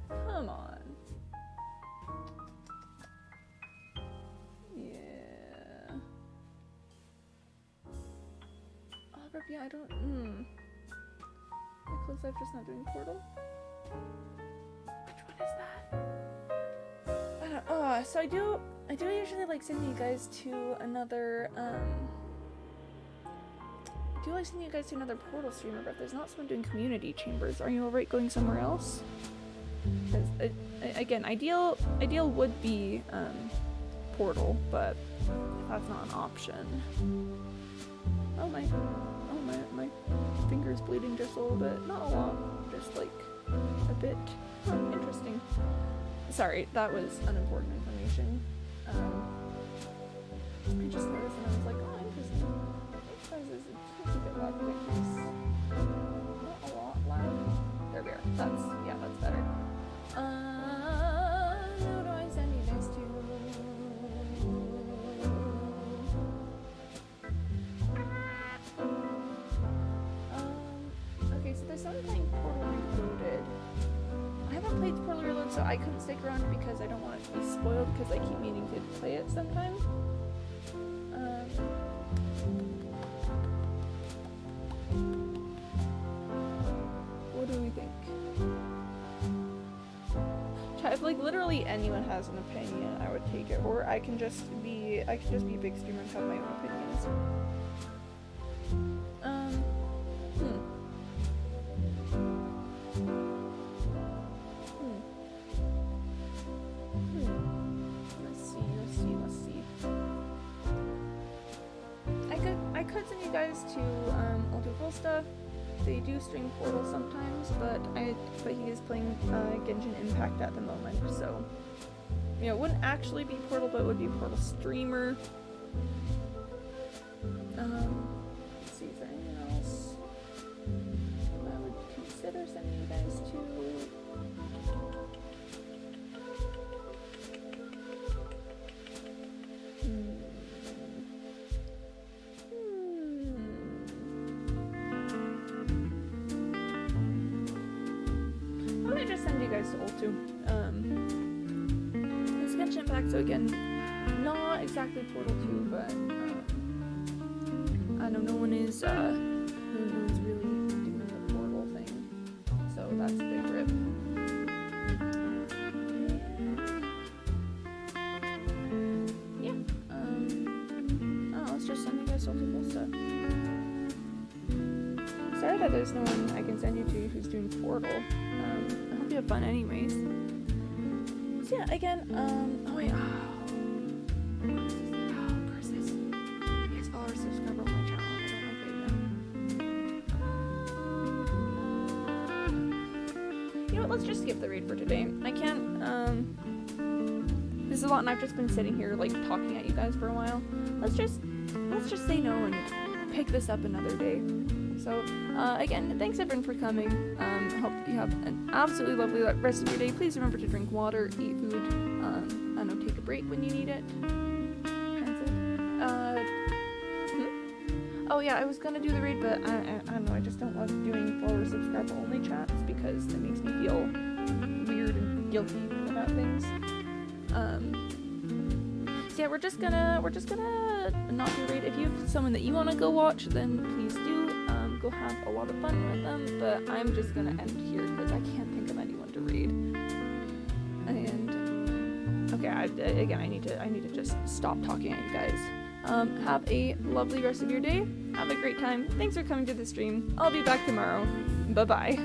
Come on. Yeah. Oh, yeah, I don't. Close Life just not doing Portal? Which one is that? I don't. Oh, so I do usually like sending you guys to another I do like sending you guys to another Portal streamer, but if there's not someone doing community chambers, are you alright going somewhere else? Because again, ideal would be Portal, but that's not an option. Oh my finger's bleeding just a little bit, not a lot, just like a bit. Oh, interesting. Sorry, that was unimportant information. I just noticed and I was like, oh, interesting. It's a bit loud, but it's not a lot loud. There we are. That's better. Who do I send you guys to? Okay, so there's someone playing Portal Reloaded. I haven't played Portal Reloaded, so I couldn't stick around because I don't want it to be spoiled because I keep meaning to play it sometime. What do we think? If like literally anyone has an opinion, I would take it, or I can just be a big streamer and have my own opinions. Let's see. I could send you guys to Ultra Volsta. They do stream Portal sometimes, but he is playing Genshin Impact at the moment, so you know, it wouldn't actually be Portal, but it would be Portal streamer. Let's see, is there anything else I would consider sending you guys to? To Ultu. It's Genshin Impact, so again, not exactly Portal 2, but I know no one is really doing the Portal thing, so that's a big rip. Yeah. Let's just send you guys to Ultu Volsta. Sorry that there's no one I can send you to who's doing Portal. You have fun anyways. So yeah, again, oh wait, curses. Yes, follower, subscriber on my channel. I don't like that. You know what, let's just skip the raid for today. I can't, this is a lot and I've just been sitting here like talking at you guys for a while. Let's just say no and pick this up another day. So, again, thanks everyone for coming. I hope you have an absolutely lovely rest of your day. Please remember to drink water, eat food, I know, take a break when you need it. Oh yeah, I was gonna do the raid, but I don't know, I just don't love doing follower subscriber only chats because it makes me feel weird and guilty about things. So yeah, we're just gonna not do raid. If you have someone that you wanna go watch, then please do. Go have a lot of fun with them, but I'm just gonna end here because I can't think of anyone to raid. And okay, I need to just stop talking at you guys. Have a lovely rest of your day. Have a great time. Thanks for coming to the stream. I'll be back tomorrow. Bye bye.